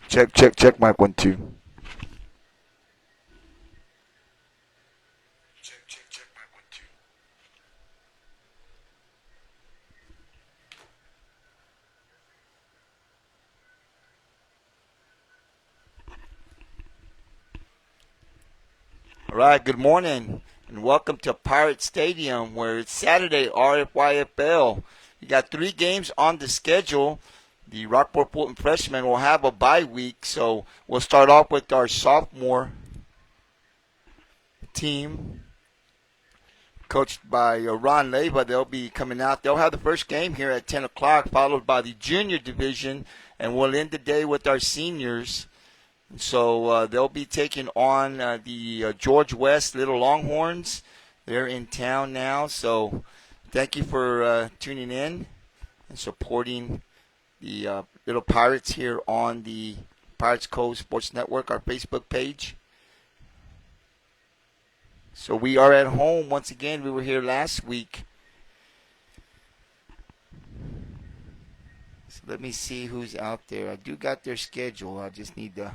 Check, check, check. Mic 1 2. Check, check, check. Mic 1 2. All right. Good morning, and welcome to Pirate Stadium, where it's Saturday. RFYFL. You got 3 games on the schedule. The Rockport-Fulton freshmen will have a bye week, so we'll start off with our sophomore team, coached by Ron Leyva. They'll be coming out. They'll have the first game here at 10 o'clock, followed by the junior division, and we'll end the day with our seniors. So they'll be taking on the George West Little Longhorns. They're in town now, so thank you for tuning in and supporting the Little Pirates here on the Pirates Cove Sports Network, our Facebook page. So we are at home once again. We were here last week. So let me see who's out there. I do got their schedule. I just need to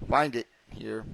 find it here.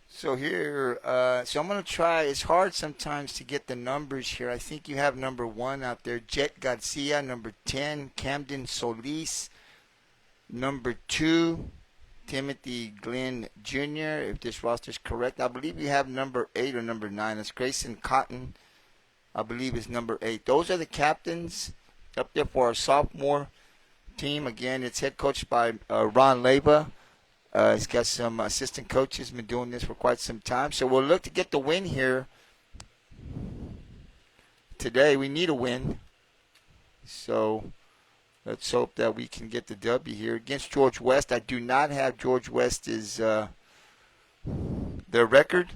So here, so I'm going to try. It's hard sometimes to get the numbers here. I think you have number 1 out there, Jet Garcia. Number 10, Camden Solis. Number 2, Timothy Glenn Jr., if this roster is correct. I believe you have number 8 or number 9. That's Grayson Cotton, I believe, is number 8. Those are the captains up there for our sophomore team. Again, it's head coached by Ron Leyva. He's got some assistant coaches, been doing this for quite some time. So we'll look to get the win here today. We need a win. So let's hope that we can get the W here. Against George West, I do not have George West's their record.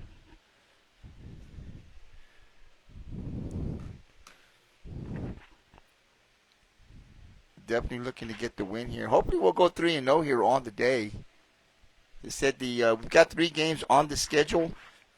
Definitely looking to get the win here. Hopefully we'll go 3-0 here on the day. They said we've got 3 games on the schedule.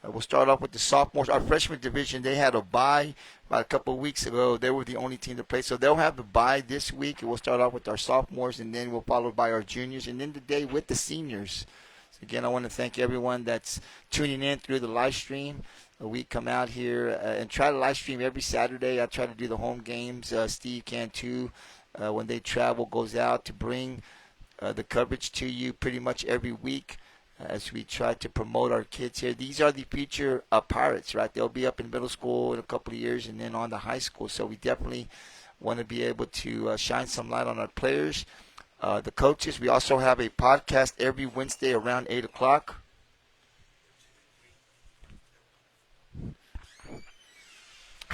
We'll start off with the sophomores. Our freshman division, they had a bye about a couple of weeks ago. They were the only team to play. So they'll have the bye this week. We'll start off with our sophomores, and then we'll follow by our juniors, and then the day with the seniors. So again, I want to thank everyone that's tuning in through the live stream. We come out here and try to live stream every Saturday. I try to do the home games. Steve can too. When they travel, goes out to bring the coverage to you pretty much every week as we try to promote our kids here. These are the future Pirates, right? They'll be up in middle school in a couple of years and then on to high school. So we definitely want to be able to shine some light on our players, the coaches. We also have a podcast every Wednesday around 8 o'clock.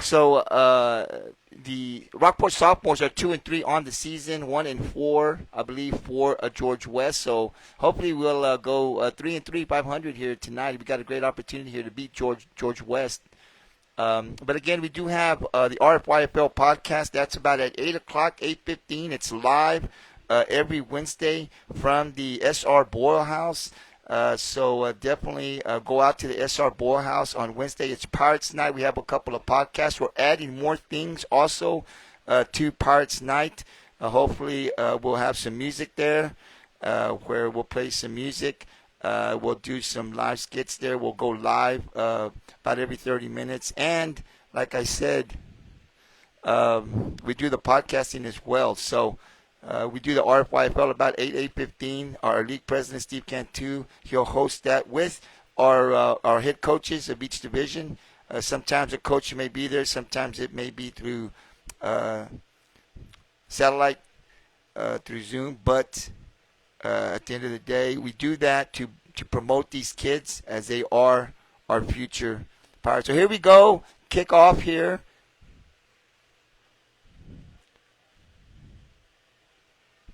So the Rockport sophomores are 2-3 on the season, 1-4, I believe, for George West. So hopefully we'll go 3-3, 500 here tonight. We got a great opportunity here to beat George West. But again, we do have the RFYFL podcast. That's about at 8 o'clock, 8:15. It's live every Wednesday from the SR Boyle House. So definitely go out to the SR Boyle House on Wednesday. It's Pirates Night. We have a couple of podcasts. We're adding more things also to Pirates Night. Hopefully we'll have some music there. where we'll play some music. We'll do some live skits there. We'll go live about every 30 minutes. And like I said, we do the podcasting as well. So we do the RFYFL about 8:15. Our league president, Steve Cantu, he'll host that with our head coaches of each division. Sometimes a coach may be there. Sometimes it may be through satellite, through Zoom. But at the end of the day, we do that to promote these kids as they are our future Pirates. So here we go. Kick off here.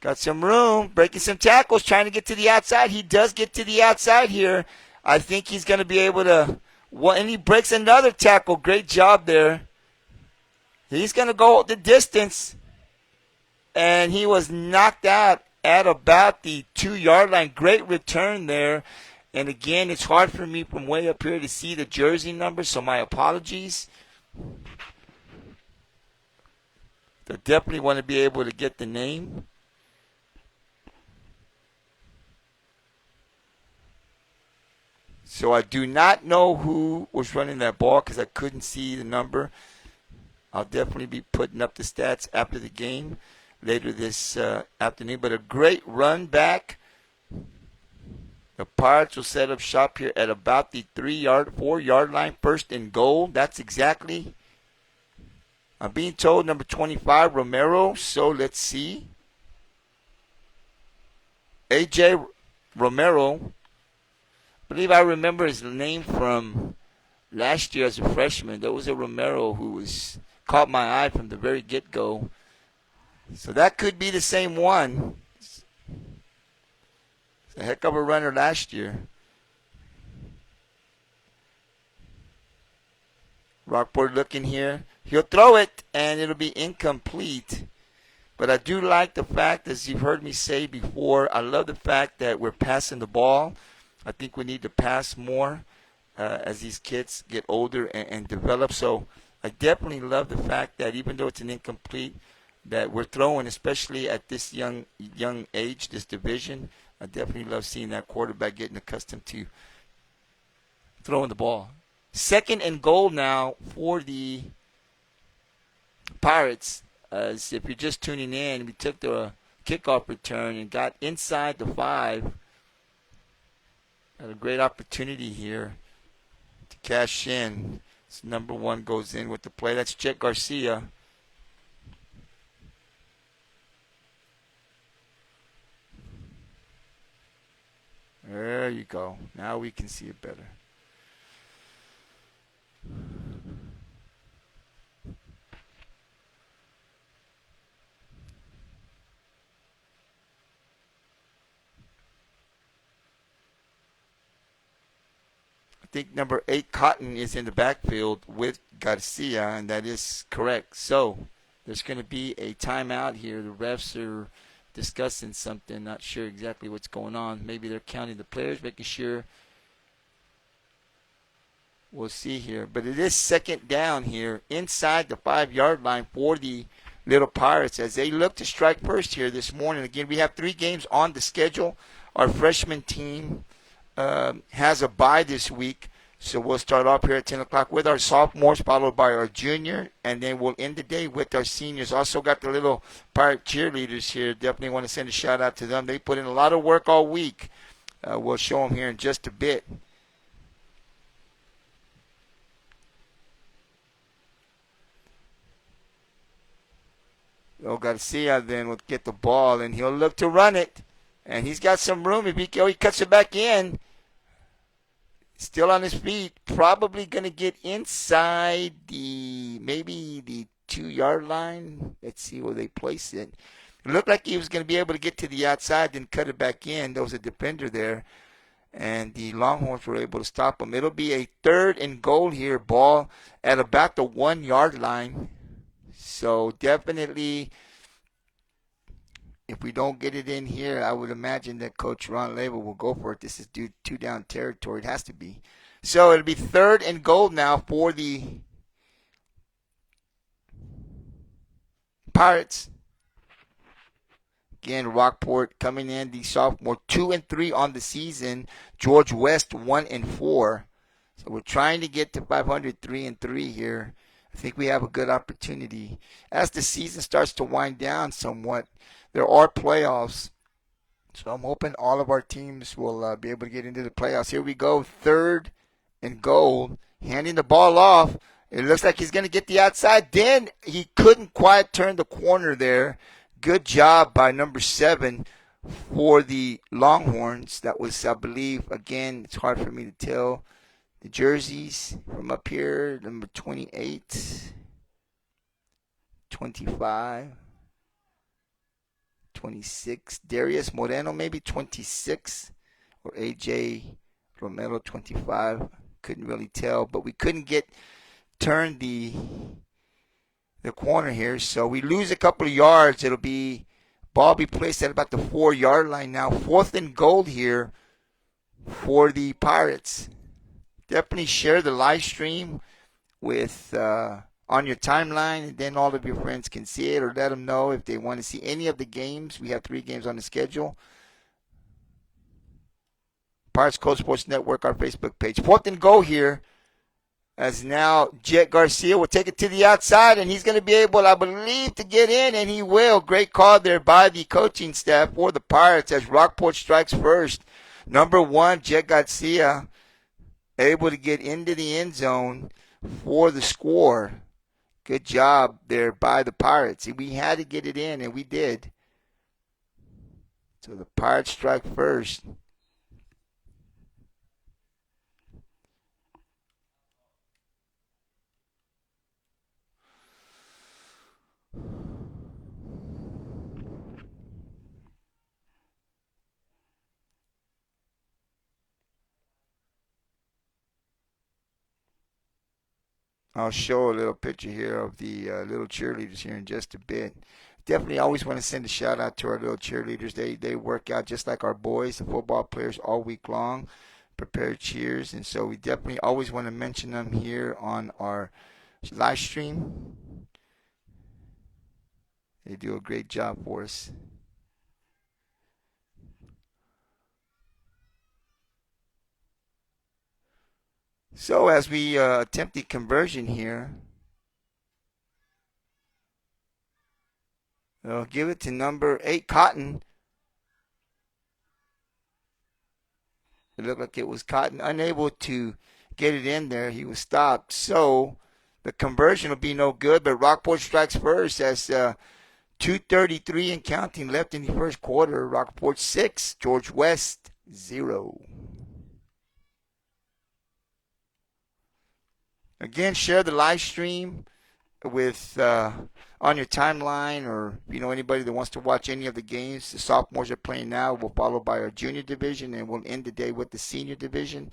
Got some room, breaking some tackles, trying to get to the outside. He does get to the outside here. I think he's going to be able to, and he breaks another tackle. Great job there. He's going to go the distance, and he was knocked out at about the 2-yard line. Great return there. And again, it's hard for me from way up here to see the jersey number, so my apologies. They'll definitely want to be able to get the name. So I do not know who was running that ball because I couldn't see the number. I'll definitely be putting up the stats after the game later this afternoon. But a great run back. The Pirates will set up shop here at about the 4-yard line, first and goal. That's exactly, I'm being told, number 25, Romero. So let's see. A.J. Romero. I believe I remember his name from last year as a freshman. There was a Romero who caught my eye from the very get-go. So that could be the same one. A heck of a runner last year. Rockport looking here. He'll throw it, and it'll be incomplete. But I do like the fact, as you've heard me say before, I love the fact that we're passing the ball. I think we need to pass more as these kids get older and develop. So I definitely love the fact that even though it's an incomplete, that we're throwing, especially at this young age, this division. I definitely love seeing that quarterback getting accustomed to throwing the ball. Second and goal now for the Pirates. As if you're just tuning in, we took the kickoff return and got inside the 5. Got a great opportunity here to cash in. This number 1 goes in with the play. That's Jet Garcia. There you go. Now we can see it better. I think number 8, Cotton, is in the backfield with Garcia, and that is correct. So there's going to be a timeout here. The refs are discussing something, not sure exactly what's going on. Maybe they're counting the players, making sure. We'll see here. But it is second down here inside the 5-yard line for the Little Pirates as they look to strike first here this morning. Again, we have 3 games on the schedule. Our freshman team has a bye this week. So we'll start off here at 10 o'clock with our sophomores, followed by our junior, and then we'll end the day with our seniors. Also got the little Pirate cheerleaders here. Definitely want to send a shout-out to them. They put in a lot of work all week. We'll show them here in just a bit. Garcia then will get the ball, and he'll look to run it. And he's got some room. If he cuts it back in. Still on his feet, probably going to get inside maybe the 2-yard line. Let's see where they place it. It looked like he was going to be able to get to the outside, then cut it back in. There was a defender there, and the Longhorns were able to stop him. It'll be a 3rd and goal here, ball at about the 1-yard line. So definitely, if we don't get it in here, I would imagine that Coach Ron Leva will go for it. This is 2-down territory. It has to be. So it'll be 3rd and goal now for the Pirates. Again, Rockport coming in, the sophomore, 2-3 on the season. George West, 1-4. So we're trying to get to 500, 3-3 here. I think we have a good opportunity. As the season starts to wind down somewhat, there are playoffs. So I'm hoping all of our teams will be able to get into the playoffs. Here we go, 3rd and goal, handing the ball off. It looks like he's going to get the outside. Then he couldn't quite turn the corner there. Good job by number 7 for the Longhorns. That was, I believe, again, it's hard for me to tell the jerseys from up here. Number 28, 25, 26. Darius Moreno, maybe 26. Or AJ Romero, 25. Couldn't really tell, but we couldn't turn the corner here. So we lose a couple of yards. It'll be ball be placed at about the 4-yard line now. 4th and goal here for the Pirates. Definitely share the live stream with on your timeline, and then all of your friends can see it, or let them know if they want to see any of the games. We have 3 games on the schedule. Pirates Cold Sports Network, our Facebook page. 4th and goal here, as now Jet Garcia will take it to the outside, and he's going to be able, I believe, to get in, and he will. Great call there by the coaching staff for the Pirates as Rockport strikes first. Number 1, Jet Garcia, able to get into the end zone for the score. Good job there by the Pirates. We had to get it in, and we did. So the Pirates strike first. I'll show a little picture here of the little cheerleaders here in just a bit. Definitely always want to send a shout out to our little cheerleaders. They work out just like our boys, the football players, all week long, prepare cheers. And so we definitely always want to mention them here on our live stream. They do a great job for us. So as we attempt the conversion here, they'll give it to number 8, Cotton. It looked like it was Cotton, unable to get it in there. He was stopped. So the conversion will be no good, but Rockport strikes first as 2:33 and counting left in the first quarter. Rockport 6, George West 0. Again, share the live stream with on your timeline, or if you know anybody that wants to watch any of the games. The sophomores are playing now. We'll follow by our junior division, and we'll end the day with the senior division.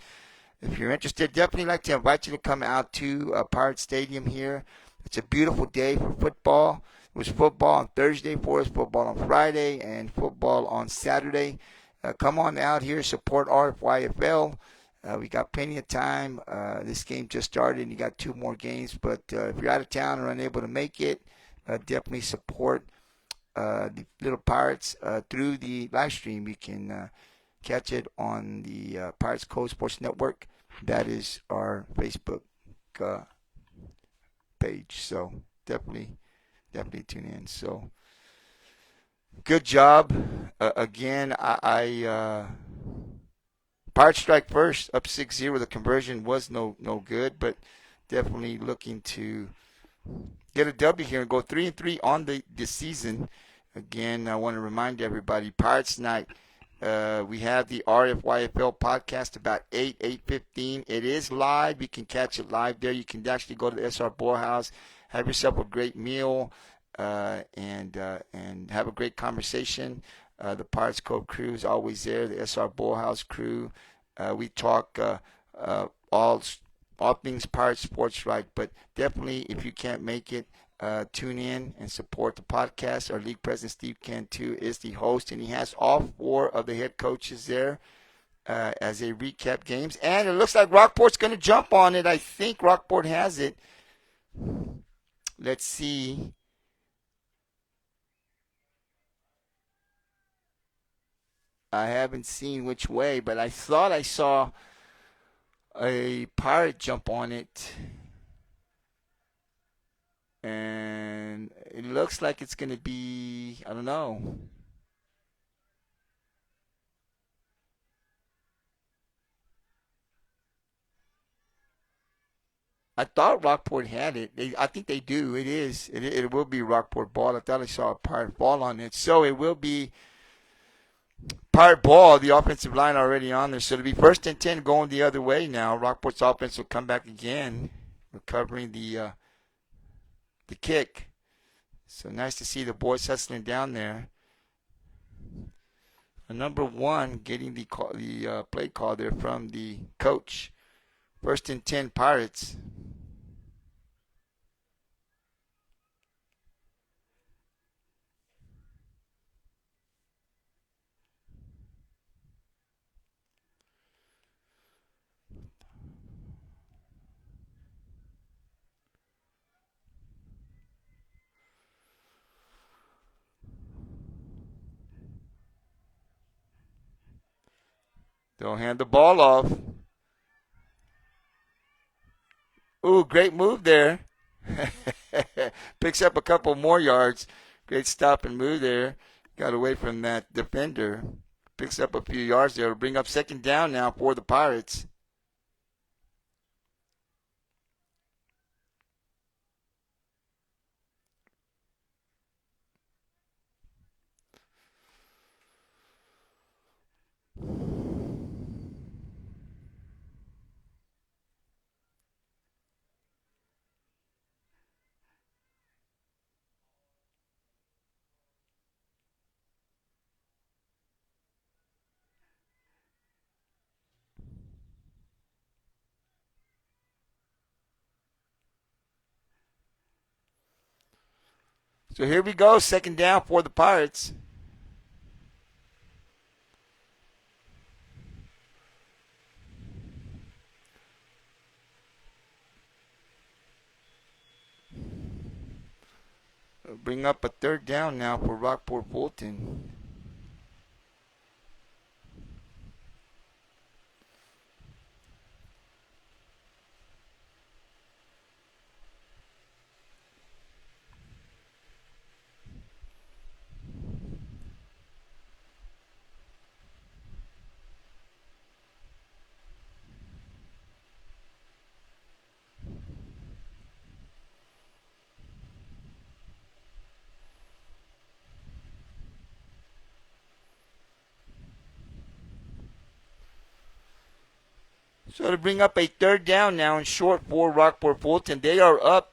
If you're interested, definitely like to invite you to come out to Pirate Stadium here. It's a beautiful day for football. It was football on Thursday for us, football on Friday, and football on Saturday. Come on out here, support RFYFL. We got plenty of time. This game just started, and you got 2 more games. But if you're out of town or unable to make it, definitely support the Little Pirates through the live stream. You can catch it on the Pirates Cold Sports Network. That is our Facebook page. So definitely tune in. So good job. Again, Pirates strike first, up 6-0. The conversion was no good, but definitely looking to get a W here and go 3-3 on the season. Again, I want to remind everybody, Pirates Night, we have the RFYFL podcast about 8:15. It is live. You can catch it live there. You can actually go to the SR Borehouse, have yourself a great meal, and have a great conversation. The Pirates Cove crew is always there. The SR Borehouse crew. We talk all things Pirates sports, right? But definitely, if you can't make it, tune in and support the podcast. Our league president, Steve Cantu, is the host, and he has all 4 of the head coaches there as they recap games. And it looks like Rockport's going to jump on it. I think Rockport has it. Let's see. I haven't seen which way, but I thought I saw a pirate jump on it, and it looks like it's going to be, I don't know. I thought Rockport had it. I think they do. It is. It will be Rockport ball. I thought I saw a pirate ball on it. So it will be pirate ball. The offensive line already on there. So it'll be 1st and 10 going the other way now. Rockport's offense will come back again, recovering the kick. So nice to see the boys hustling down there. Number 1 getting the play call there from the coach. 1st and 10 Pirates. They'll hand the ball off. Ooh, great move there. Picks up a couple more yards. Great stop and move there. Got away from that defender. Picks up a few yards there. Will bring up 2nd down now for the Pirates. So here we go, 2nd down for the Pirates. Bring up a 3rd down now for Rockport-Fulton. So to bring up a 3rd down now in short for Rockport-Fulton. They are up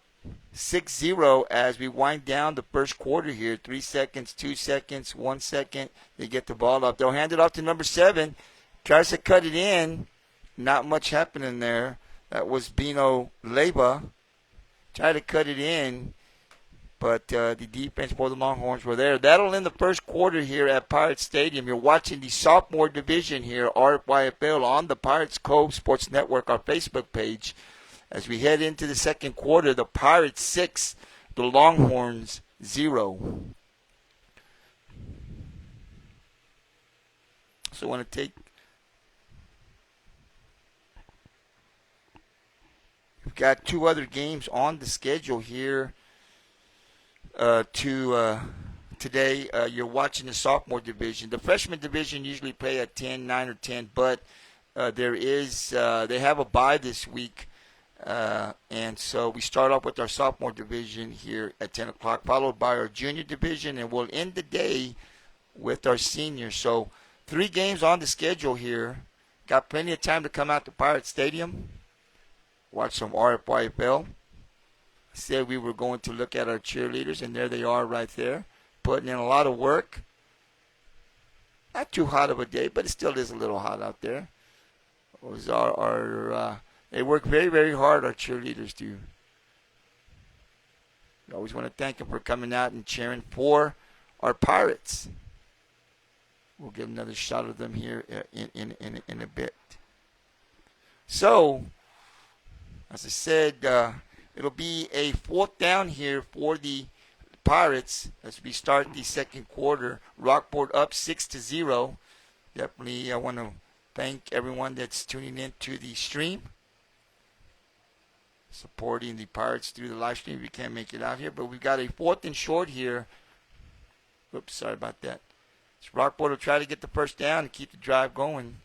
6-0 as we wind down the 1st quarter here. 3 seconds, 2 seconds, 1 second. They get the ball up. They'll hand it off to number 7. Tries to cut it in. Not much happening there. That was Bino Leyva. Tried to cut it in, but the defense for the Longhorns were there. That'll end the 1st quarter here at Pirate Stadium. You're watching the sophomore division here, RFYFL, on the Pirates Cove Sports Network, our Facebook page. As we head into the 2nd quarter, the Pirates 6, the Longhorns 0. So I want to take... We've got 2 other games on the schedule here today. You're watching the sophomore division. The freshman division usually play at 10, 9 or 10, but they have a bye this week. And so we start off with our sophomore division here at 10 o'clock, followed by our junior division, and we'll end the day with our seniors. So 3 games on the schedule here. Got plenty of time to come out to Pirate Stadium, watch some RFYFL. Said we were going to look at our cheerleaders, and there they are right there, putting in a lot of work. Not too hot of a day, but it still is a little hot out there. They work very, very hard, our cheerleaders do. We always want to thank them for coming out and cheering for our Pirates. We'll get another shot of them here in a bit. So, as I said, it'll be a 4th down here for the Pirates as we start the 2nd quarter. Rockport up 6-0. Definitely, I want to thank everyone that's tuning in to the stream, supporting the Pirates through the live stream. We can't make it out here, but we've got a 4th and short here. Oops, sorry about that. So Rockport will try to get the first down and keep the drive going.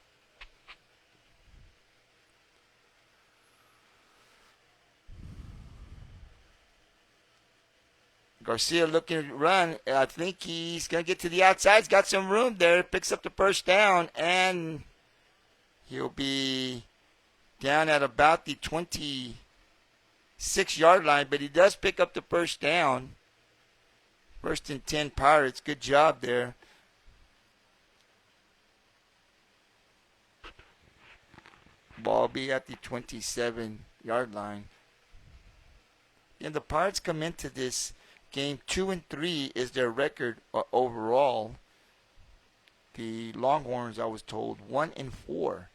Garcia looking to run. I think he's going to get to the outside. He's got some room there. Picks up the first down, and he'll be down at about the 26-yard line, but he does pick up the first down. 1st and 10 Pirates. Good job there. Ball be at the 27-yard line. And the Pirates come into this game 2-3 is their record overall. The Longhorns, I was told, 1-4.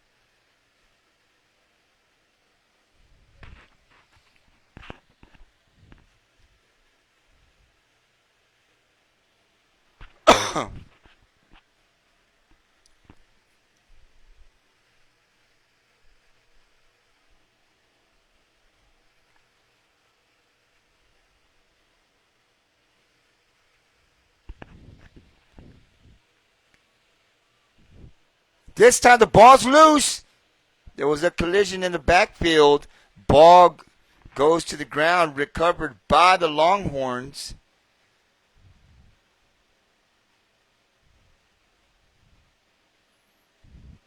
This time the ball's loose. There was a collision in the backfield. Ball goes to the ground, recovered by the Longhorns.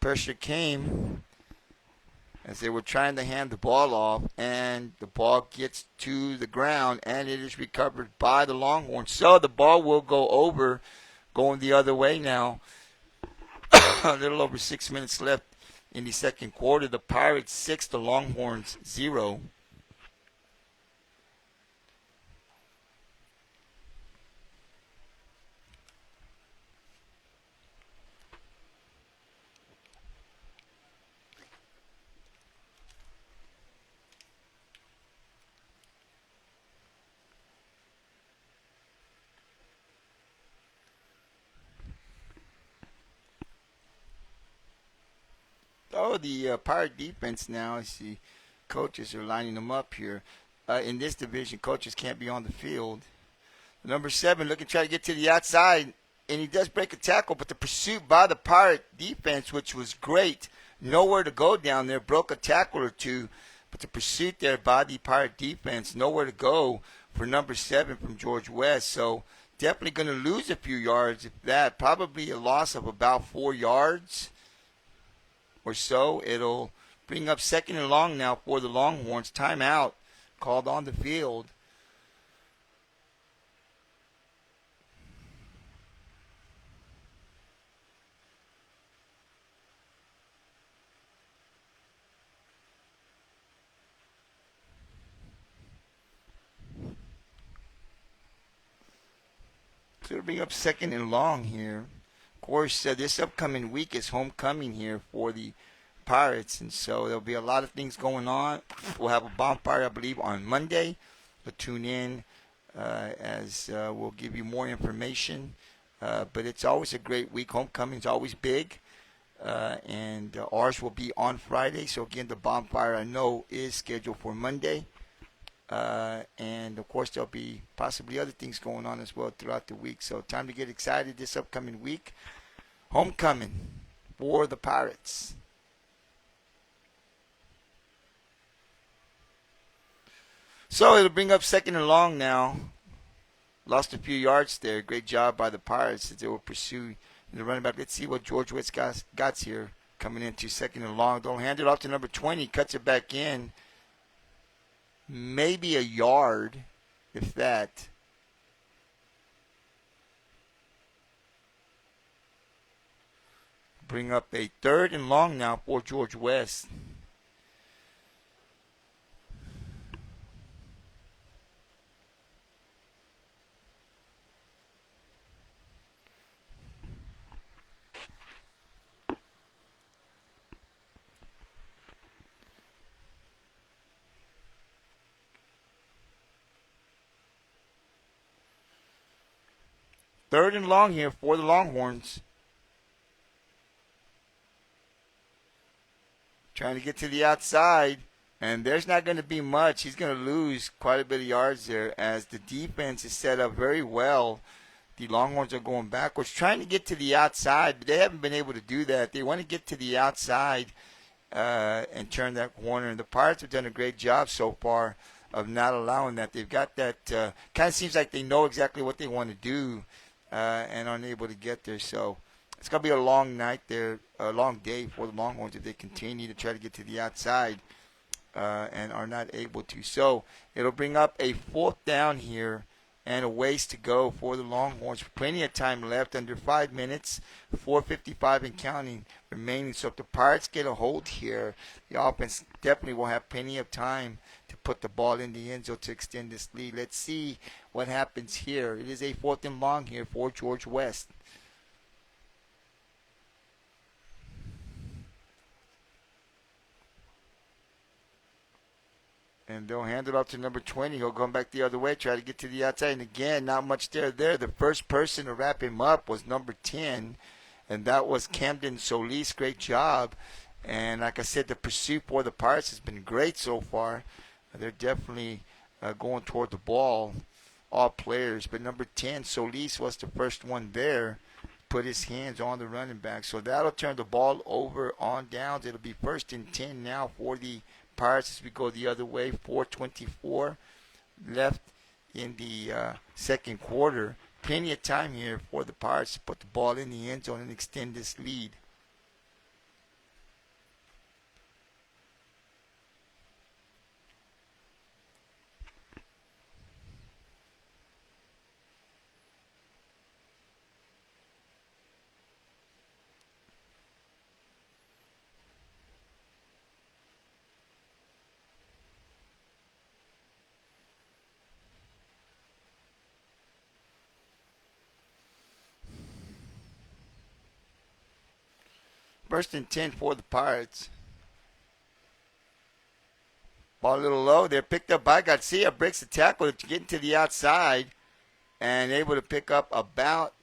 Pressure came as they were trying to hand the ball off, and the ball gets to the ground, and it is recovered by the Longhorns. So the ball will go over, going the other way now. A little over 6 minutes left in the second quarter. The Pirates 6, the Longhorns 0. Oh, the Pirate defense now. I see coaches are lining them up here. In this division, coaches can't be on the field. Number 7 looking to try to get to the outside, and he does break a tackle, but the pursuit by the Pirate defense, which was great, nowhere to go down there, broke a tackle or two, but the pursuit there by the Pirate defense, nowhere to go for number 7 from George West. So definitely going to lose a few yards, if that. Probably a loss of about 4 yards or so. It'll bring up 2nd and long now for the Longhorns. Timeout called on the field. So it'll bring up 2nd and long here. Of course, this upcoming week is homecoming here for the Pirates, and so there'll be a lot of things going on. We'll have a bonfire, I believe, on Monday. So tune in as we'll give you more information. But it's always a great week. Homecoming's always big, and ours will be on Friday. So again, the bonfire I know is scheduled for Monday. And of course, there'll be possibly other things going on as well throughout the week. So time to get excited this upcoming week. Homecoming for the Pirates. So it'll bring up 2nd and long now. Lost a few yards there. Great job by the Pirates as they will pursue the running back. Let's see what George West got here coming into 2nd and long. Don't hand it off to number 20. Cuts it back in. Maybe a yard, if that. Bring up a 3rd and long now for George West. Third and long here for the Longhorns. trying to get to the outside. And there's not going to be much. He's going to lose quite a bit of yards there as the defense is set up very well. The Longhorns are going backwards, trying to get to the outside, but they haven't been able to do that. They want to get to the outside and turn that corner. And the Pirates have done a great job so far of not allowing that. They've got that. Kind of seems like they know exactly what they want to do and aren't able to get there. So it's going to be a long night there, a long day for the Longhorns if they continue to try to get to the outside and are not able to. So it'll bring up a 4th down here and a ways to go for the Longhorns. Plenty of time left, under 5 minutes, 4:55 and counting remaining. So if the Pirates get a hold here, the offense definitely will have plenty of time to put the ball in the end zone to extend this lead. Let's see what happens here. It is a 4th and long here for George West. And they'll hand it off to number 20. He'll go back the other way, try to get to the outside. And again, not much there. The first person to wrap him up was number 10, and that was Camden Solis. Great job. And like I said, the pursuit for the Pirates has been great so far. They're definitely going toward the ball, all players. But number 10, Solis, was the first one there. Put his hands on the running back. So that'll turn the ball over on downs. It'll be 1st and 10 now for the Pirates as we go the other way. 4:24 left in the second quarter. Plenty of time here for the Pirates to put the ball in the end zone and extend this lead. First and 10 for the Pirates. Ball a little low. They're picked up by Garcia. Breaks the tackle, getting to the outside. And able to pick up about,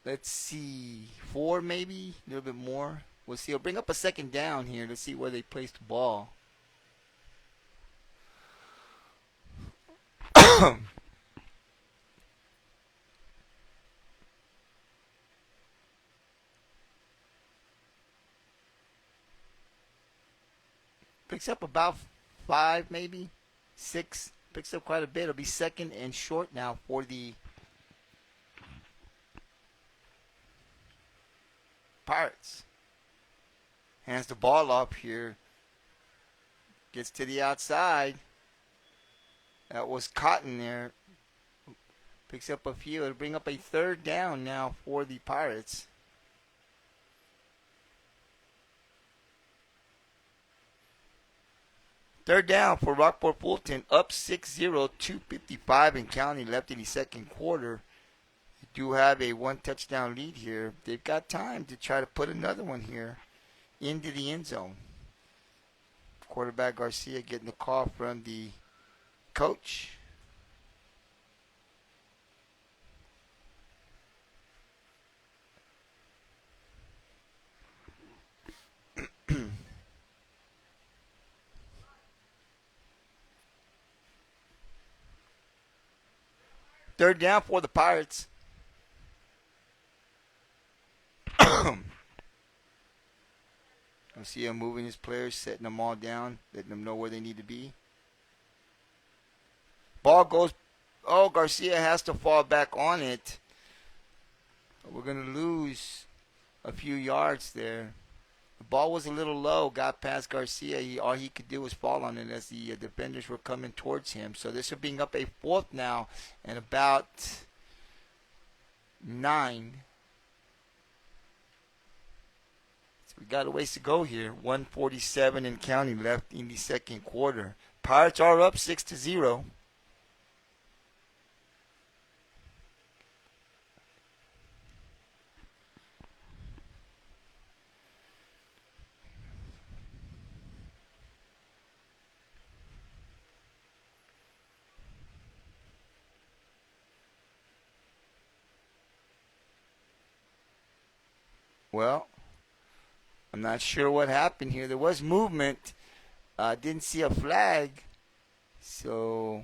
let's see, 4 maybe? A little bit more. We'll see. He'll bring up a 2nd down here. Let's see where they place the ball. Picks up about 5 maybe, 6. Picks up quite a bit. It'll be 2nd and short now for the Pirates. Hands the ball off here. Gets to the outside. That was Cotton there. Picks up a few. It'll bring up a 3rd down now for the Pirates. Third down for Rockport-Fulton, up 6-0, 2:55 and counting left in the second quarter. They do have a 1-touchdown lead here. They've got time to try to put another one here into the end zone. Quarterback Garcia getting the call from the coach. Third down for the Pirates. You see him moving his players, setting them all down, letting them know where they need to be. Ball goes. Oh, Garcia has to fall back on it. We're going to lose a few yards there. The ball was a little low, got past Garcia. All he could do was fall on it as the defenders were coming towards him. So this will bring up a 4th now and about 9. So we got a ways to go here. 1:47 and counting left in the second quarter. Pirates are up 6-0. Well, I'm not sure what happened here. There was movement. Didn't see a flag. So,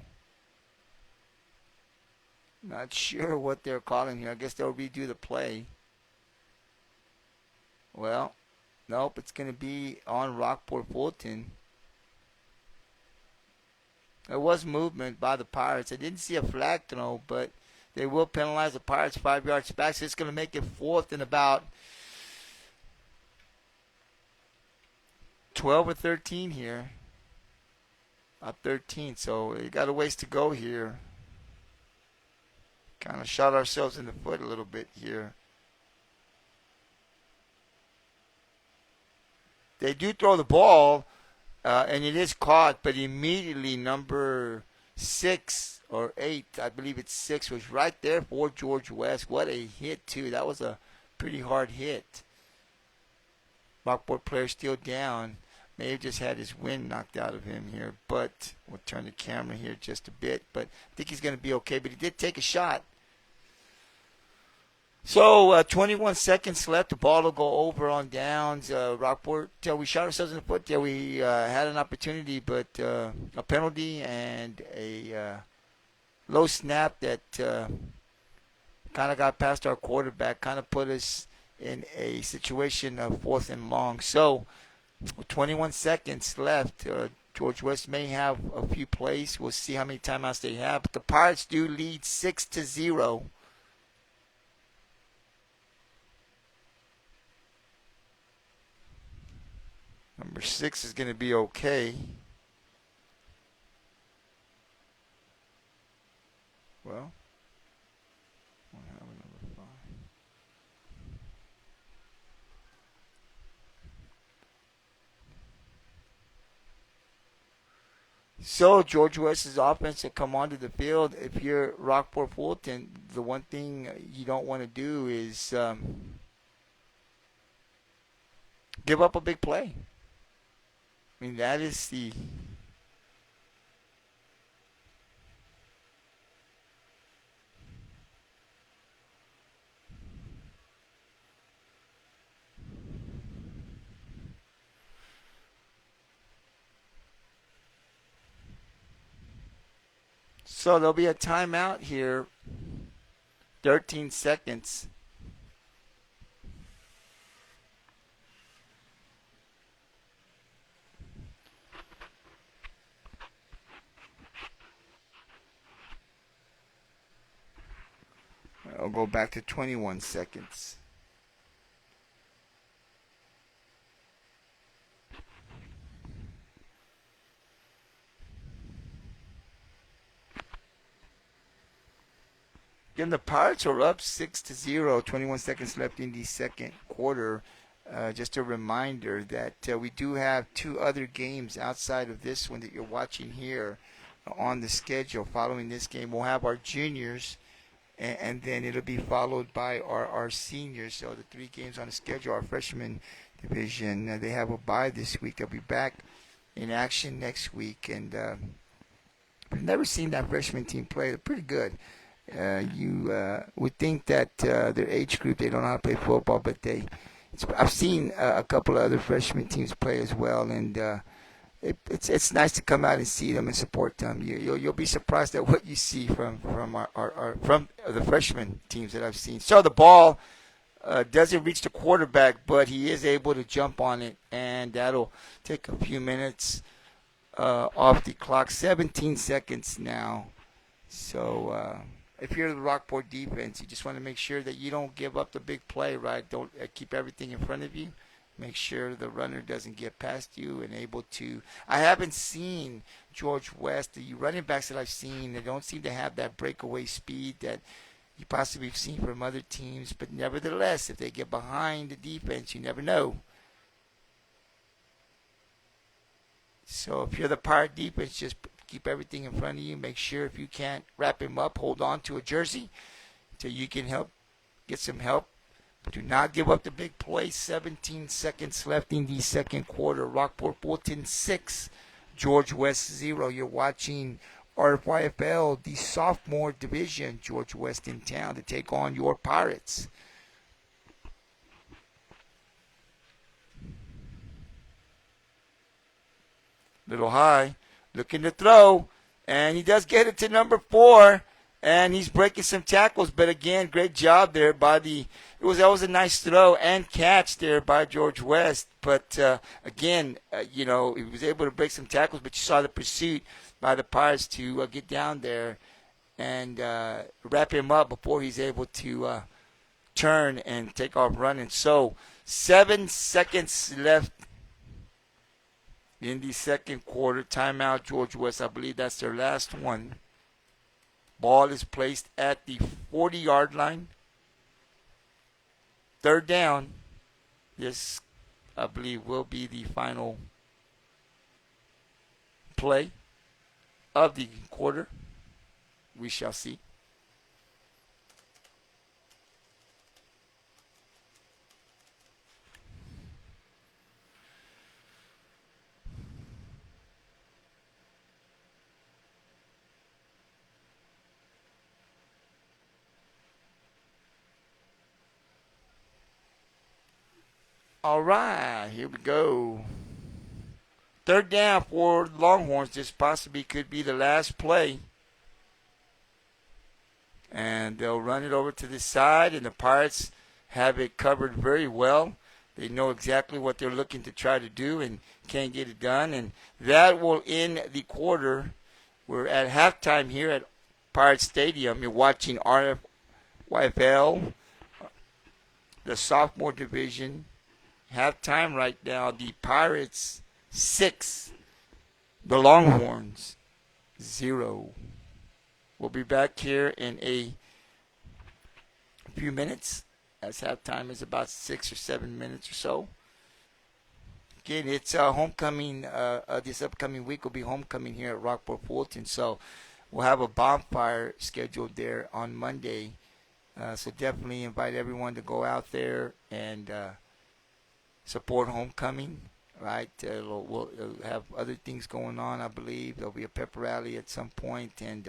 not sure what they're calling here. I guess they'll redo the play. Well, nope, it's going to be on Rockport-Fulton. There was movement by the Pirates. I didn't see a flag throw, but they will penalize the Pirates 5 yards back. So it's going to make it 4th and about 12 or 13 here. Up 13, so you got a ways to go here. Kind of shot ourselves in the foot a little bit here. They do throw the ball, and it is caught, but immediately number 6 or 8, I believe it's 6, was right there for George West. What a hit, too. That was a pretty hard hit. Rockport player still down. May have just had his wind knocked out of him here, but we'll turn the camera here just a bit. But I think he's going to be okay, but he did take a shot. So 21 seconds left. The ball will go over on downs. Rockport, we shot ourselves in the foot there. We had an opportunity, but a penalty and a low snap that kind of got past our quarterback, kind of put us in a situation of 4th and long. So with 21 seconds left, George West may have a few plays. We'll see how many timeouts they have. But the Pirates do lead 6-0. Number 6 is going to be okay. Well, we'll have a number 5. So George West's offense will come onto the field. If you're Rockport-Fulton, the one thing you don't want to do is give up a big play. I mean, that is the so there'll be a timeout here. 13 seconds. I'll go back to 21 seconds. Again, the Pirates are up 6-0. 21 seconds left in the second quarter. Just a reminder that we do have 2 other games outside of this one that you're watching here on the schedule. Following this game, we'll have our juniors, and then it'll be followed by our seniors. So the 3 games on the schedule, our freshman division, they have a bye this week. They'll be back in action next week. And I've never seen that freshman team play. They're pretty good. You would think that their age group, they don't know how to play football, but I've seen a couple of other freshman teams play as well, and it's nice to come out and see them and support them. You'll be surprised at what you see from the freshman teams that I've seen. So the ball doesn't reach the quarterback, but he is able to jump on it, and that'll take a few minutes off the clock. 17 seconds now. So if you're the Rockport defense, you just want to make sure that you don't give up the big play, right? Don't keep everything in front of you. Make sure the runner doesn't get past you and able to. I haven't seen George West, the running backs that I've seen, they don't seem to have that breakaway speed that you possibly have seen from other teams. But nevertheless, if they get behind the defense, you never know. So if you're the Pirate defense, just keep everything in front of you. Make sure if you can't wrap him up, hold on to a jersey until you can get some help. But do not give up the big play. 17 seconds left in the second quarter. Rockport-Fulton 6, George West 0. You're watching RFYFL, the sophomore division. George West in town to take on your Pirates. Little high. Looking to throw. And he does get it to number 4. And he's breaking some tackles. But again, great job there by that was a nice throw and catch there by George West. But again, he was able to break some tackles. But you saw the pursuit by the Pirates to get down there and wrap him up before he's able to turn and take off running. So 7 seconds left in the second quarter. Timeout, George West. I believe that's their last one. Ball is placed at the 40-yard line. Third down. This, I believe, will be the final play of the quarter. We shall see. All right, here we go. Third down for the Longhorns. This possibly could be the last play. And they'll run it over to the side, and the Pirates have it covered very well. They know exactly what they're looking to try to do and can't get it done. And that will end the quarter. We're at halftime here at Pirate Stadium. You're watching RFYFL, the sophomore division. Halftime right now, the Pirates 6, the Longhorns 0. We'll be back here in a few minutes, as halftime is about 6 or 7 minutes or so. Again, it's homecoming. This upcoming week will be homecoming here at Rockport-Fulton, so we'll have a bonfire scheduled there on Monday. So definitely invite everyone to go out there and support homecoming, right? We'll have other things going on, I believe. There'll be a pep rally at some point, and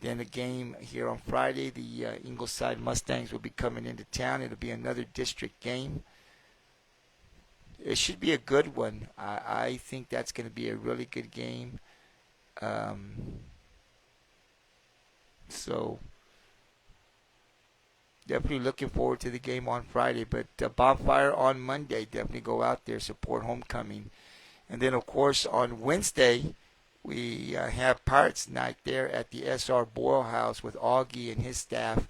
then a game here on Friday. The Ingleside Mustangs will be coming into town. It'll be another district game. It should be a good one. I think that's going to be a really good game. So definitely looking forward to the game on Friday. But bonfire on Monday. Definitely go out there, support homecoming. And then, of course, on Wednesday, we have Pirates Night there at the S.R. Boyle House with Augie and his staff.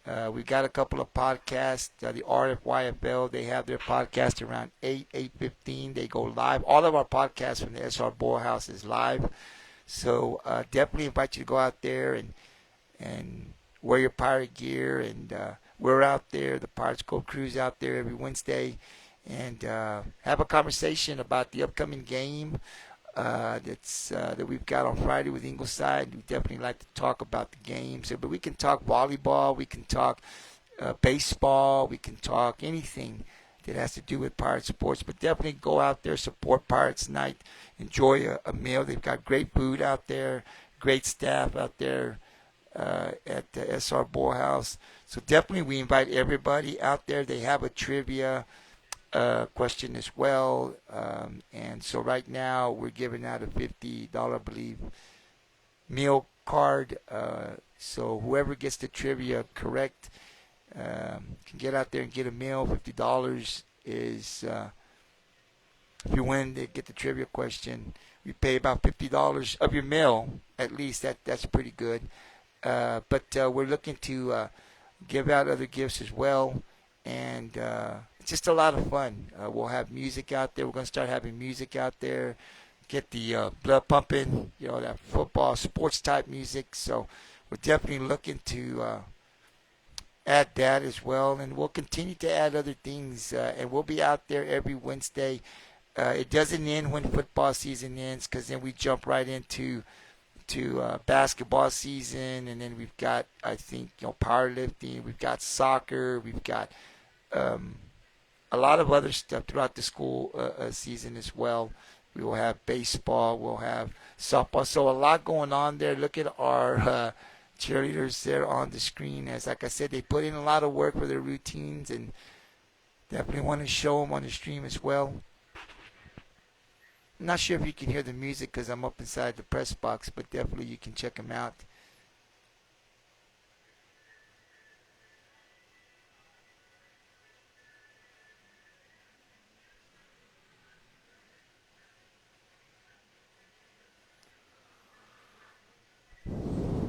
We've got a couple of podcasts. The RFYFL, they have their podcast around 8:15. They go live. All of our podcasts from the S.R. Boyle House is live. So definitely invite you to go out there and wear your Pirate gear. And we're out there. The Pirates Cove Crew's out there every Wednesday. And have a conversation about the upcoming game that we've got on Friday with Ingleside. We definitely like to talk about the games. But we can talk volleyball. We can talk baseball. We can talk anything that has to do with Pirate sports. But definitely go out there, support Pirates Night. Enjoy a meal. They've got great food out there, great staff out there at the S.R. Boyle House. So definitely we invite everybody out there. They have a trivia question as well. And so right now we're giving out a $50, I believe, meal card. So whoever gets the trivia correct can get out there and get a meal. $50 is, if you win, they get the trivia question. You pay about $50 of your meal, at least. That's pretty good. But we're looking to give out other gifts as well. And it's just a lot of fun. We'll have music out there. We're going to start having music out there. Get the blood pumping, that football, sports type music. So we're definitely looking to add that as well. And we'll continue to add other things. And we'll be out there every Wednesday. It doesn't end when football season ends, because then we jump right into basketball season. And then we've got, I think, powerlifting. We've got soccer. We've got a lot of other stuff throughout the school season as well. We will have baseball. We'll have softball. So a lot going on there. Look at our cheerleaders there on the screen. As like I said, they put in a lot of work for their routines, and definitely want to show them on the stream as well. I'm not sure if you can hear the music because I'm up inside the press box, but definitely you can check them out.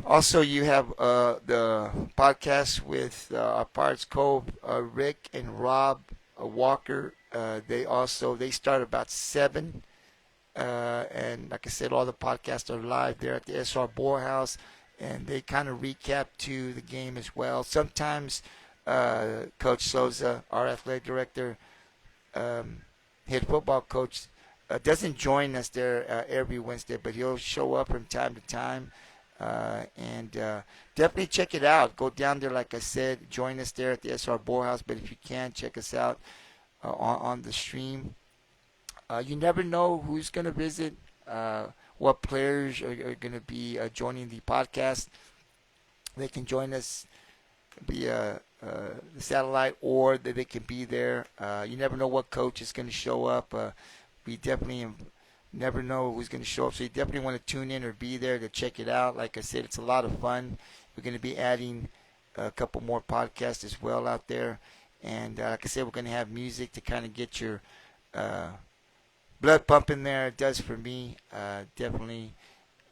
Also, you have the podcast with our Pirates Cove, Rick and Rob Walker. They start about 7, and like I said, all the podcasts are live there at the SR Borehouse, and they kind of recap to the game as well. Sometimes Coach Souza, our athletic director, um, head football coach, doesn't join us there every Wednesday, but he'll show up from time to time. And definitely check it out. Go down there, like I said, join us there at the SR Borehouse. But if you can, check us out on the stream. You never know who's going to visit, what players are going to be joining the podcast. They can join us via the satellite, or they can be there. You never know what coach is going to show up. We definitely never know who's going to show up, so you definitely want to tune in or be there to check it out. Like I said, it's a lot of fun. We're going to be adding a couple more podcasts as well out there, and like I said, we're going to have music to kind of get your uh, blood pumping there. It does for me, definitely.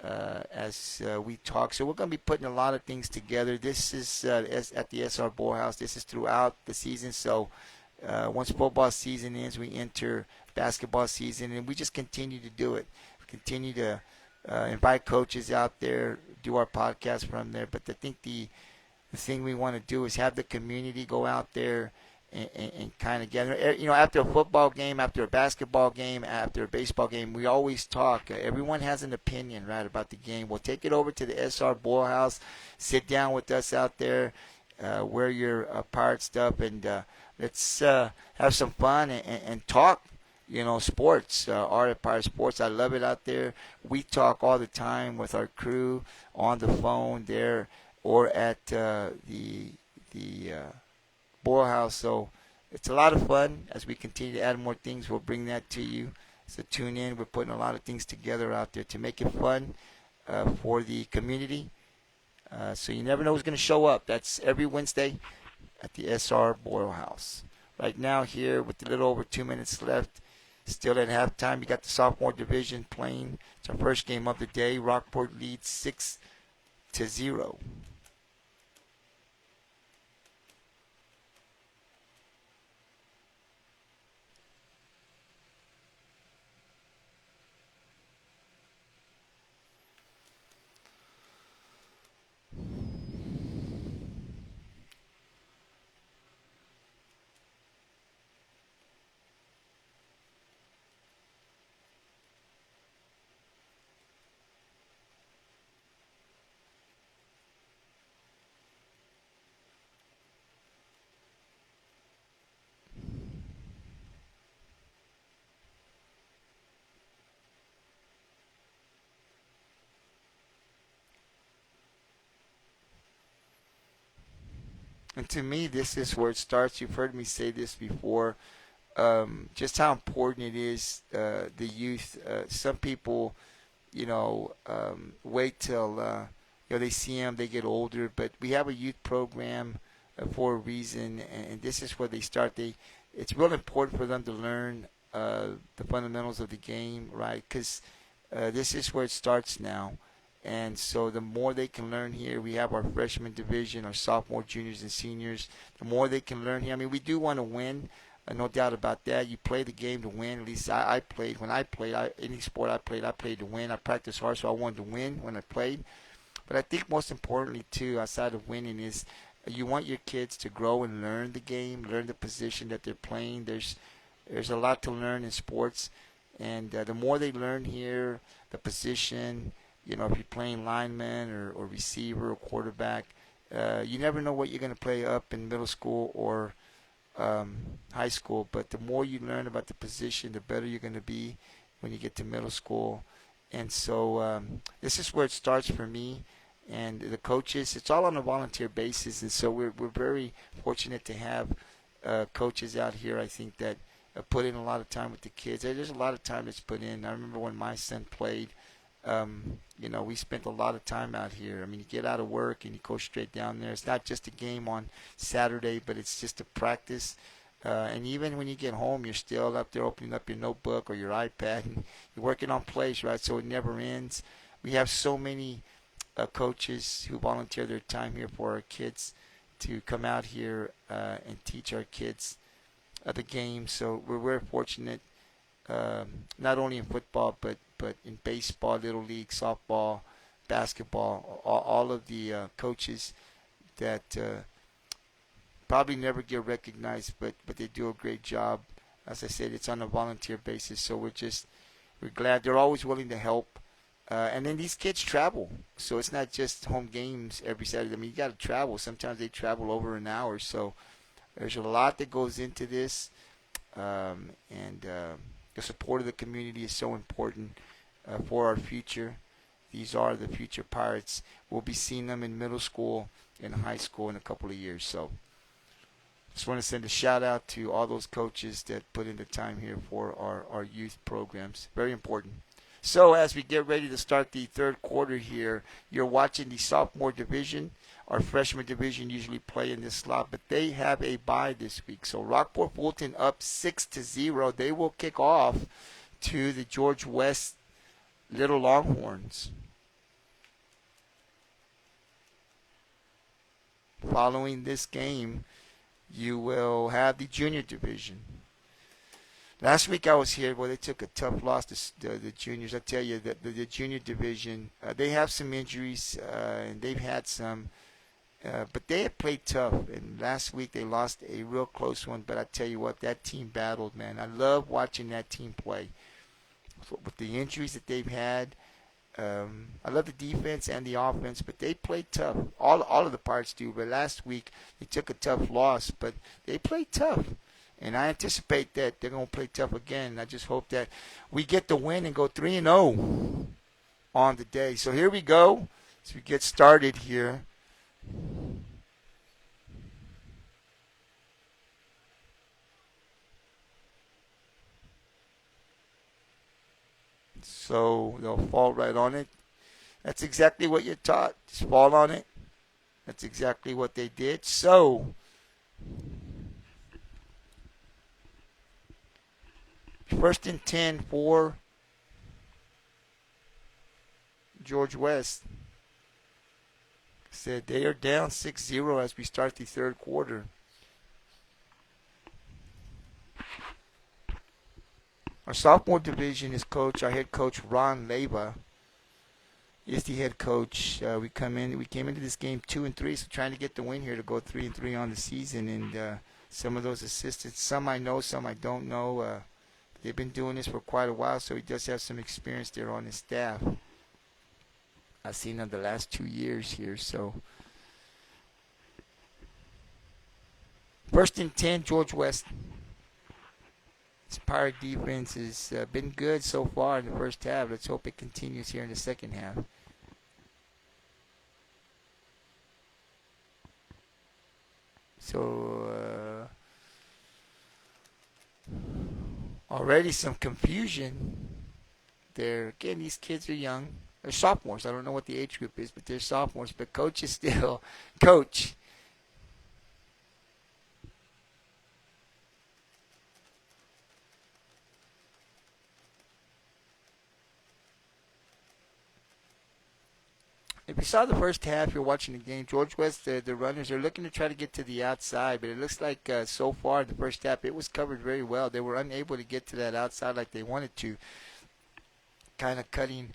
As we talk, so we're going to be putting a lot of things together. This is at the SR Borehouse. This is throughout the season. So once football season ends, we enter basketball season, and we just continue to do it. Continue to invite coaches out there, do our podcast from there. But I think the thing we want to do is have the community go out there and kind of gather. You know, after a football game, after a basketball game, after a baseball game, we always talk. Everyone has an opinion, right, about the game. We'll take it over to the SR Borehouse, sit down with us out there, wear your pirate stuff, and let's have some fun and talk. You know, sports, RFYFL Sports. I love it out there. We talk all the time with our crew on the phone there or at the Borehouse. So it's a lot of fun. As we continue to add more things, we'll bring that to you. So tune in. We're putting a lot of things together out there to make it fun for the community. So you never know who's going to show up. That's every Wednesday at the SR Borehouse. Right now here with a little over 2 minutes left, still at halftime, you got the sophomore division playing. It's our first game of the day. Rockport leads 6-0. And to me, this is where it starts. You've heard me say this before. Just how important it is, the youth. Some people, wait till they see them, they get older. But we have a youth program for a reason, and this is where they start. It's real important for them to learn the fundamentals of the game, right? Because this is where it starts now. And so the more they can learn here, we have our freshman division, our sophomore, juniors, and seniors. The more they can learn here. I mean, we do want to win, no doubt about that. You play the game to win. At least I played. When I played, any sport I played to win. I practiced hard, so I wanted to win when I played. But I think most importantly, too, outside of winning, is you want your kids to grow and learn the game, learn the position that they're playing. There's a lot to learn in sports. And the more they learn here, the position, if you're playing lineman or receiver or quarterback, you never know what you're going to play up in middle school or high school. But the more you learn about the position, the better you're going to be when you get to middle school. And so this is where it starts for me. And the coaches, it's all on a volunteer basis. And so we're very fortunate to have coaches out here, I think, that put in a lot of time with the kids. There's a lot of time that's put in. I remember when my son played. We spent a lot of time out here. I mean, you get out of work and you go straight down there. It's not just a game on Saturday, but it's just a practice. And even when you get home, you're still up there opening up your notebook or your iPad, and you're working on plays, right? So it never ends. We have so many coaches who volunteer their time here for our kids to come out here and teach our kids the game. So we're very fortunate, not only in football, but in baseball, little league, softball, basketball, all of the coaches that probably never get recognized, but they do a great job. As I said, it's on a volunteer basis, so we're glad. They're always willing to help. And then these kids travel, so it's not just home games every Saturday. I mean, you got to travel. Sometimes they travel over an hour, so there's a lot that goes into this, and the support of the community is so important for our future. These are the future Pirates. We'll be seeing them in middle school and high school in a couple of years. So just want to send a shout out to all those coaches that put in the time here for our youth programs. Very important. So as we get ready to start the third quarter here, you're watching the sophomore division. Our freshman division usually play in this slot, but they have a bye this week. So Rockport-Fulton up 6-0. They will kick off to the George West Little Longhorns. Following this game, you will have the junior division. Last week I was here. Well, they took a tough loss to the juniors. I tell you that the junior division, they have some injuries, and they've had some, but they have played tough. And last week they lost a real close one. But I tell you what, that team battled, man. I love watching that team play. So with the injuries that they've had, I love the defense and the offense, but they played tough. All of the Pirates do. But last week they took a tough loss, but they played tough. And I anticipate that they're going to play tough again. I just hope that we get the win and go 3-0 on the day. So here we go. As we get started here. So they'll fall right on it. That's exactly what you're taught. Just fall on it. That's exactly what they did. So first and 10 for George West. Said they are down 6-0 as we start the third quarter. Our sophomore division is our head coach Ron Leyva is the head coach. We came into this game 2-3, so trying to get the win here to go 3-3 on the season. And some of those assistants, some I know, some I don't know. They've been doing this for quite a while, so he does have some experience there on his staff. I've seen him the last 2 years here. So first and 10, George West. This Pirate defense has been good so far in the first half. Let's hope it continues here in the second half. So already some confusion there. Again, these kids are young. They're sophomores. I don't know what the age group is, but they're sophomores. But coach is still coach. If you saw the first half, you're watching the game. George West, the runners are looking to try to get to the outside, but it looks like so far in the first half, it was covered very well. They were unable to get to that outside like they wanted to, kind of cutting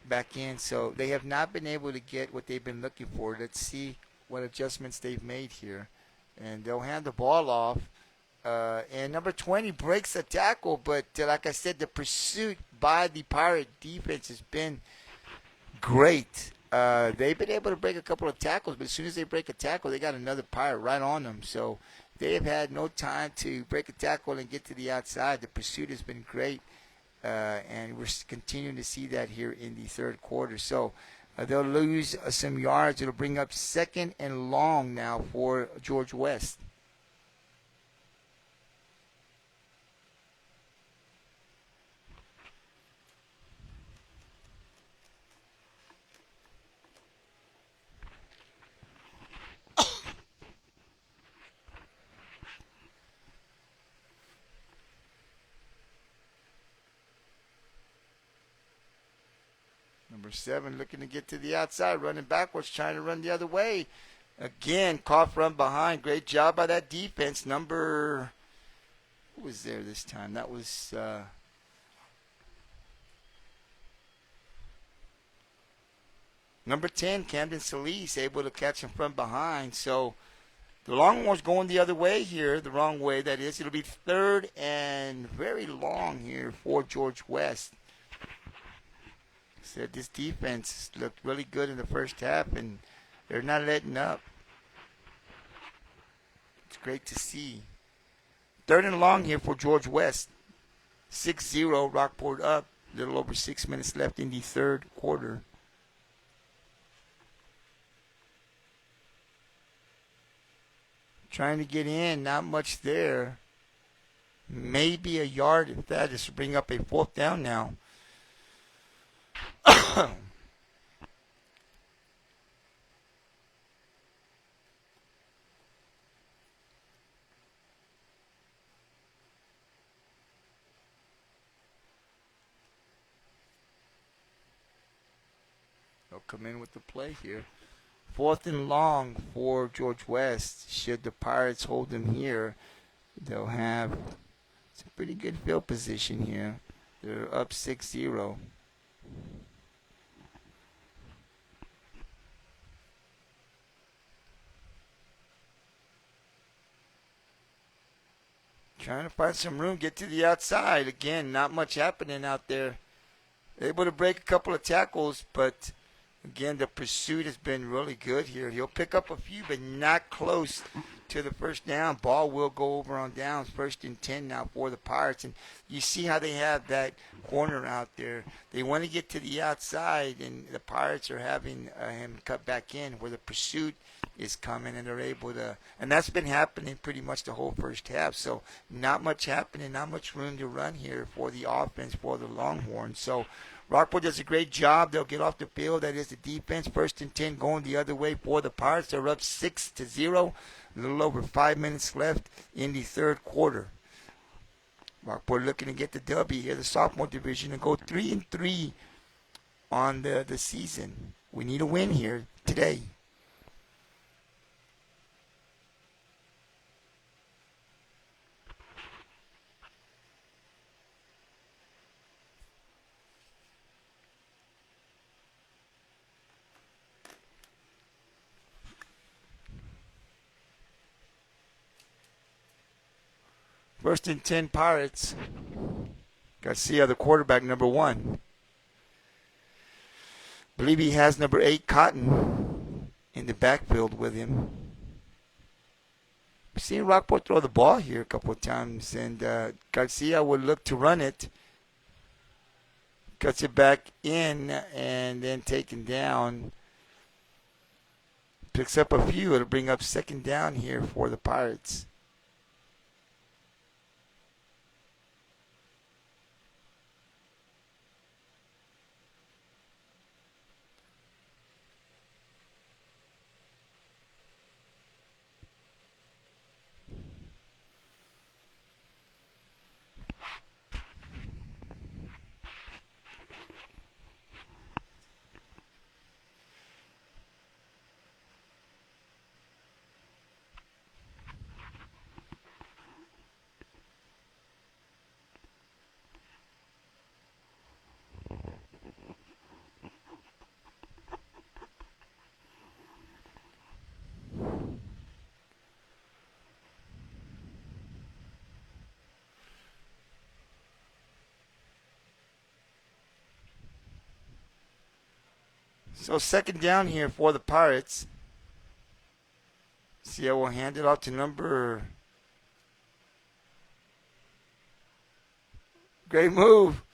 back in. So they have not been able to get what they've been looking for. Let's see what adjustments they've made here. And they'll hand the ball off. And number 20 breaks a tackle, but like I said, the pursuit by the Pirate defense has been great. They've been able to break a couple of tackles, but as soon as they break a tackle, they got another Pirate right on them. So they have had no time to break a tackle and get to the outside. The pursuit has been great, and we're continuing to see that here in the third quarter. So they'll lose some yards. It'll bring up second and long now for George West. Number 7 looking to get to the outside, running backwards, trying to run the other way. Again, caught from behind. Great job by that defense. Who was there this time? That was number 10, Camden Solis, able to catch him from behind. So the Longhorns going the other way here, the wrong way, that is. It'll be third and very long here for George West. Said this defense looked really good in the first half, and they're not letting up. It's great to see. Third and long here for George West. 6-0, Rockport up. A little over 6 minutes left in the third quarter. Trying to get in, not much there. Maybe a yard if that is to bring up a fourth down now. They'll come in with the play here. Fourth and long for George West. Should the Pirates hold them here, they'll have some pretty good field position here. They're up 6-0. Trying to find some room, get to the outside. Again, not much happening out there. Able to break a couple of tackles, but again, the pursuit has been really good here. He'll pick up a few, but not close to the first down. Ball will go over on downs. 1st and 10 now for the Pirates. And you see how they have that corner out there. They want to get to the outside, and the Pirates are having him cut back in where the pursuit is coming, and they're able to. And that's been happening pretty much the whole first half. So not much happening, not much room to run here for the offense, for the Longhorns. So Rockport does a great job. They'll get off the field. That is the defense. 1st and 10 going the other way for the Pirates. They're up 6-0. A little over 5 minutes left in the third quarter. Rockport looking to get the W here, the sophomore division, and go 3-3 on the season. We need a win here today. First and 10 Pirates. Garcia, the quarterback, number 1. Believe he has number 8, Cotton, in the backfield with him. We've seen Rockport throw the ball here a couple of times, and Garcia would look to run it. Cuts it back in and then taken down. Picks up a few. It'll bring up 2nd down here for the Pirates. So 2nd down here for the Pirates. See, I will hand it off to number. Great move.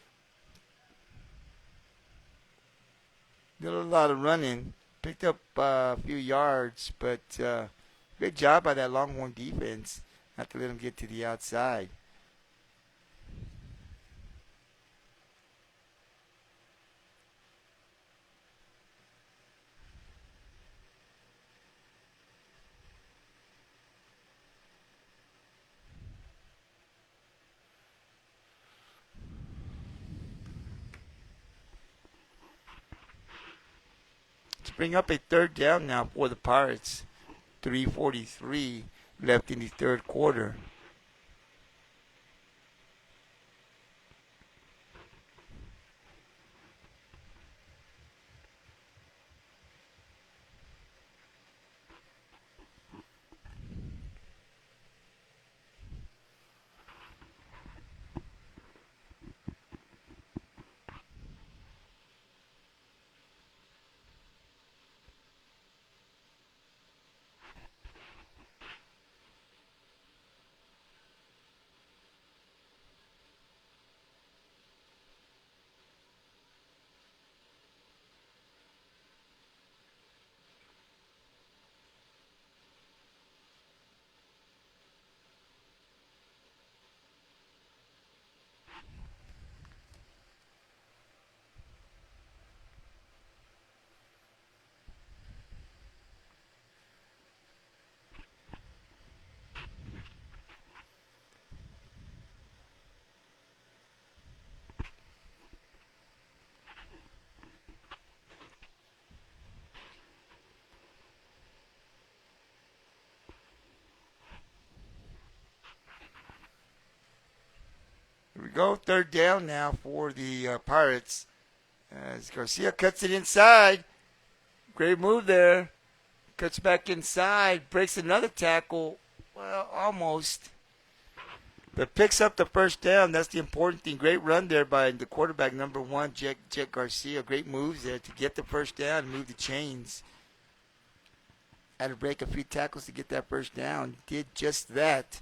Did a lot of running. Picked up a few yards, but great job by that Longhorn defense not to let him get to the outside. bring up a third down now for the Pirates. 3:43 left in the third quarter. Here we go. Third down now for the Pirates. As Garcia cuts it inside. Great move there. Cuts back inside. Breaks another tackle. Well, almost. But picks up the first down. That's the important thing. Great run there by the quarterback, number 1, Jet Garcia. Great moves there to get the first down and move the chains. Had to break a few tackles to get that first down. Did just that.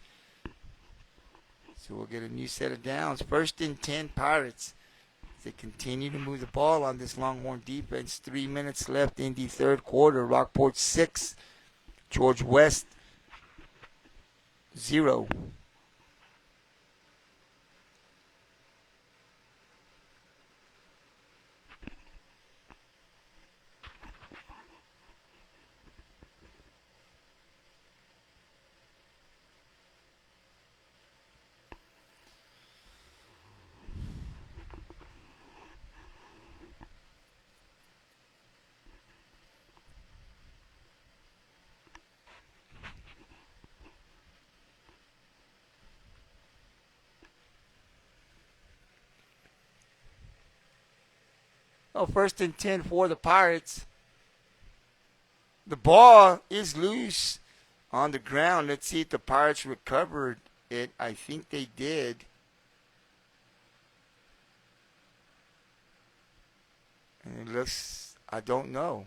So we'll get a new set of downs. 1st and 10 Pirates. They continue to move the ball on this Longhorn defense. 3 minutes left in the third quarter. Rockport 6, George West 0. Oh, 1st and 10 for the Pirates. The ball is loose on the ground. Let's see if the Pirates recovered it. I think they did. And it looks, I don't know.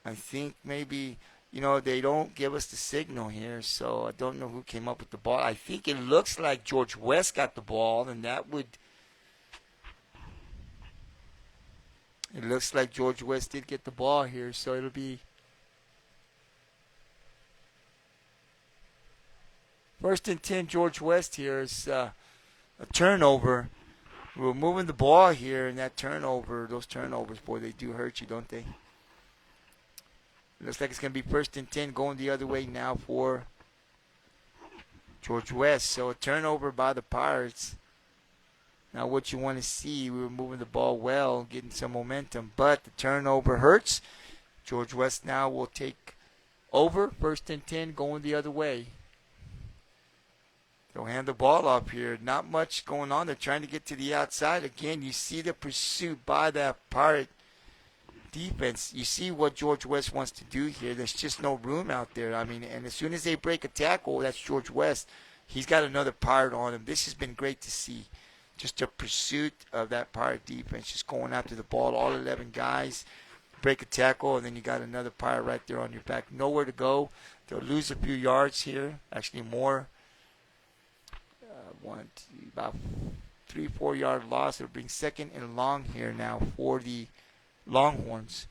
I think maybe, they don't give us the signal here, so I don't know who came up with the ball. I think it looks like George West got the ball, and that would... It looks like George West did get the ball here, so it'll be 1st and 10 George West here. Is a turnover. We're moving the ball here, and those turnovers, boy, they do hurt you, don't they? It looks like it's going to be 1st and 10 going the other way now for George West. So a turnover by the Pirates. Now what you want to see, we were moving the ball well, getting some momentum, but the turnover hurts. George West now will take over. 1st and 10 going the other way. They'll hand the ball off here. Not much going on. They're trying to get to the outside. Again, you see the pursuit by that Pirate defense. You see what George West wants to do here. There's just no room out there. I mean, and as soon as they break a tackle, that's George West. He's got another Pirate on him. This has been great to see. Just a pursuit of that Pirate defense, just going after the ball. All 11 guys break a tackle, and then you got another Pirate right there on your back. Nowhere to go. They'll lose a few yards here, actually more. About 3-4 yard loss. It'll bring 2nd and long here now for the Longhorns.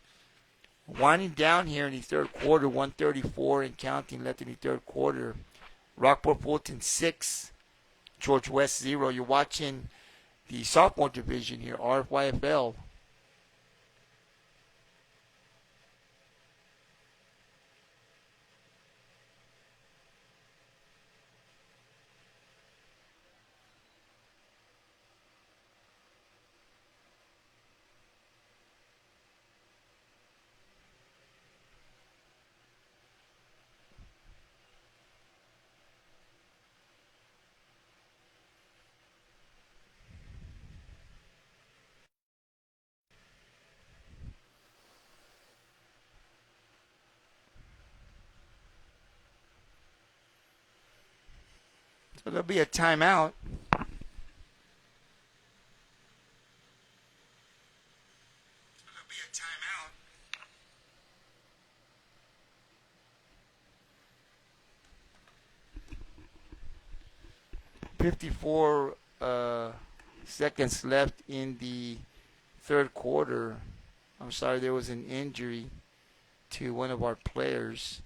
Winding down here in the third quarter, 1:34 and counting left in the third quarter. Rockport-Fulton 6, George West 0. You're watching the sophomore division here, RFYFL. So there'll be a timeout. 54 seconds left in the third quarter. I'm sorry, there was an injury to one of our players.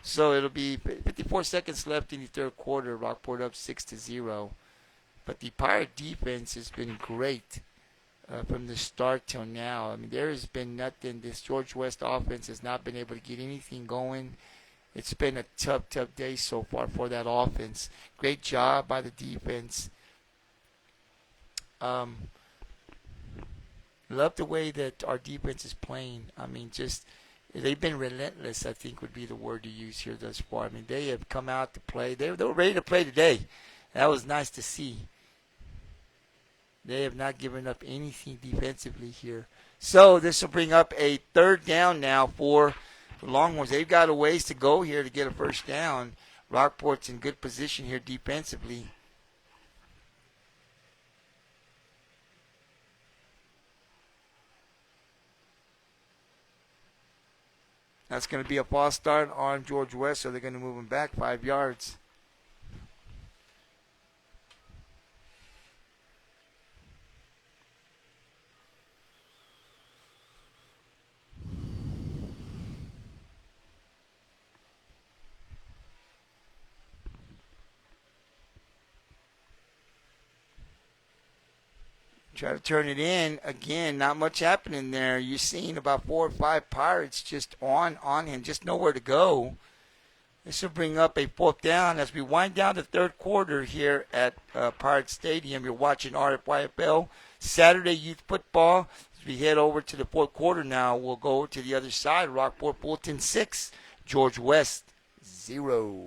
So it'll be 54 seconds left in the third quarter. Rockport up 6-0. But the Pirate defense has been great from the start till now. I mean, there has been nothing. This George West offense has not been able to get anything going. It's been a tough day so far for that offense. Great job by the defense. Love the way that our defense is playing. I mean, just they've been relentless, I think would be the word to use here thus far. I mean, they have come out to play. They were ready to play today. That was nice to see. They have not given up anything defensively here. So this will bring up a third down now for the Longhorns. They've got a ways to go here to get a first down. Rockport's in good position here defensively. That's going to be a false start on George West, so they're going to move him back 5 yards. Try to turn it in. Again, not much happening there. You're seeing about 4 or 5 Pirates just on him, just nowhere to go. This will bring up a fourth down as we wind down the third quarter here at Pirate Stadium. You're watching RFYFL Saturday Youth Football. As we head over to the fourth quarter now, we'll go to the other side. Rockport-Fulton 6, George West 0.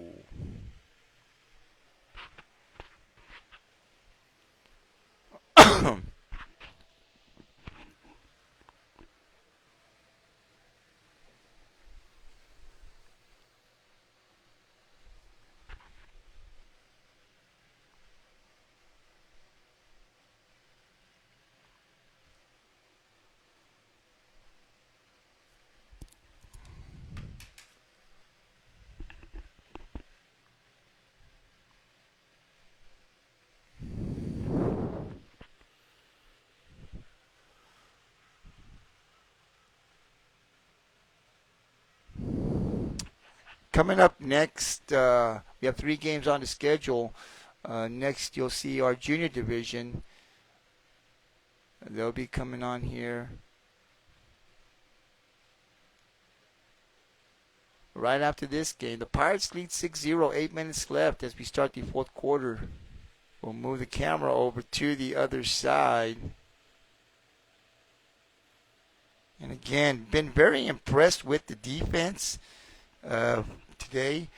Coming up next, we have 3 games on the schedule. Next, you'll see our junior division. They'll be coming on here right after this game. The Pirates lead 6-0, 8 minutes left as we start the fourth quarter. We'll move the camera over to the other side. And again, been very impressed with the defense today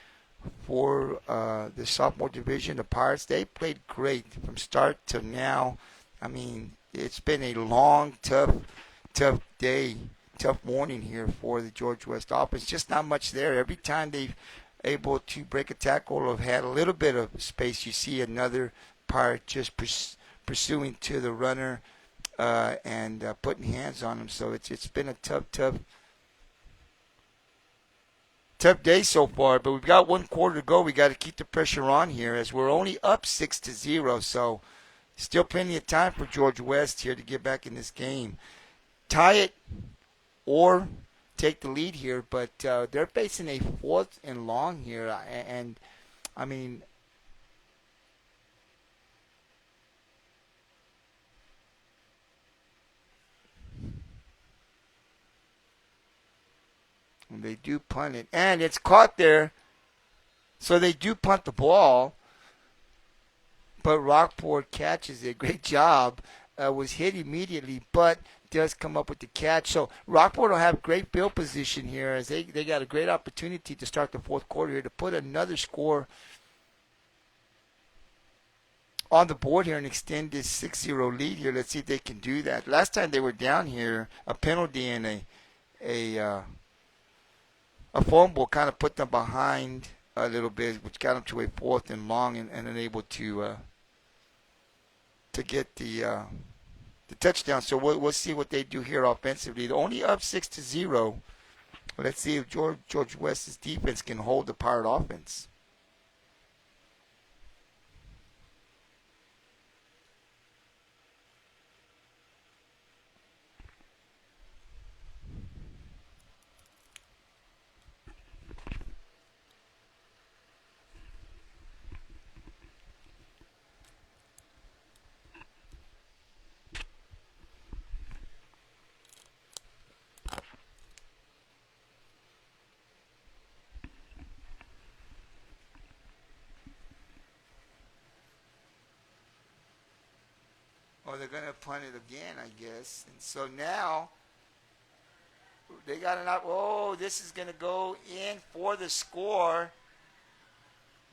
for the sophomore division. The Pirates, they played great from start to now. I mean, it's been a long, tough day, tough morning here for the George West offense. Just not much there. Every time they've able to break a tackle or have had a little bit of space, you see another Pirate just pursuing to the runner and putting hands on him. So it's been a tough day so far, but we've got 1 quarter to go. We got to keep the pressure on here as we're only up 6-0. So still plenty of time for George West here to get back in this game. Tie it or take the lead here, but they're facing a 4th and long here. And I mean, they do punt it, and it's caught there. So they do punt the ball, but Rockport catches it. Great job. Was hit immediately, but does come up with the catch. So Rockport will have great field position here as they got a great opportunity to start the fourth quarter here to put another score on the board here and extend this 6-0 lead here. Let's see if they can do that. Last time they were down here, a penalty and a fumble kind of put them behind a little bit, which got them to a 4th and long, and unable to get the touchdown. So we'll see what they do here offensively. They're only up 6-0. Let's see if George West's defense can hold the Pirate offense. Or they're going to punt it again, I guess. And so now they got an up. Oh, this is going to go in for the score.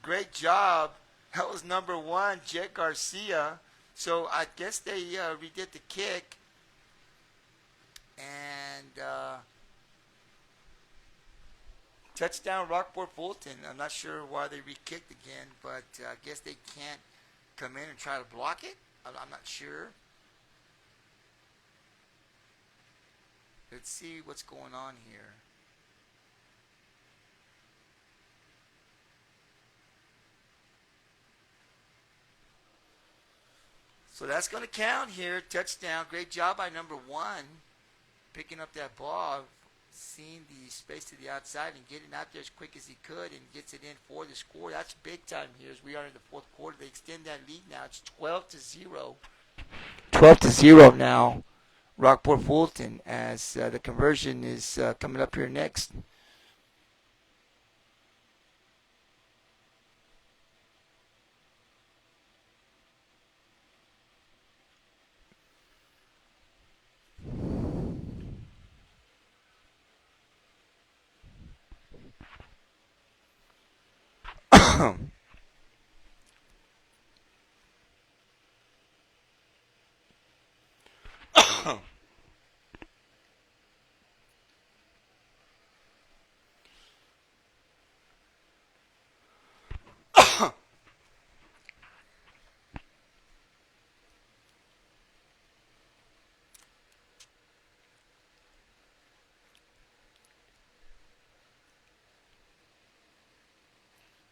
Great job. That was number 1, Jet Garcia. So I guess they redid the kick. And touchdown Rockport-Fulton. I'm not sure why they re-kicked again, but I guess they can't come in and try to block it. I'm not sure. Let's see what's going on here. So that's going to count here. Touchdown. Great job by number 1. Picking up that ball, seeing the space to the outside and getting out there as quick as he could and gets it in for the score. That's big time here as we are in the 4th quarter. They extend that lead now. It's 12-0. 12-0 now. Rockport-Fulton as the conversion is coming up here next.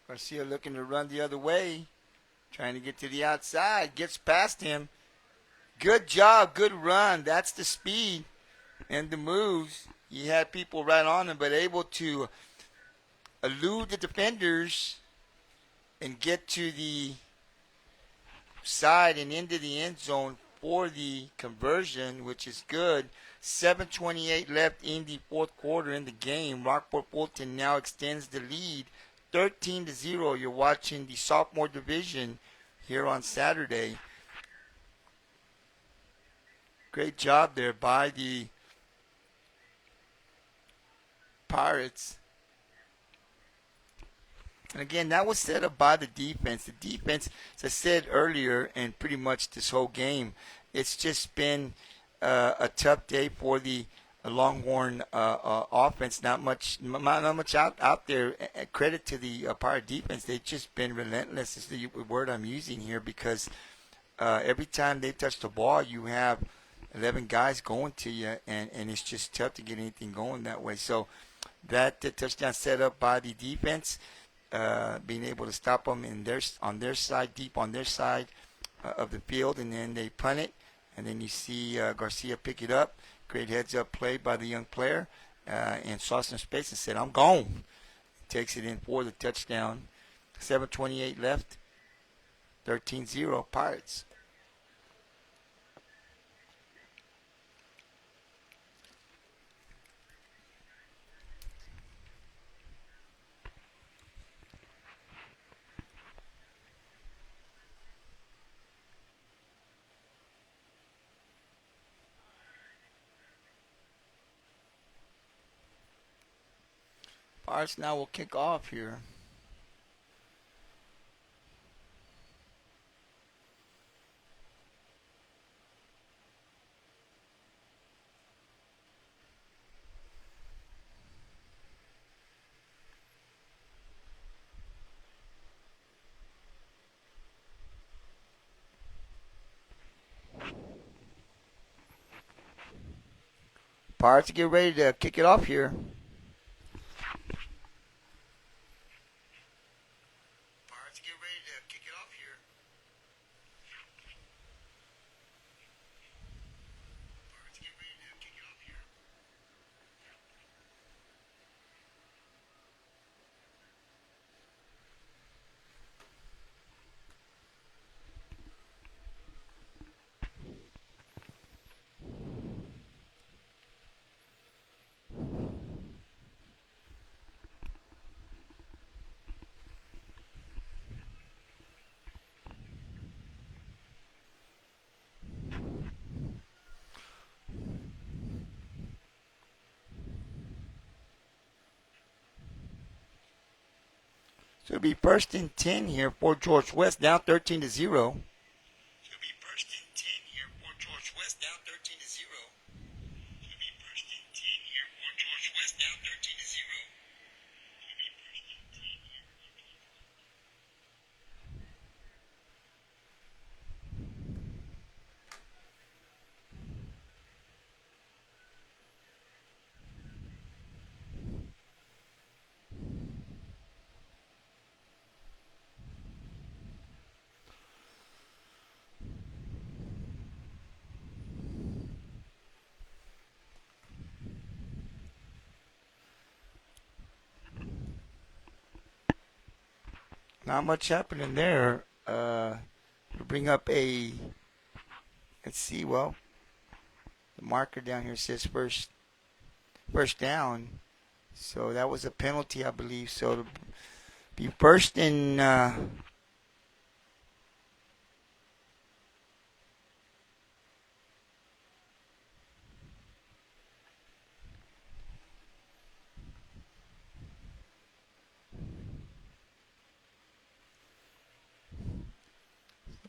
Garcia looking to run the other way, trying to get to the outside, gets past him. Good job, good run. That's the speed and the moves. He had people right on him, but able to elude the defenders and get to the side and into the end zone for the conversion, which is good. 7:28 left in the 4th quarter in the game. Rockport-Fulton now extends the lead 13-0. You're watching the sophomore division here on Saturday. Great job there by the Pirates. And again, that was set up by the defense. The defense, as I said earlier, and pretty much this whole game, it's just been a tough day for the Longhorn offense. Not much out there. Credit to the Pirate defense. They've just been relentless is the word I'm using here because every time they touch the ball, you have 11 guys going to you, and it's just tough to get anything going that way. So that touchdown set up by the defense, being able to stop them on their side, deep on their side of the field, and then they punt it, and then you see Garcia pick it up. Great heads-up play by the young player, and saw some space and said, I'm gone. Takes it in for the touchdown. 7:28 left, 13-0 Pirates. Pirates now will kick off here. Pirates get ready to kick it off here. So it'll be first and 10 here for George West, down 13-0. It'll be first and 10 here for George West, down 13-0. It'll be first and 10 here for George West, down 13-0. Not much happening there. To bring up a, let's see, well, the marker down here says first down. So that was a penalty, I believe. So to be first in,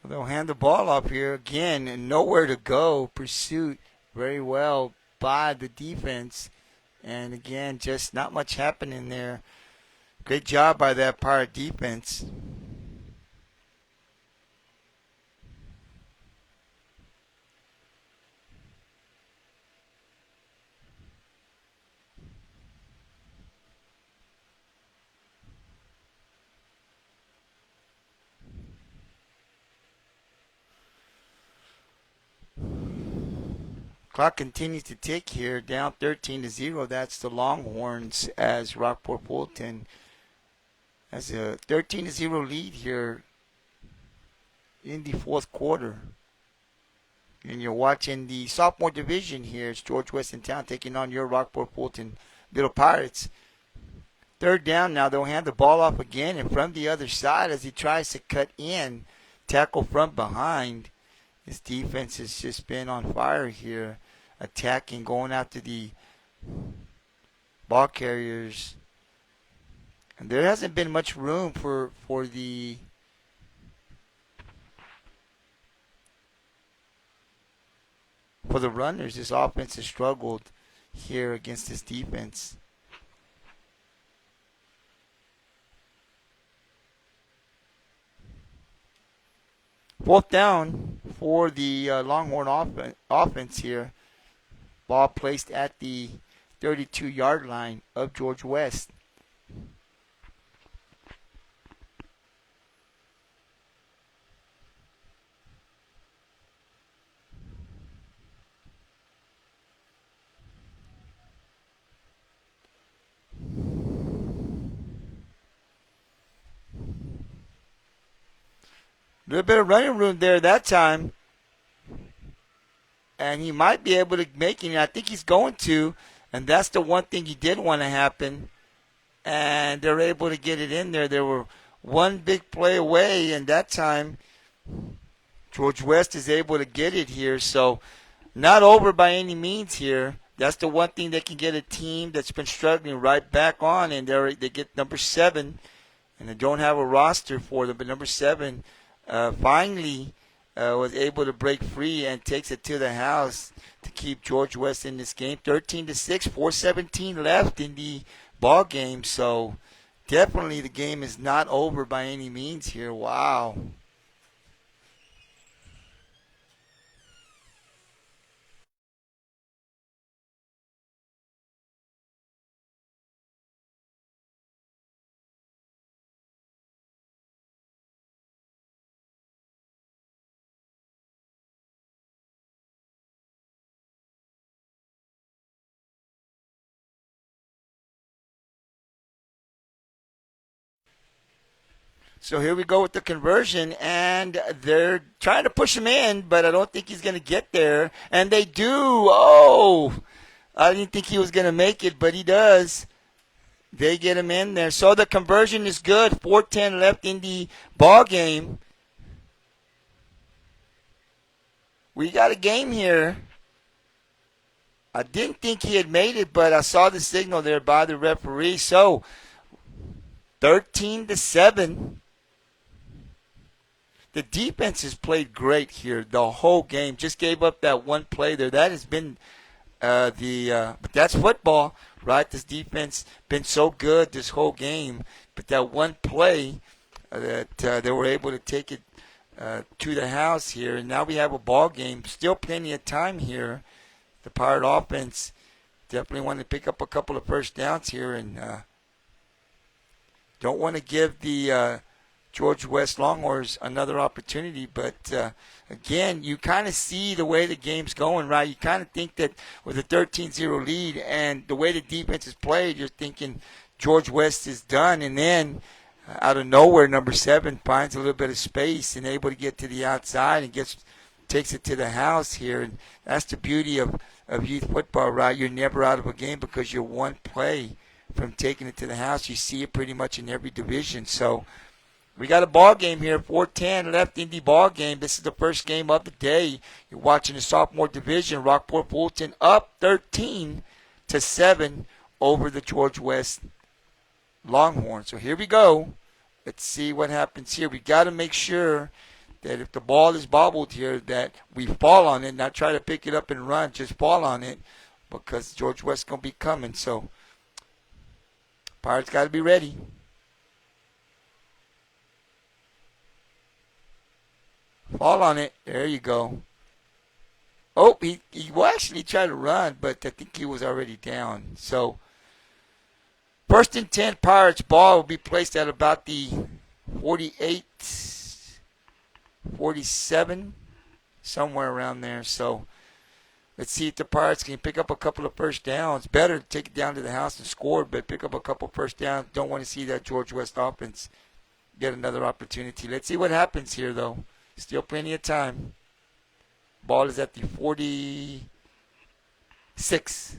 they'll hand the ball off here again and nowhere to go. Pursuit very well by the defense. And again, just not much happening there. Great job by that Pirate defense. Clock continues to tick here, down 13-0. That's the Longhorns as Rockport-Fulton has a 13-0 lead here in the fourth quarter. And you're watching the sophomore division here. It's George West in town taking on your Rockport-Fulton Little Pirates. Third down now. They'll hand the ball off again, and from the other side as he tries to cut in, tackle from behind. His defense has just been on fire here, attacking, going after the ball carriers. And there hasn't been much room for the runners. This offense has struggled here against this defense. Fourth down for the Longhorn offense here. Ball placed at the 32-yard line of George West. A little bit of running room there that time. And he might be able to make it. I think he's going to. And that's the one thing he did want to happen. And they're able to get it in there. They were one big play away. And that time, George West is able to get it here. So not over by any means here. That's the one thing that can get a team that's been struggling right back on. And they get number 7. And they don't have a roster for them. But number 7 finally was able to break free and takes it to the house to keep George West in this game. 13-6, 4:17 left in the ball game. So definitely the game is not over by any means here. Wow. So here we go with the conversion, and they're trying to push him in, but I don't think he's going to get there. And they do. Oh, I didn't think he was going to make it, but he does. They get him in there. So the conversion is good. 4:10 left in the ball game. We got a game here. I didn't think he had made it, but I saw the signal there by the referee. So 13-7. The defense has played great here the whole game. Just gave up that one play there. That has been but that's football, right? This defense been so good this whole game, but that one play that they were able to take it to the house here, and now we have a ball game. Still plenty of time here. The Pirate offense definitely want to pick up a couple of first downs here, and don't want to give the George West Longhorns another opportunity. But again, you kind of see the way the game's going, right? You kind of think that with a 13-0 lead and the way the defense is played, you're thinking George West is done. And then out of nowhere, number 7 finds a little bit of space and able to get to the outside and takes it to the house here. And that's the beauty of youth football, right? You're never out of a game because you're one play from taking it to the house. You see it pretty much in every division. So we got a ball game here, 4:10 left in the ball game. This is the first game of the day. You're watching the sophomore division. Rockport-Fulton up 13-7 over the George West Longhorns. So here we go. Let's see what happens here. We got to make sure that if the ball is bobbled here, that we fall on it, not try to pick it up and run, just fall on it, because George West going to be coming. So Pirates got to be ready. Fall on it. There you go. Oh, he will actually try to run, but I think he was already down. So, 1st and 10, Pirates. Ball will be placed at about the 48, 47, somewhere around there. So, let's see if the Pirates can pick up a couple of first downs. Better to take it down to the house and score, but pick up a couple of first downs. Don't want to see that George West offense get another opportunity. Let's see what happens here, though. Still plenty of time. Ball is at the 46.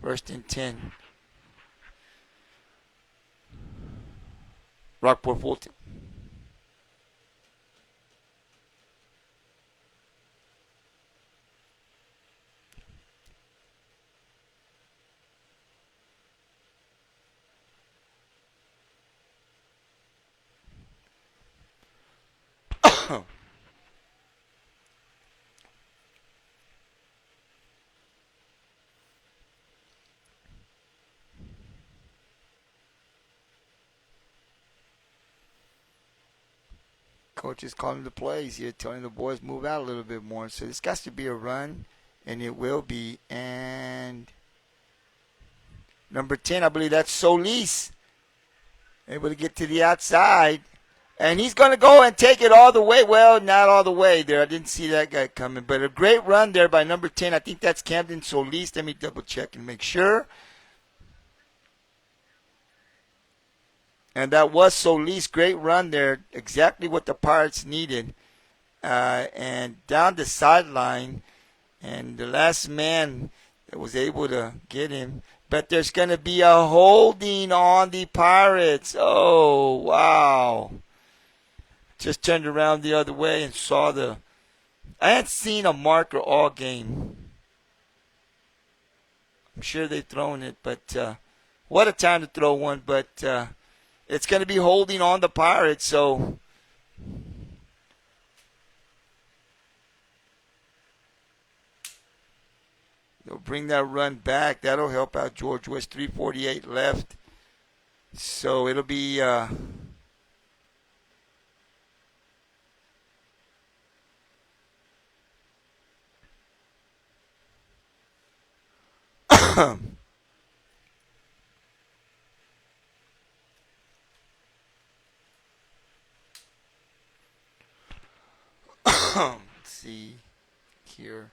1st and 10. Rockport-Fulton. Coach is calling the plays here, telling the boys move out a little bit more. So this got to be a run, and it will be. And number 10, I believe that's Solis, able to get to the outside. And he's going to go and take it all the way. Well, not all the way there. I didn't see that guy coming. But a great run there by number 10. I think that's Camden Solis. Let me double check and make sure. And that was Solis. Great run there. Exactly what the Pirates needed. And down the sideline. And the last man that was able to get him. But there's going to be a holding on the Pirates. Oh, wow. Just turned around the other way and saw I hadn't seen a marker all game. I'm sure they've thrown it, but what a time to throw one. But it's going to be holding on the Pirates, so they'll bring that run back. That'll help out George West. 3:48 left. So it'll be let's see here.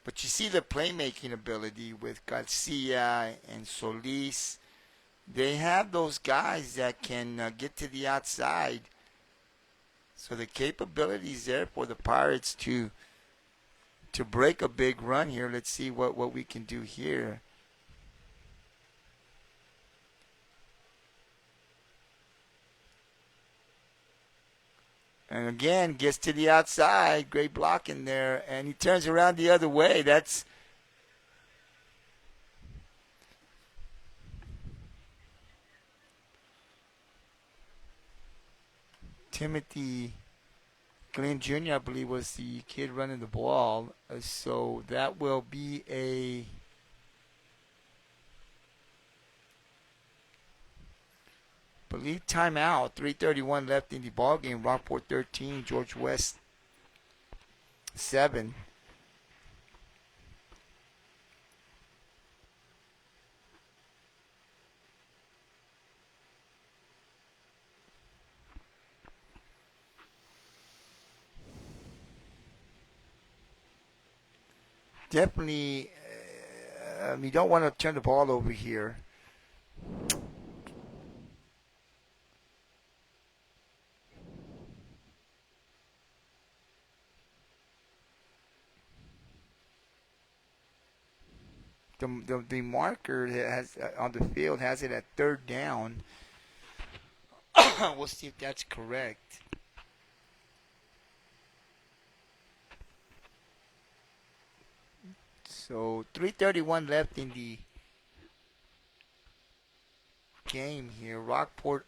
But you see the playmaking ability with Garcia and Solis. they have those guys that can get to the outside. So the capabilities there for the Pirates to break a big run here. Let's see what we can do here. And again, gets to the outside. Great block in there. And he turns around the other way. That's Timothy Glenn Jr., I believe, was the kid running the ball. So that will be a believe timeout. 3:31 left in the ball game. Rockport 13, George West 7. Definitely, you don't want to turn the ball over here. The marker that has on the field has it at third down. We'll see if that's correct. So 3:31 left in the game here. Rockport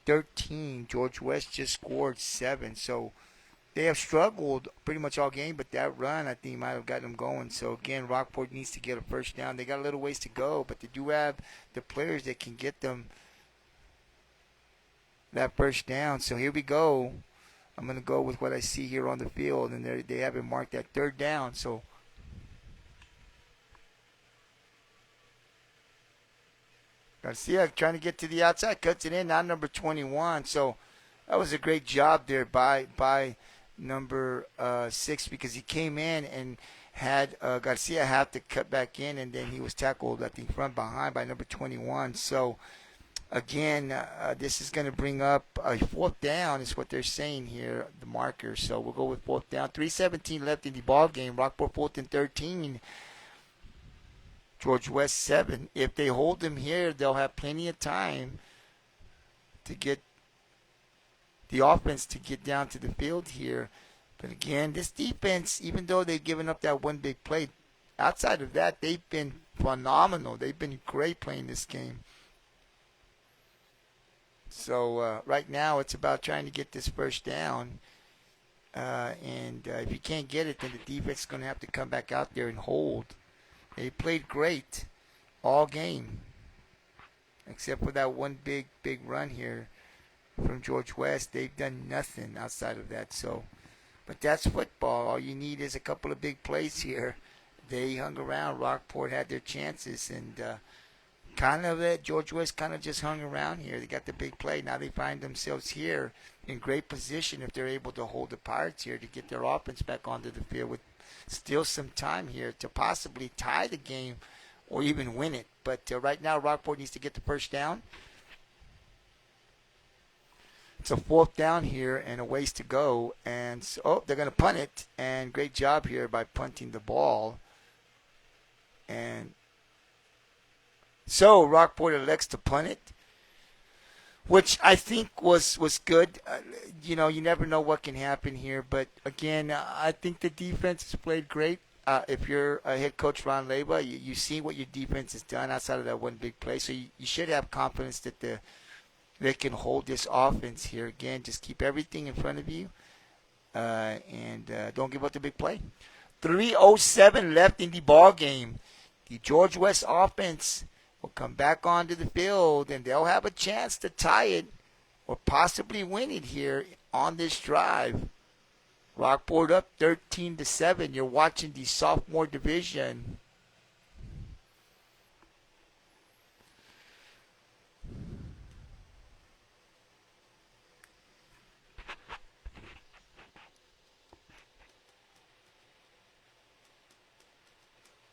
13. George West just scored 7. So they have struggled pretty much all game, but that run I think might have got them going. So again, Rockport needs to get a first down. They got a little ways to go, but they do have the players that can get them that first down. So here we go. I'm going to go with what I see here on the field, and they have it marked at third down. So Garcia trying to get to the outside, cuts it in, now number 21. So that was a great job there by number 6, because he came in and had Garcia have to cut back in, and then he was tackled, I think, from behind by number 21. So again, this is going to bring up a fourth down, is what they're saying here, the marker. So we'll go with fourth down. 3:17 left in the ball game. Rockport-Fulton 13. George West 7. If they hold them here, they'll have plenty of time to get the offense to get down to the field here. But again, this defense, even though they've given up that one big play, outside of that, they've been phenomenal. They've been great playing this game. So right now, it's about trying to get this first down. And if you can't get it, then the defense is going to have to come back out there and hold. They played great all game, except for that one big run here from George West. They've done nothing outside of that. So, but that's football. All you need is a couple of big plays here. They hung around. Rockport had their chances, and George West kind of just hung around here. They got the big play. Now they find themselves here in great position if they're able to hold the Pirates here to get their offense back onto the field with still some time here to possibly tie the game or even win it. But right now, Rockport needs to get the first down. It's a fourth down here and a ways to go. And so, they're going to punt it. And great job here by punting the ball. And so Rockport elects to punt it, which I think was good. You never know what can happen here. But, again, I think the defense has played great. If you're a head coach, Ron Leyba, you see what your defense has done outside of that one big play. So you should have confidence that they can hold this offense here. Again, just keep everything in front of you and don't give up the big play. 3:07 left in the ball game. The George West offense will come back onto the field, and they'll have a chance to tie it or possibly win it here on this drive. Rockport up 13-7. You're watching the sophomore division.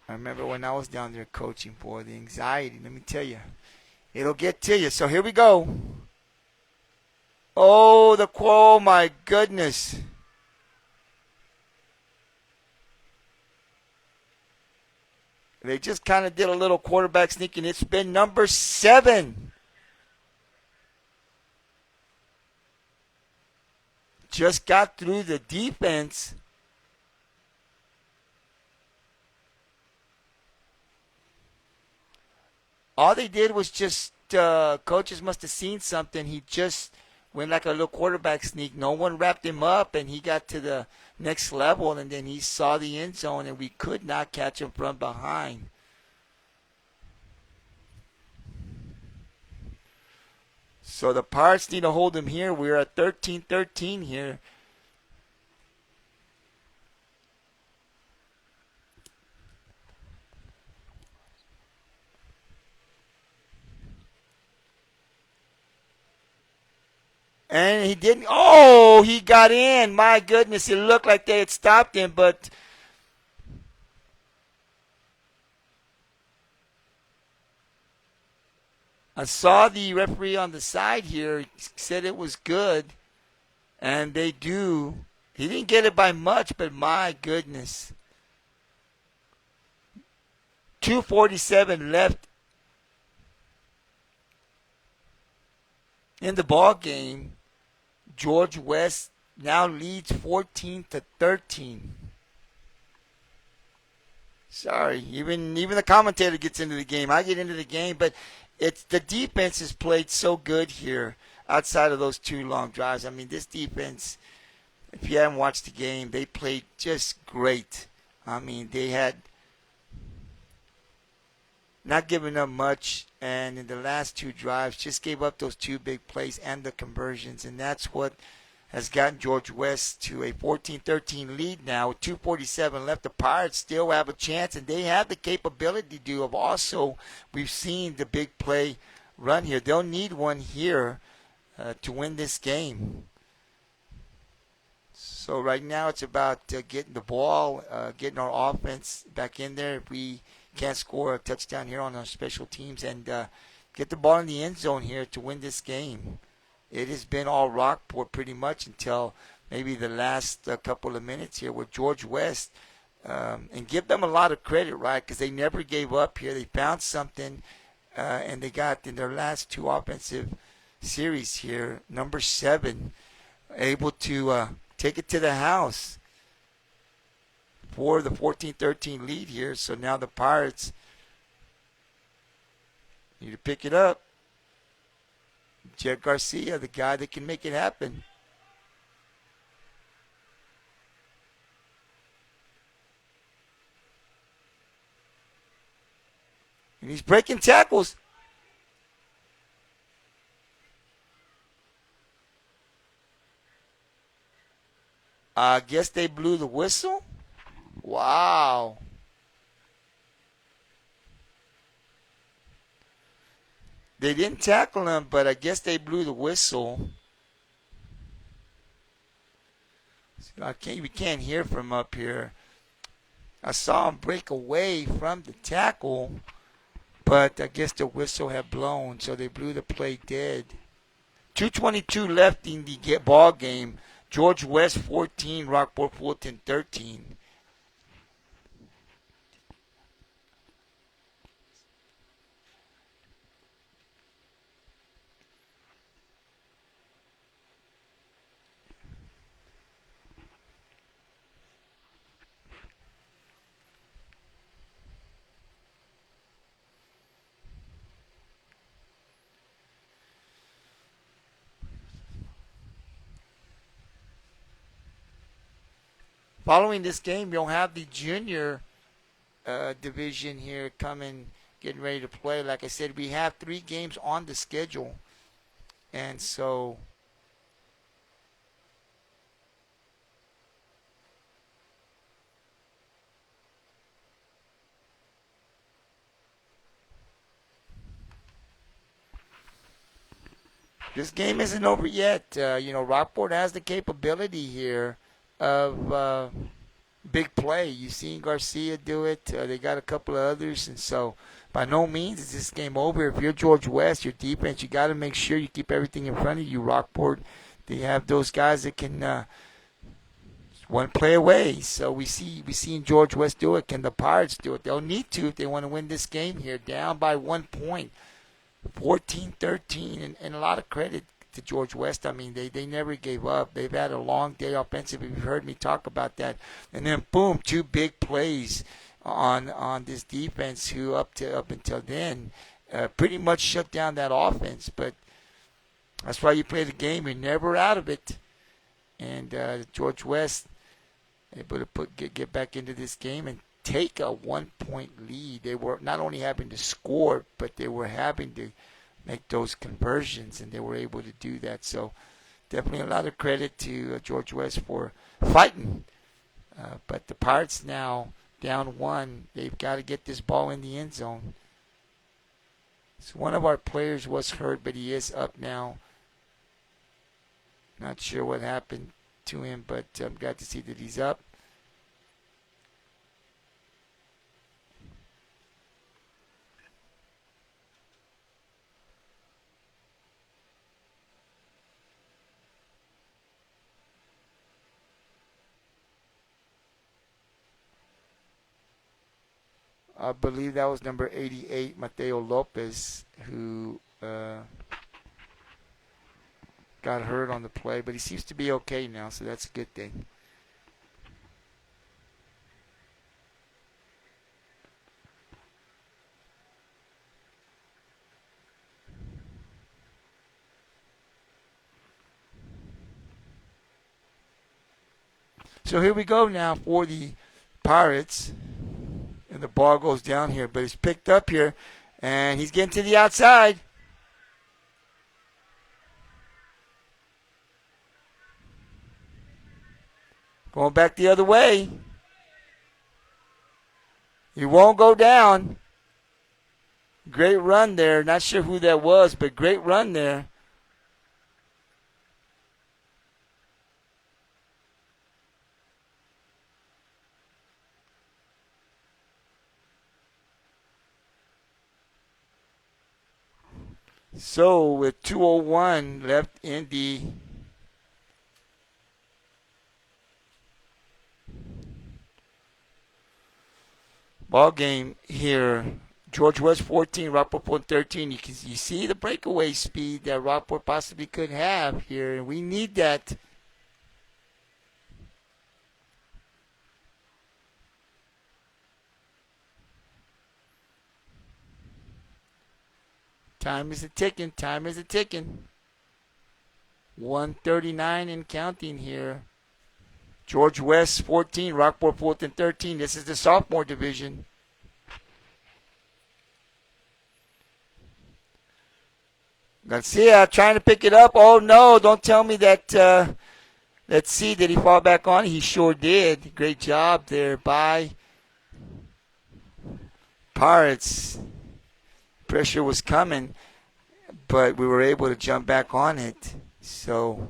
I remember when I was down there coaching, boy, the anxiety, let me tell you. It'll get to you. So here we go. Oh, my goodness. They just kind of did a little quarterback sneak, and it's been number 7. Just got through the defense. All they did was just, coaches must have seen something. He just went like a little quarterback sneak. No one wrapped him up, and he got to the next level, and then he saw the end zone, and we could not catch him from behind. So the Pirates need to hold him here. We're at 13-13 here. And he didn't. Oh, he got in. My goodness, it looked like they had stopped him, but I saw the referee on the side here said it was good, and they do. He didn't get it by much, but my goodness. 2:47 left in the ball game. George West now leads 14-13. Sorry, even the commentator gets into the game. I get into the game, but it's the defense has played so good here outside of those 2 long drives. I mean, this defense, if you haven't watched the game, they played just great. I mean, they had not given up much, and in the last 2 drives just gave up those 2 big plays and the conversions, and that's what has gotten George West to a 14-13 lead now with 2:47 left. The Pirates still have a chance, and they have the capability to have also, we've seen the big play run here. They'll need one here to win this game. So right now it's about getting the ball, getting our offense back in there. If we can't score a touchdown here on our special teams, and get the ball in the end zone here to win this game. It has been all Rockport pretty much until maybe the last couple of minutes here with George West. And give them a lot of credit, right, because they never gave up here. They found something, and they got in their last 2 offensive series here, number 7, able to take it to the house for the 14-13 lead here. So now the Pirates need to pick it up. Jed Garcia, the guy that can make it happen. And he's breaking tackles. I guess they blew the whistle. Wow. They didn't tackle him, but I guess they blew the whistle. We can't hear from up here. I saw him break away from the tackle, but I guess the whistle had blown, so they blew the play dead. 2:22 left in the ball game. George West 14, Rockport-Fulton 13. Following this game, you'll have the junior division here coming, getting ready to play. Like I said, we have 3 games on the schedule. And so this game isn't over yet. Rockport has the capability here of big play. You've seen Garcia do it. They got a couple of others, and so by no means is this game over. If you're George West, your defense, you got to make sure you keep everything in front of you. Rockport, they have those guys that can one play away. So we seen George West do it. Can the Pirates do it? They'll need to if they want to win this game here. Down by 1 point, 14-13, and a lot of credit to George West. I mean, they never gave up. They've had a long day offensively. You've heard me talk about that. And then boom, 2 big plays on this defense who up until then pretty much shut down that offense. But that's why you play the game. You're never out of it. And George West able to get back into this game and take a 1 point lead. They were not only having to score, but they were having to make those conversions, and they were able to do that. So definitely a lot of credit to George West for fighting. But the Pirates now down 1. They've got to get this ball in the end zone. So one of our players was hurt, but he is up now. Not sure what happened to him, but I'm glad to see that he's up. I believe that was number 88, Mateo Lopez, who got hurt on the play, but he seems to be okay now, so that's a good thing. So here we go now for the Pirates. And the ball goes down here, but it's picked up here, and he's getting to the outside. Going back the other way. He won't go down. Great run there. Not sure who that was, but great run there. So with 2:01 left in the ball game here, George West 14, Rockport-Fulton 13. You see the breakaway speed that Rockport possibly could have here, and we need that. Time is a ticking. Time is a ticking. 1:39 and counting here. George West 14, Rockport-Fulton 13. This is the sophomore division. Garcia trying to pick it up. Oh, no. Don't tell me that. Let's see. Did he fall back on? He sure did. Great job there by Pirates. Pressure was coming, but we were able to jump back on it. So,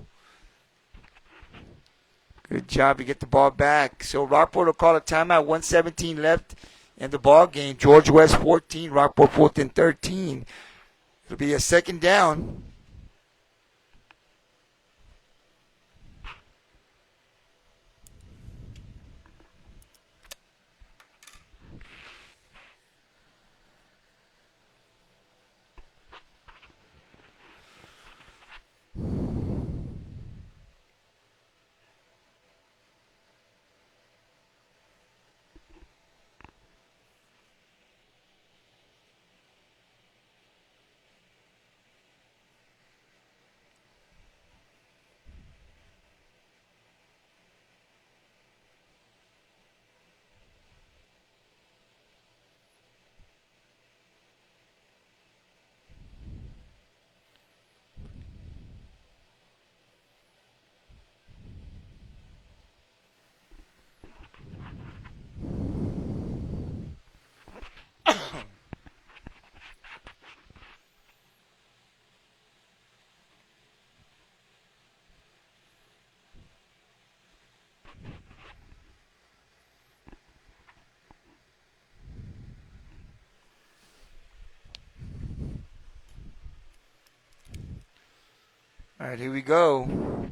good job to get the ball back. So, Rockport will call a timeout. 1:17 left in the ball game. George West 14, Rockport-Fulton 13. It'll be a second down. right, here we go.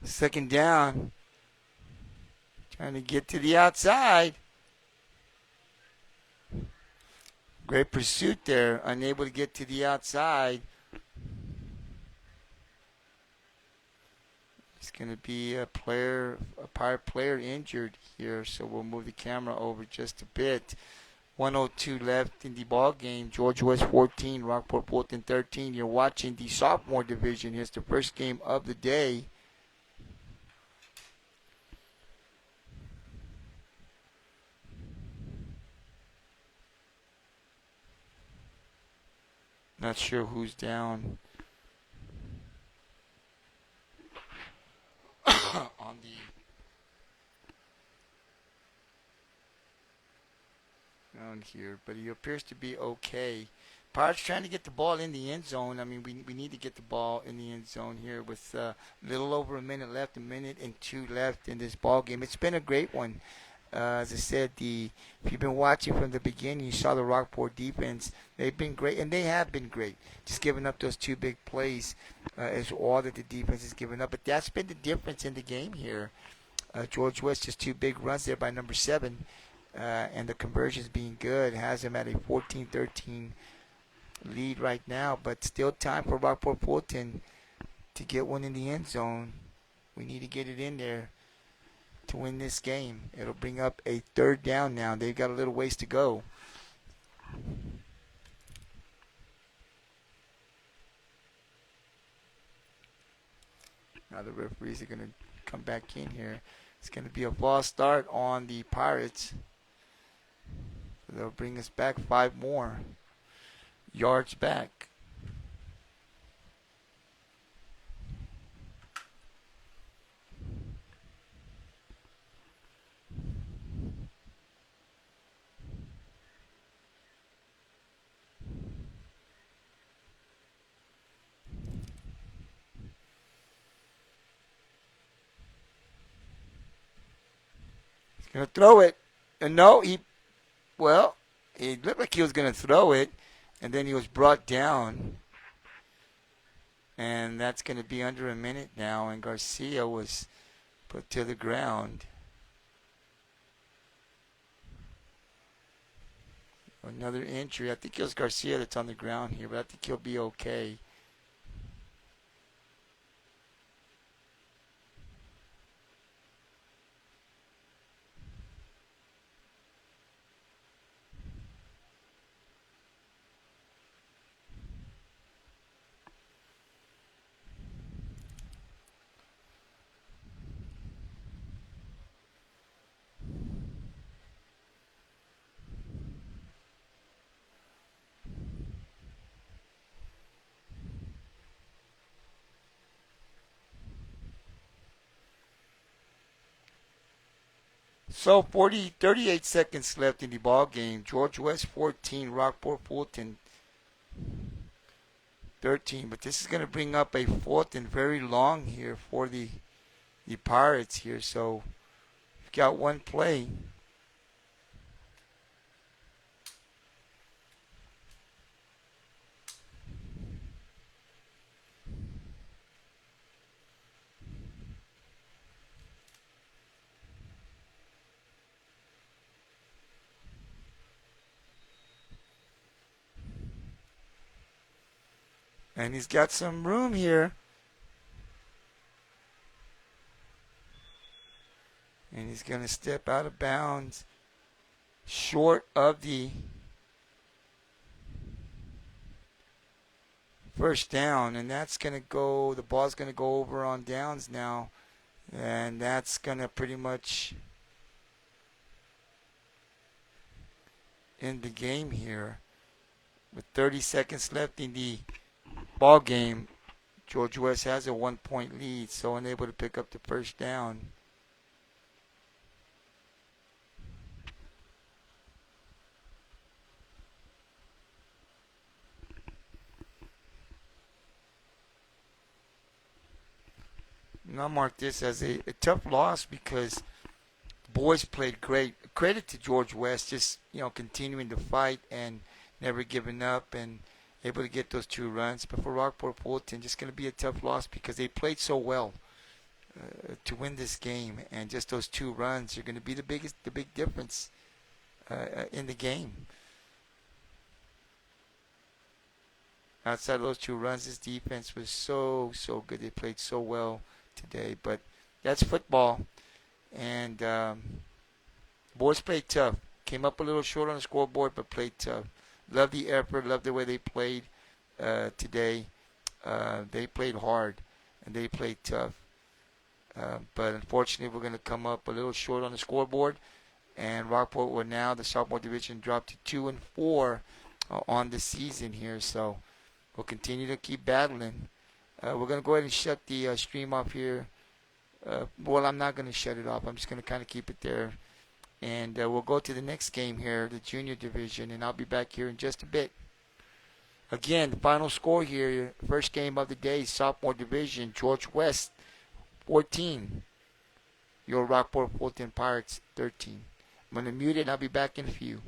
Second down. Trying to get to the outside. Great pursuit there. Unable to get to the outside. It's going to be a Pirate player injured here, so we'll move the camera over just a bit. 1:02 left in the ball game. George West 14, Rockport-Fulton 13. You're watching the sophomore division. Here's the first game of the day. Not sure who's down on the ground here, but he appears to be okay. Pirates trying to get the ball in the end zone. I mean, we need to get the ball in the end zone here with a little over a minute left, 1:02 left in this ball game. It's been a great one. As I said, if you've been watching from the beginning, you saw the Rockport defense. They've been great, and they have been great. Just giving up those two big plays is all that the defense has given up. But that's been the difference in the game here. George West just two big runs there by number 7, and the conversions being good has him at a 14-13 lead right now. But still time for Rockport-Fulton to get one in the end zone. We need to get it in there to win this game. It'll bring up a third down now. They've got a little ways to go. Now the referees are going to come back in here. It's going to be a false start on the Pirates. So they'll bring us back 5 more yards back. Gonna throw it. And no, it looked like he was gonna throw it, and then he was brought down. And that's gonna be under a minute now, and Garcia was put to the ground. Another injury. I think it was Garcia that's on the ground here, but I think he'll be okay. So 38 seconds left in the ball game. George West 14, Rockport-Fulton 13. But this is going to bring up a 4th and very long here for the Pirates here. So we've got one play. And he's got some room here. And he's going to step out of bounds short of the first down. And that's going to go, the ball's going to go over on downs now. And that's going to pretty much end the game here. With 30 seconds left in the ball game, George West has a 1-point lead, so unable to pick up the first down. And I'll mark this as a tough loss because the boys played great. Credit to George West, just continuing to fight and never giving up, and able to get those 2 runs. But for Rockport-Fulton, just going to be a tough loss because they played so well to win this game, and just those 2 runs are going to be the big difference in the game. Outside of those 2 runs, this defense was so good. They played so well today. But that's football, and boys played tough. Came up a little short on the scoreboard, but played tough. Love the effort. Love the way they played today. They played hard, and they played tough. But unfortunately, we're going to come up a little short on the scoreboard. And Rockport will now, the sophomore division, drop to 2-4 on the season here. So we'll continue to keep battling. We're going to go ahead and shut the stream off here. Well, I'm not going to shut it off. I'm just going to kind of keep it there. And we'll go to the next game here, the junior division, and I'll be back here in just a bit. Again, the final score here, first game of the day, sophomore division, George West 14. Your Rockport-Fulton Pirates 13. I'm going to mute it and I'll be back in a few.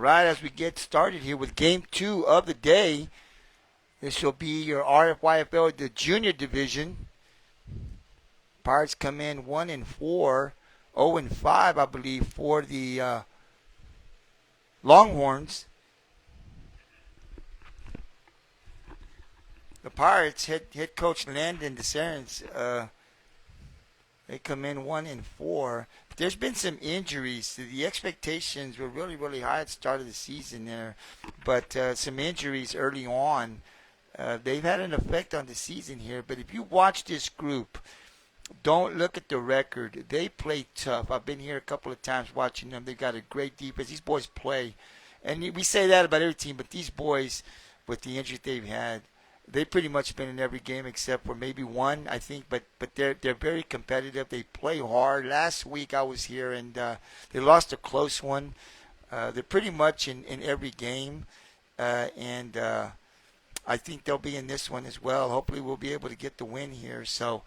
right as we get started here with Game 2 of the day. This will be your RFYFL, the junior division. Pirates come in 1-4, 0-5, I believe, for the Longhorns. The Pirates, head coach Landon DeSarens, they come in 1-4. There's been some injuries. The expectations were really, really high at the start of the season there, but some injuries early on. They've had an effect on the season here. But if you watch this group, don't look at the record. They play tough. I've been here a couple of times watching them. They've got a great defense. These boys play. And we say that about every team, but these boys, with the injuries they've had, they've pretty much been in every game except for maybe one, I think. But they're very competitive. They play hard. Last week I was here, and they lost a close one. They're pretty much in every game. And I think they'll be in this one as well. Hopefully we'll be able to get the win here. So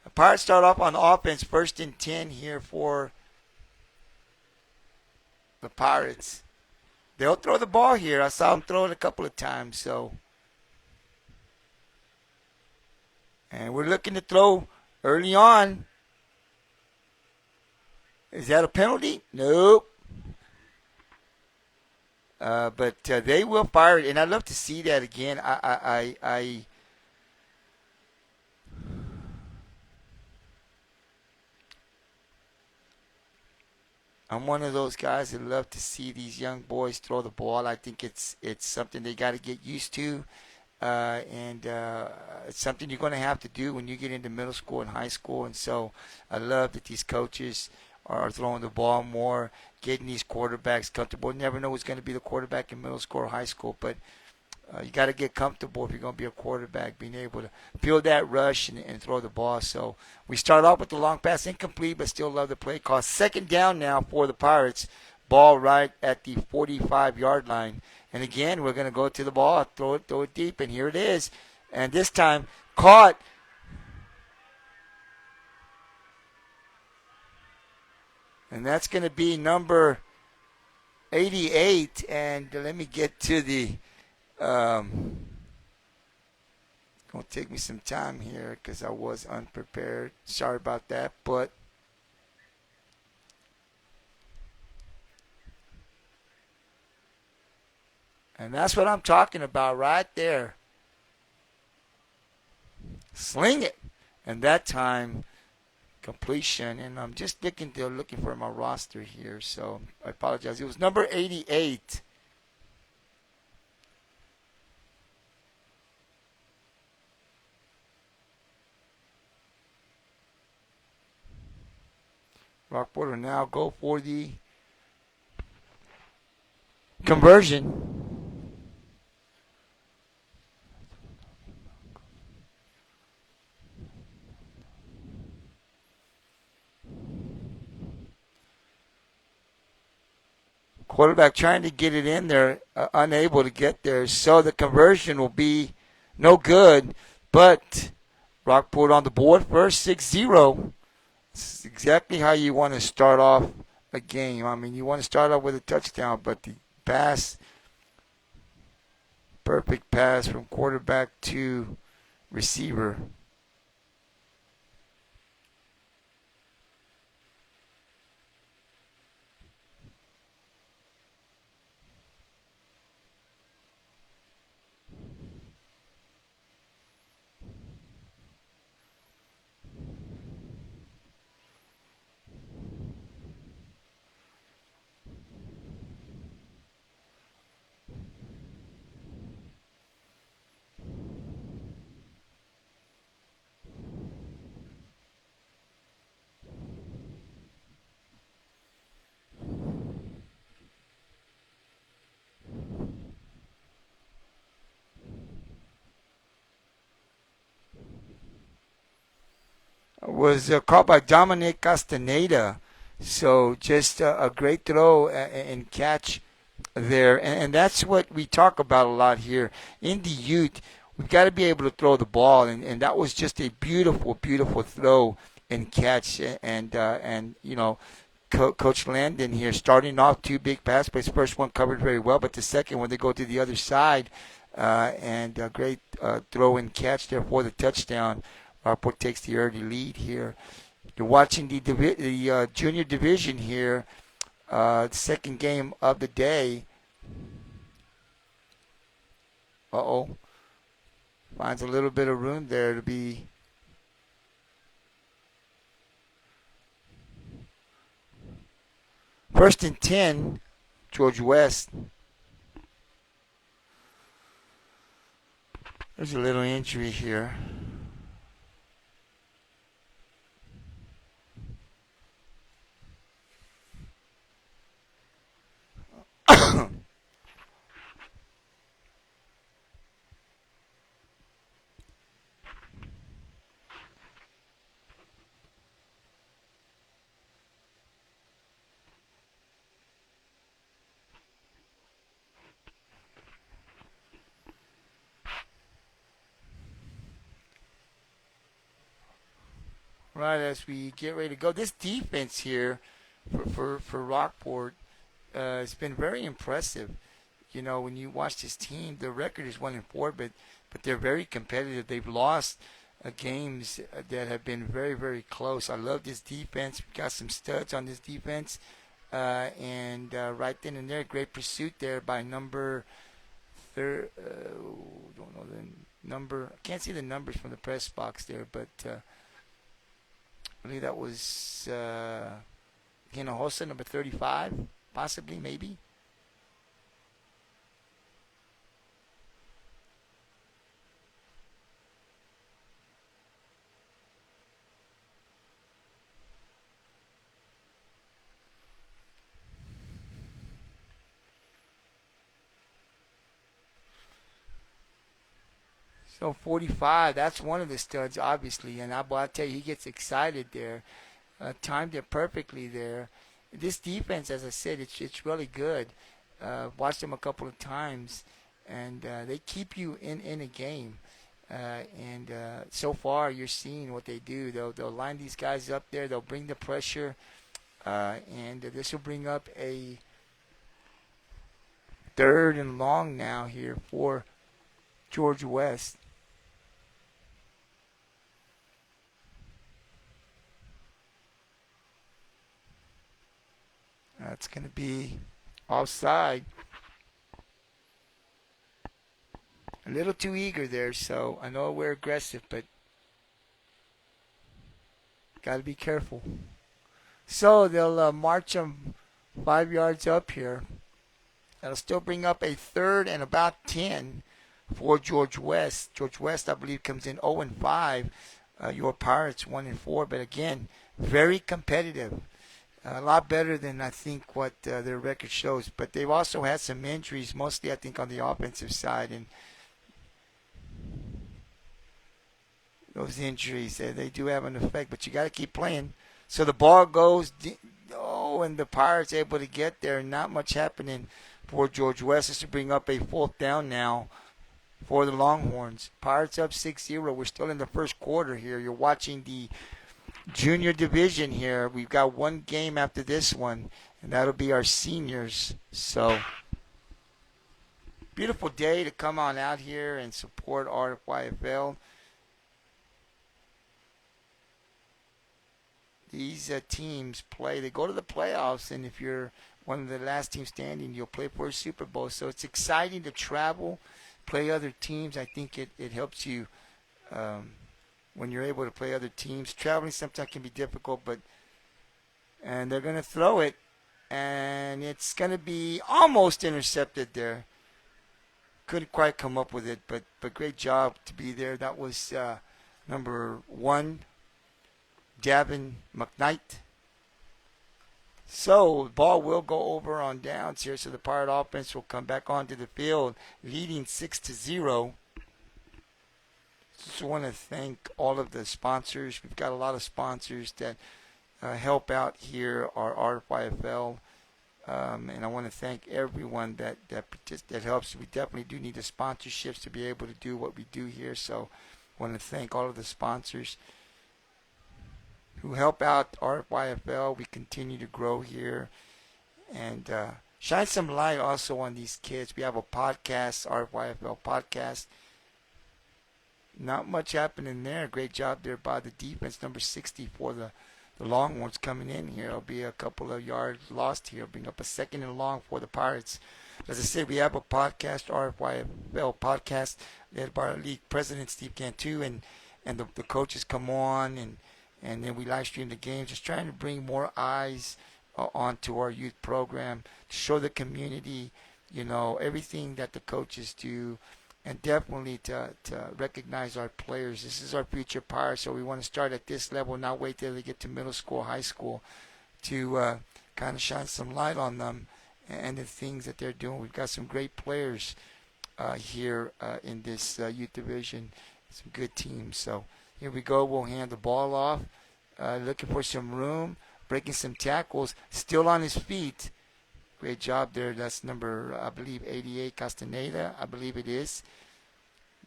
the Pirates start off on offense, 1st and 10 here for the Pirates. They'll throw the ball here. I saw them throw it a couple of times. And we're looking to throw early on. Is that a penalty? Nope. But they will fire it, and I'd love to see that again. I'm one of those guys that love to see these young boys throw the ball. I think it's something they got to get used to, and it's something you're going to have to do when you get into middle school and high school. And so I love that these coaches are throwing the ball more, getting these quarterbacks comfortable. You never know who's going to be the quarterback in middle school or high school, but you got to get comfortable if you're going to be a quarterback, being able to feel that rush and throw the ball. So we start off with the long pass, incomplete, but still love the play call. 2nd down now for the Pirates. Ball right at the 45-yard line. And again, we're going to go to the ball, throw it deep, and here it is. And this time, caught. And that's going to be number 88. And let me get to the going to take me some time here because I was unprepared. Sorry about that. And that's what I'm talking about right there. Sling it. And that time, completion. And I'm just looking for my roster here, so I apologize. It was number 88. Rockport will now go for the conversion. Quarterback trying to get it in there, unable to get there. So the conversion will be no good. But Rockport on the board first, 6-0. This is exactly how you want to start off a game. I mean, you want to start off with a touchdown, but the pass, perfect pass from quarterback to receiver. Was caught by Dominic Castaneda. So just a great throw and catch there. And that's what we talk about a lot here. In the youth, we've got to be able to throw the ball. And that was just a beautiful, beautiful throw and catch. And you know, Coach Landon here, starting off two big pass plays. First one covered very well, but the second one they go to the other side, and a great throw and catch there for the touchdown. Rockport takes the early lead here. You're watching the junior division here, second game of the day. Finds a little bit of room there to be. First and 10, George West. There's a little injury here. Right as we get ready to go, this defense here for Rockport has been very impressive. You know, when you watch this team, the record is 1-4, but they're very competitive. They've lost games that have been very, very close. I love this defense. We've got some studs on this defense, and right then and there, great pursuit there by number. Don't know the number. I can't see the numbers from the press box there, but I believe that was Hinojosa, number 35, possibly, maybe. So 45, that's one of the studs, obviously. And I'll tell you, he gets excited there. Timed it perfectly there. This defense, as I said, it's really good. Watched them a couple of times, and they keep you in a game. And so far, you're seeing what they do. They'll line these guys up there. They'll bring the pressure, and this will bring up a third and long now here for George West. That's going to be offside. A little too eager there, so I know we're aggressive, but got to be careful. So they'll march them 5 yards up here. That'll still bring up a third and about 10 for George West. George West, I believe, comes in 0-5. Your Pirates 1-4, but again, very competitive. A lot better than I think what their record shows. But they've also had some injuries, mostly I think on the offensive side, and those injuries they do have an effect. But you got to keep playing. So the ball goes, and the Pirates able to get there. Not much happening for George West. This to bring up a fourth down now for the Longhorns. Pirates up 6-0. We're still in the first quarter here. You're watching the junior division here. We've got one game after this one, and that'll be our seniors. So beautiful day to come on out here and support RFYFL. These teams play. They go to the playoffs, and if you're one of the last teams standing, you'll play for a Super Bowl. So it's exciting to travel, play other teams. I think it helps you when you're able to play other teams. Traveling sometimes can be difficult, and they're going to throw it, and it's going to be almost intercepted there. Couldn't quite come up with it, but great job to be there. That was number 1, Gavin McKnight. So the ball will go over on downs here, so the Pirate offense will come back onto the field, leading 6-0. Just want to thank all of the sponsors. We've got a lot of sponsors that help out here, our RFYFL, and I want to thank everyone that helps. We definitely do need the sponsorships to be able to do what we do here, so I want to thank all of the sponsors. who help out RFYFL. We continue to grow here and shine some light also on these kids. We have a podcast, RFYFL podcast. Not much happening there. Great job there by the defense, number 60 for the Longhorns coming in here. It'll be a couple of yards lost here. Bring up a second and long for the Pirates. As I said, we have a podcast, RFYFL podcast, led by our league president, Steve Cantu, and the coaches come on, and then we live stream the games, just trying to bring more eyes onto our youth program to show the community, everything that the coaches do, and definitely to recognize our players. This is our future Pirates, so we want to start at this level, not wait till they get to middle school, high school, to kind of shine some light on them and the things that they're doing. We've got some great players here in this youth division, some good teams. So here we go. We'll hand the ball off, looking for some room, breaking some tackles, still on his feet. Great job there. That's number, I believe, 88, Castaneda. I believe it is.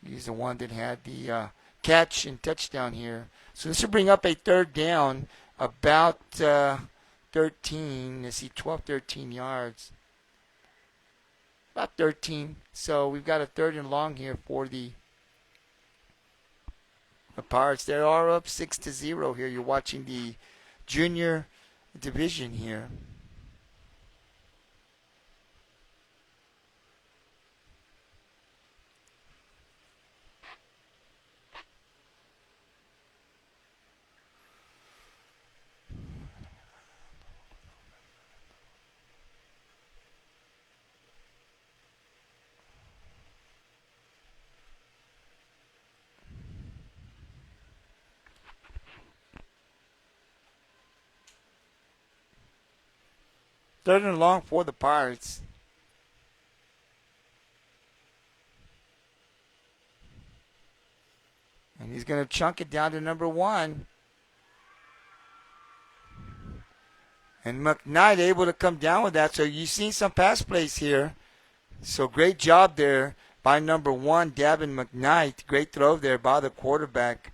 He's the one that had the catch and touchdown here. So this will bring up a third down, about 13. Let's see, 12, 13 yards. About 13. So we've got a third and long here for the Pirates. They are up 6-0 here. You're watching the junior division here. Third and long for the Pirates. And he's going to chunk it down to number 1. And McKnight able to come down with that. So you've seen some pass plays here. So great job there by number 1, Davin McKnight. Great throw there by the quarterback.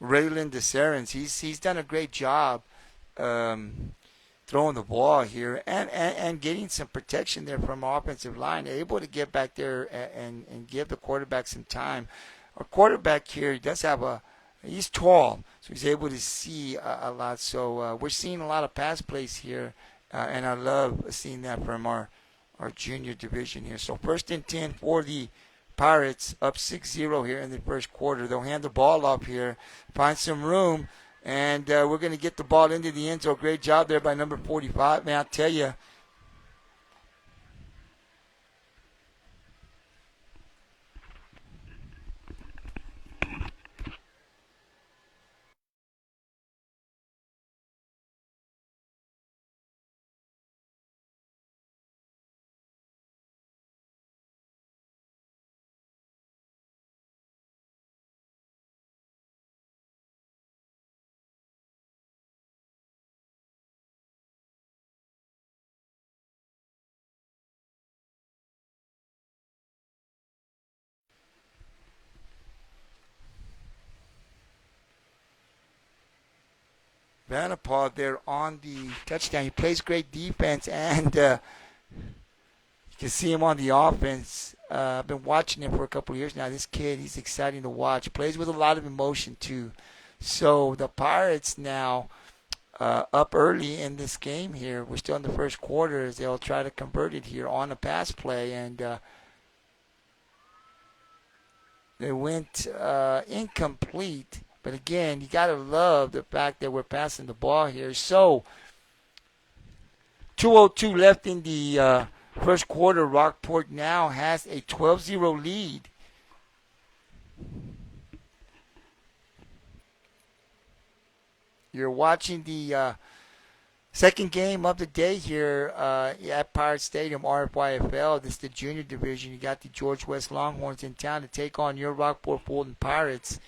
Raylan DeSarens, he's done a great job throwing the ball here and getting some protection there from our offensive line, able to get back there and give the quarterback some time. Our quarterback here does have he's tall, so he's able to see a lot. So we're seeing a lot of pass plays here, and I love seeing that from our junior division here. So 1st and 10 for the Pirates, up 6-0 here in the first quarter. They'll hand the ball off here, find some room, and we're going to get the ball into the end zone. Great job there by number 45. Man, I'll tell you, Vanderpaul there on the touchdown. He plays great defense, and you can see him on the offense. I've been watching him for a couple of years now. This kid, he's exciting to watch. Plays with a lot of emotion, too. So the Pirates now up early in this game here. We're still in the first quarter as they'll try to convert it here on a pass play. And they went incomplete. But again, you got to love the fact that we're passing the ball here. So 2:02 left in the first quarter. Rockport now has a 12-0 lead. You're watching the second game of the day here at Pirate Stadium, RFYFL. This is the junior division. You got the George West Longhorns in town to take on your Rockport-Fulton Pirates.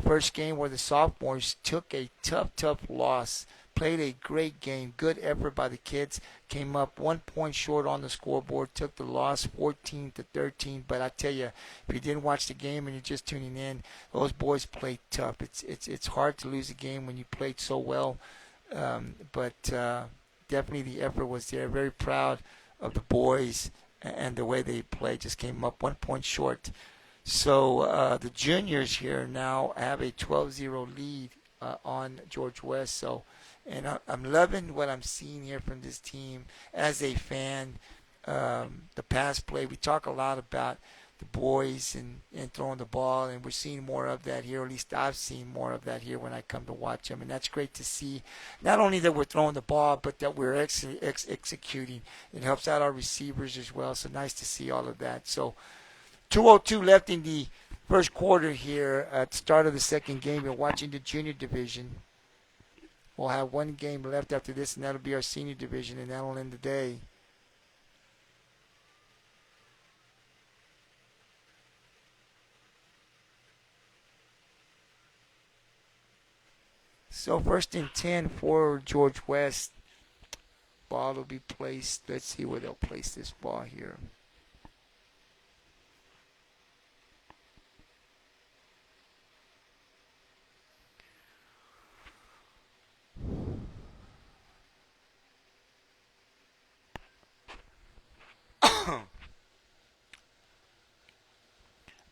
First game where the sophomores took a tough loss, played a great game. Good effort by the kids. Came up 1 point short on the scoreboard. Took the loss 14-13. But I tell you, if you didn't watch the game and you're just tuning in, those boys played tough. It's hard to lose a game when you played so well. But definitely the effort was there. Very proud of the boys and the way they played. Just came up 1 point short. So the juniors here now have a 12-0 lead on George West. So, and I'm loving what I'm seeing here from this team as a fan. The pass play, we talk a lot about the boys and throwing the ball, and we're seeing more of that here. At least I've seen more of that here when I come to watch them, and that's great to see. Not only that we're throwing the ball, but that we're executing. It helps out our receivers as well. So nice to see all of that. So 2:02 left in the first quarter here at the start of the second game. We're watching the junior division. We'll have one game left after this, and that'll be our senior division, and that'll end the day. So 1st and 10 for George West. Ball will be placed. Let's see where they'll place this ball here.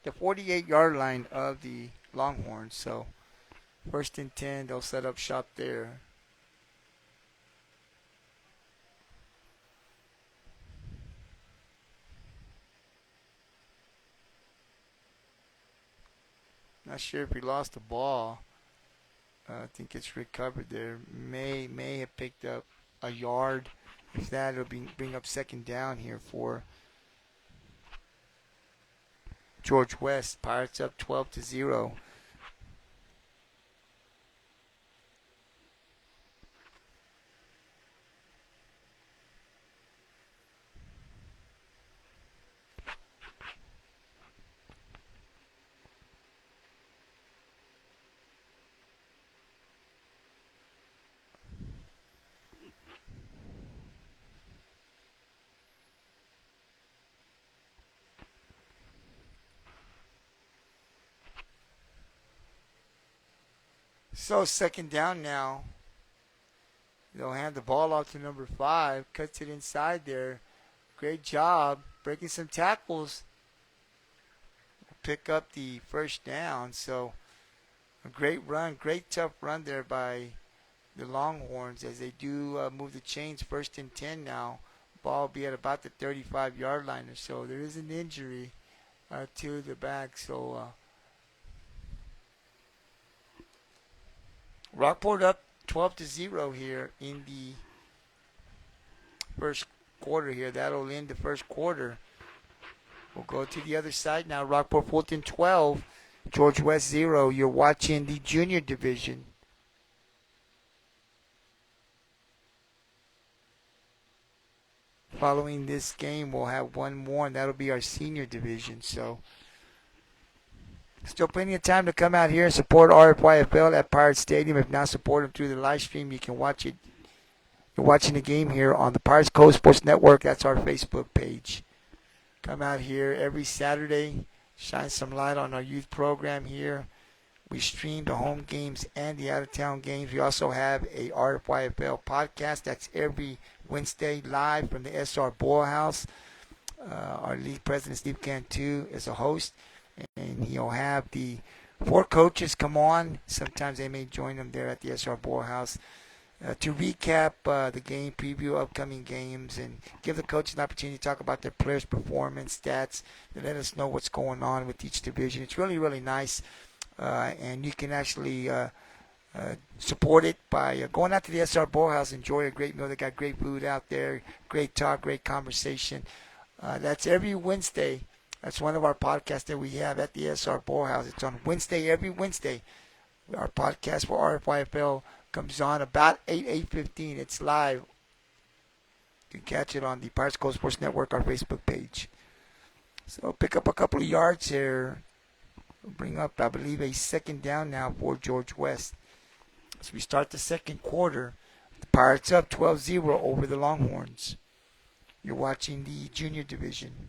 The 48-yard line of the Longhorns. So 1st and 10, they'll set up shop there. Not sure if he lost the ball. I think it's recovered there. May have picked up a yard. If that, it'll bring up second down here for George West. Pirates up 12-0. So second down now. They'll hand the ball off to number 5. Cuts it inside there. Great job breaking some tackles. Pick up the first down. So a great run, great tough run there by the Longhorns as they do move the chains. 1st and 10 now. Ball will be at about the 35-yard line or so. There is an injury to the back. So Rockport up 12-0 here in the first quarter here. That'll end the first quarter. We'll go to the other side now. Rockport-Fulton 12, George West 0. You're watching the junior division. Following this game, we'll have one more, and that'll be our senior division. So still plenty of time to come out here and support RFYFL at Pirate Stadium. If not, support them through the live stream. You can watch it. You're watching the game here on the Pirates Code Sports Network. That's our Facebook page. Come out here every Saturday. Shine some light on our youth program here. We stream the home games and the out-of-town games. We also have a RFYFL podcast. That's every Wednesday live from the SR Boyle House. Our league president, Steve Cantu, is a host. And he'll have the 4 coaches come on. Sometimes they may join them there at the SR Boyle House to recap the game, preview upcoming games, and give the coaches an opportunity to talk about their players' performance, stats, and let us know what's going on with each division. It's really, really nice. And you can actually support it by going out to the SR Boyle House, enjoy a great meal. They got great food out there, great talk, great conversation. That's every Wednesday. That's one of our podcasts that we have at the SR Boyle House. It's on Wednesday, every Wednesday. Our podcast for RFYFL comes on about 8:15. It's live. You can catch it on the Pirates Code Sports Network, our Facebook page. So pick up a couple of yards here. Bring up, I believe, a second down now for George West. As we start the second quarter, Pirates up 12-0 over the Longhorns. You're watching the junior division.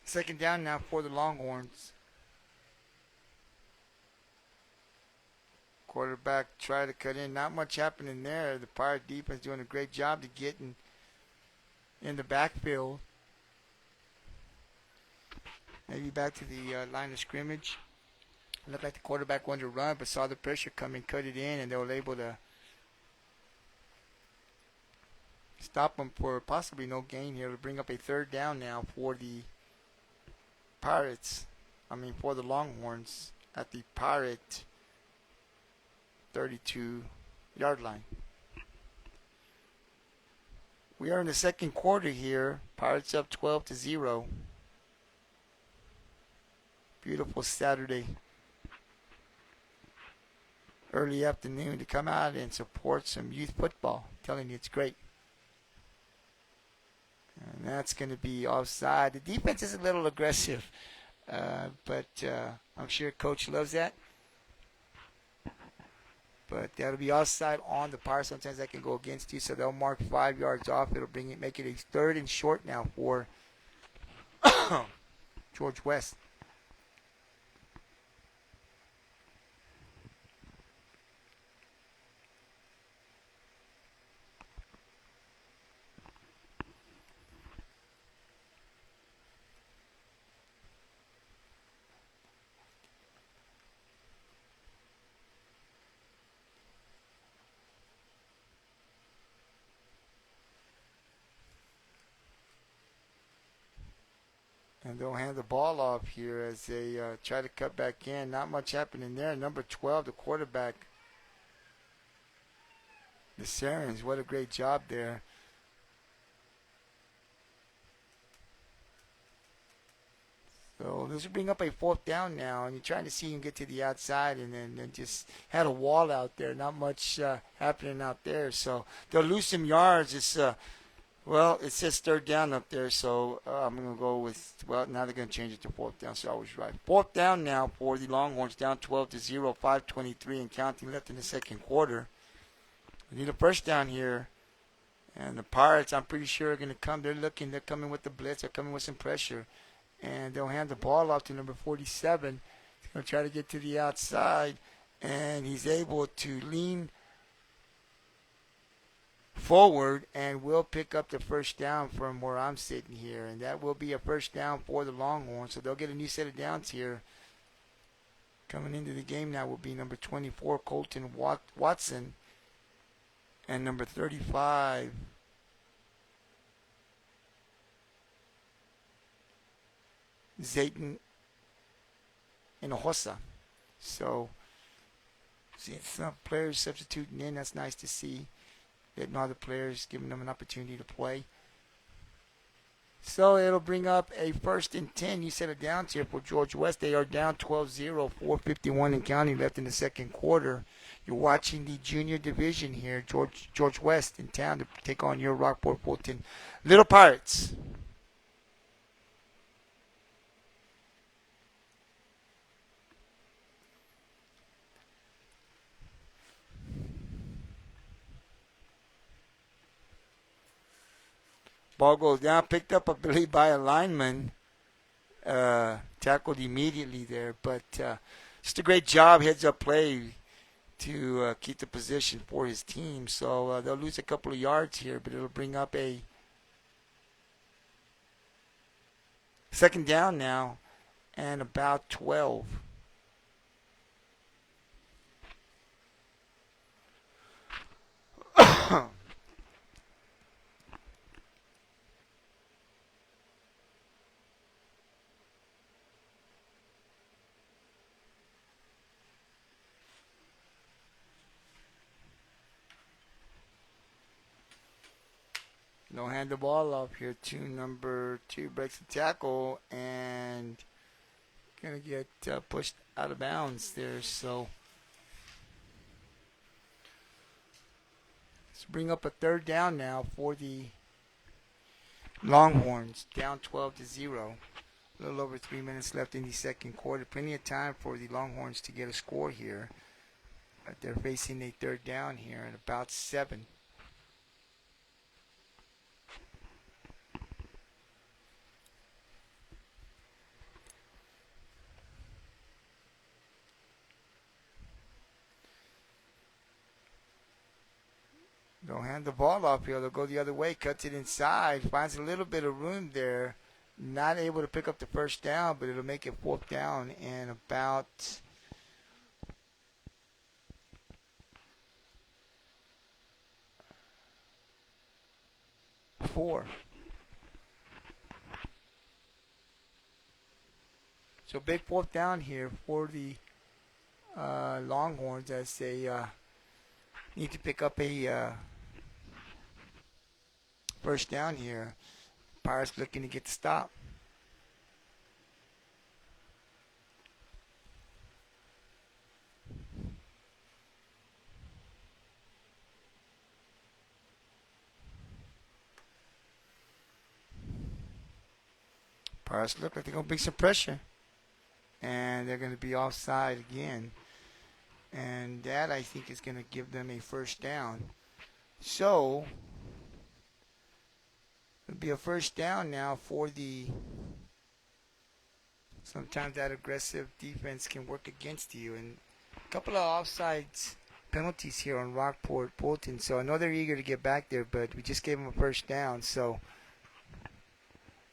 Second down now for the Longhorns. Quarterback tried to cut in. Not much happening there. The Pirate defense doing a great job to get in the backfield. Maybe back to the line of scrimmage. Looked like the quarterback wanted to run, but saw the pressure coming, cut it in, and they were able to stop them for possibly no gain here. To bring up a third down now for the Pirates. For the Longhorns at the Pirate 32-yard line. We are in the second quarter here. Pirates up 12-0. Beautiful Saturday early afternoon to come out and support some youth football. I'm telling you, it's great. And that's going to be offside. The defense is a little aggressive, but I'm sure Coach loves that. But that'll be offside on the Pirates. Sometimes that can go against you, so they'll mark 5 yards off. It'll make it a third and short now for George West. And they'll hand the ball off here as they try to cut back in. Not much happening there. Number 12, the quarterback, the Sarins. What a great job there. So this will bring up a fourth down now, and you're trying to see him get to the outside, and then just had a wall out there. Not much happening out there. So they'll lose some yards. Well, it says third down up there, so I'm going to go with, now they're going to change it to fourth down, so I was right. Fourth down now for the Longhorns, down 12-0, 5:23 and counting left in the second quarter. We need a first down here, and the Pirates, I'm pretty sure, are going to come. They're coming with the blitz, they're coming with some pressure, and they'll hand the ball off to number 47. He's going to try to get to the outside, and he's able to lean forward and will pick up the first down from where I'm sitting here, and that will be a first down for the Longhorns. So they'll get a new set of downs here. Coming into the game now will be number 24, Colton Watson, and number 35, Zayton Hinojosa. So see some players substituting in. That's nice to see. Getting other players, giving them an opportunity to play. So it'll bring up a 1st and 10. You set it down here for George West. They are down 12-0, 4:51 and counting left in the second quarter. You're watching the junior division here. George West in town to take on your Rockport-Fulton Little Pirates. Ball goes down, picked up, I believe, by a lineman. Tackled immediately there. But just a great job, heads-up play to keep the position for his team. So they'll lose a couple of yards here, but it'll bring up a second down now and about 12. They'll hand the ball off here to number 2, breaks the tackle, and going to get pushed out of bounds there. So let's bring up a third down now for the Longhorns, down 12-0. A little over 3 minutes left in the second quarter. Plenty of time for the Longhorns to get a score here. They're facing a third down here at about 7. They'll hand the ball off here. They'll go the other way, cuts it inside, finds a little bit of room there. Not able to pick up the first down, but it'll make it fourth down and about 4. So big fourth down here for the Longhorns as they need to pick up a first down here. Pirates looking to get the stop. Pirates look like they're going to bring some pressure. And they're going to be offside again. And that, I think, is going to give them a first down. So it'll be a first down now for the... Sometimes that aggressive defense can work against you. And a couple of offsides penalties here on Rockport-Fulton. So I know they're eager to get back there, but we just gave them a first down. So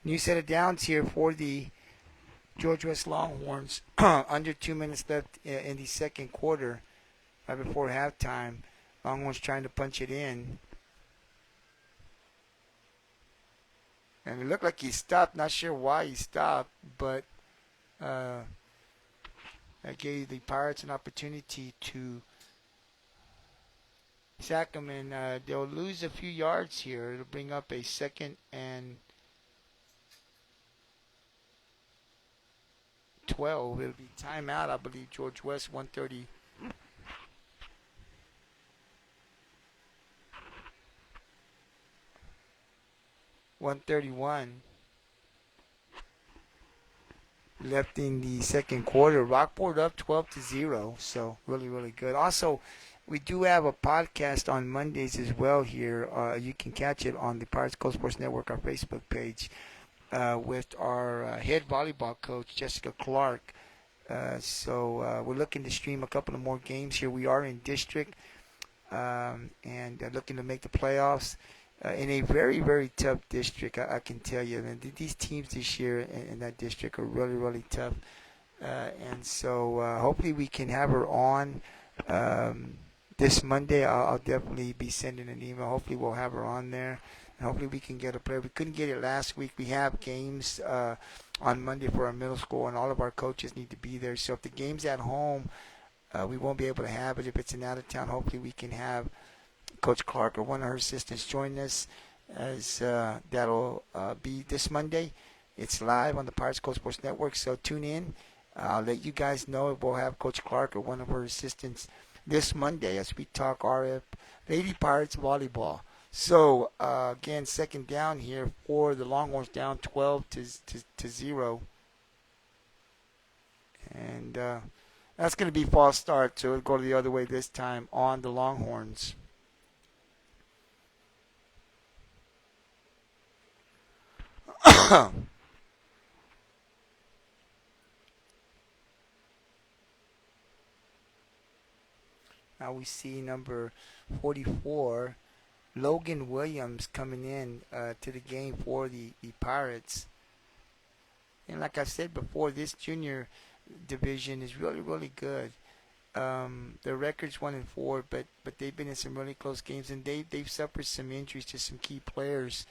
new set of downs here for the George West Longhorns. Under 2 minutes left in the second quarter, right before halftime. Longhorns trying to punch it in. And it looked like he stopped. Not sure why he stopped, but that gave the Pirates an opportunity to sack him, and they'll lose a few yards here. It'll bring up a 2nd and 12. It'll be timeout, I believe. George West, 1:30. 1:31 left in the second quarter. Rockport up 12-0, so really, really good. Also, we do have a podcast on Mondays as well here. You can catch it on the Pirates Coast Sports Network, our Facebook page, with our head volleyball coach, Jessica Clark. So we're looking to stream a couple of more games here. We are in district and looking to make the playoffs. In a very, very tough district, I can tell you. And these teams this year in that district are really, really tough. And so hopefully we can have her on this Monday. I'll definitely be sending an email. Hopefully we'll have her on there. And hopefully we can get a player. We couldn't get it last week. We have games on Monday for our middle school, and all of our coaches need to be there. So if the game's at home, we won't be able to have it. If it's in out of town, hopefully we can have Coach Clark or one of her assistants join us, as that'll be this Monday. It's live on the Pirates Coast Sports Network, so tune in. I'll let you guys know if we'll have Coach Clark or one of her assistants this Monday as we talk RF Lady Pirates volleyball. So again, second down here for the Longhorns, down 12-0, and that's going to be false start. So it'll go the other way this time on the Longhorns. Now we see number 44, Logan Williams, coming in to the game for the Pirates. And like I said before, this junior division is really, really good. Their record's 1-4, but they've been in some really close games, and they've suffered some injuries to some key players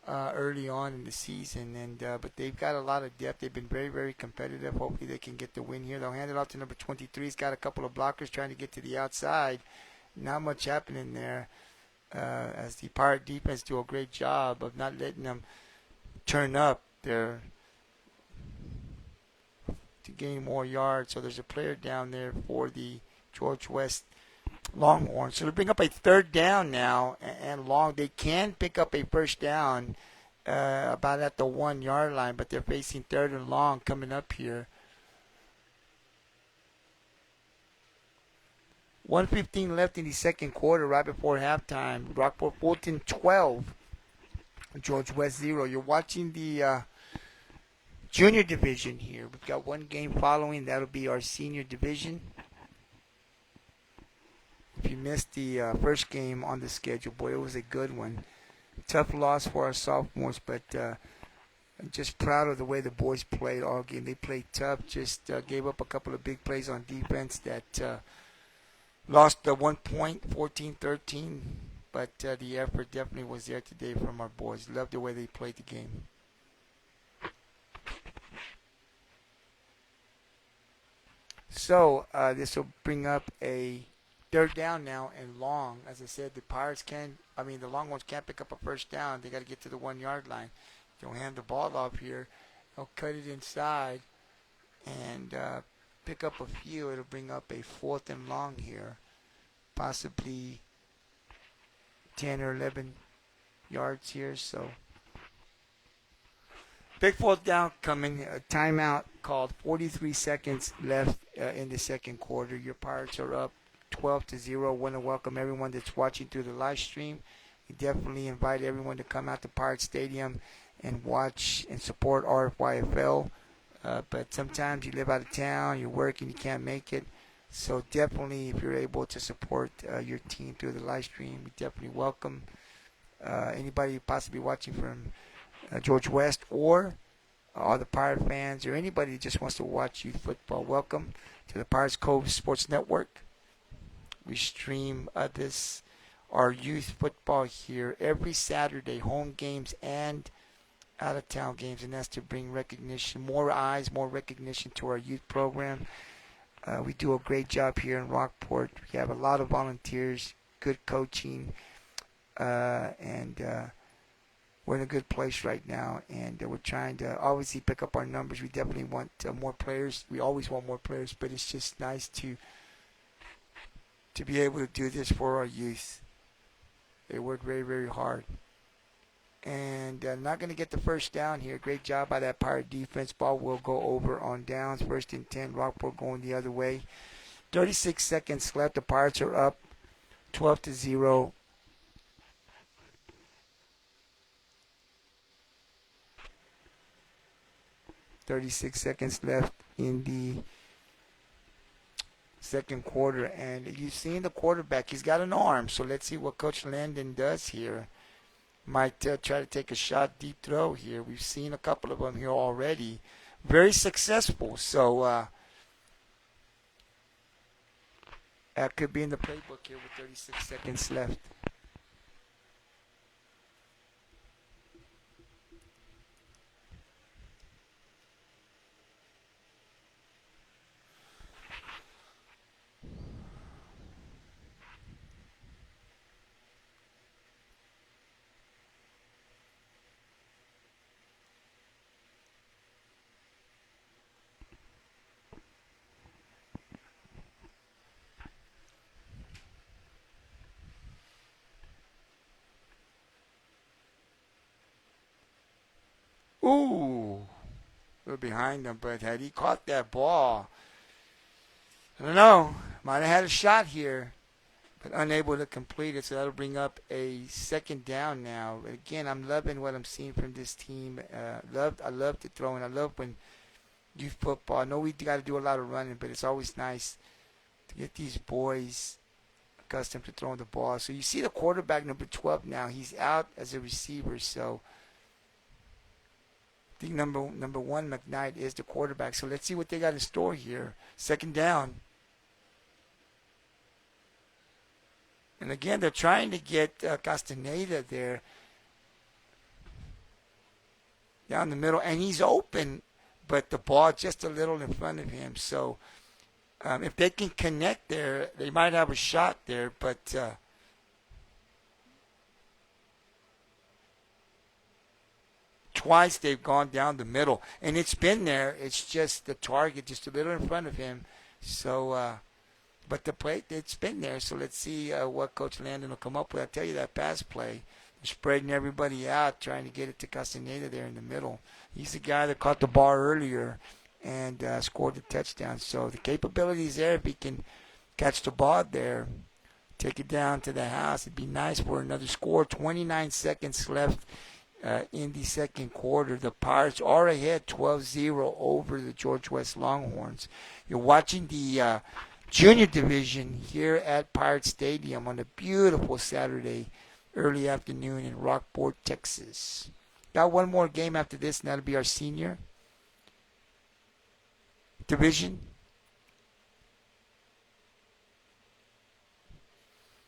early on in the season, and but they've got a lot of depth. They've been very, very competitive. Hopefully they can get the win here. They'll hand it off to number 23. He's got a couple of blockers trying to get to the outside. Not much happening there. as the Pirate defense do a great job of not letting them turn up their to gain more yards. So there's a player down there for the George West Longhorns. So they bring up a third down now and long. They can pick up a first down about at the 1 yard line, but they're facing third and long coming up here. 1:15 left in the second quarter, right before halftime. Rockport-Fulton 12, George West 0. You're watching the junior division here. We've got one game following. That'll be our senior division. If you missed the first game on the schedule, boy, it was a good one. Tough loss for our sophomores, but I'm just proud of the way the boys played all game. They played tough, just gave up a couple of big plays on defense that lost the 1 point, 14-13, but the effort definitely was there today from our boys. Loved the way they played the game. So this will bring up a third down now and long. As I said, the Longhorns can't pick up a first down. They got to get to the 1 yard line. They'll hand the ball off here. They'll cut it inside and pick up a few. It'll bring up a 4th and long here, possibly 10 or 11 yards here. So big 4th down coming. A timeout called. 43 seconds left in the second quarter. Your Pirates are up 12-0. Want to welcome everyone that's watching through the live stream. We definitely invite everyone to come out to Pirate Stadium and watch and support RFYFL. But sometimes you live out of town, you're working, you can't make it. So definitely, if you're able to support your team through the live stream, we definitely welcome anybody possibly watching from George West or all the Pirate fans or anybody that just wants to watch youth football. Welcome to the Pirates Cove Sports Network. We stream our youth football here every Saturday, home games and out-of-town games, and that's to bring recognition, more eyes, more recognition to our youth program. We do a great job here in Rockport. We have a lot of volunteers, good coaching, and we're in a good place right now, and we're trying to obviously pick up our numbers. We definitely want more players. We always want more players, but it's just nice to be able to do this for our youth. They work very, very hard. And not going to get the first down here. Great job by that Pirate defense. Ball will go over on downs. 1st and 10. Rockport going the other way. 36 seconds left. The Pirates are up 12-0. .36 seconds left in the second quarter, and you've seen the quarterback. He's got an arm, so let's see what Coach Landon does here. Might try to take a shot, deep throw here. We've seen a couple of them here already. Very successful, so that could be in the playbook here with 36 seconds left. Ooh, we're behind him, but had he caught that ball, I don't know, might have had a shot here, but unable to complete it, so that'll bring up a 2nd down now. Again, I'm loving what I'm seeing from this team. I love the throwing. I love when youth football. I know we got to do a lot of running, but it's always nice to get these boys accustomed to throwing the ball. So you see the quarterback, number 12 now. He's out as a receiver, so I think number 1, McKnight, is the quarterback. So let's see what they got in store here. 2nd down. And again, they're trying to get Castaneda there down the middle, and he's open, but the ball just a little in front of him. So if they can connect there, they might have a shot there, but twice they've gone down the middle, and it's been there. It's just the target just a little in front of him. So, but the play, it's been there. So let's see what Coach Landon will come up with. I tell you, that pass play, spreading everybody out, trying to get it to Castaneda there in the middle. He's the guy that caught the ball earlier and scored the touchdown. So the capability is there if he can catch the ball there, take it down to the house. It'd be nice for another score. 29 seconds left in the second quarter. The Pirates are ahead 12-0 over the George West Longhorns. You're watching the junior division here at Pirate Stadium on a beautiful Saturday early afternoon in Rockport, Texas. Got one more game after this, and that'll be our senior division.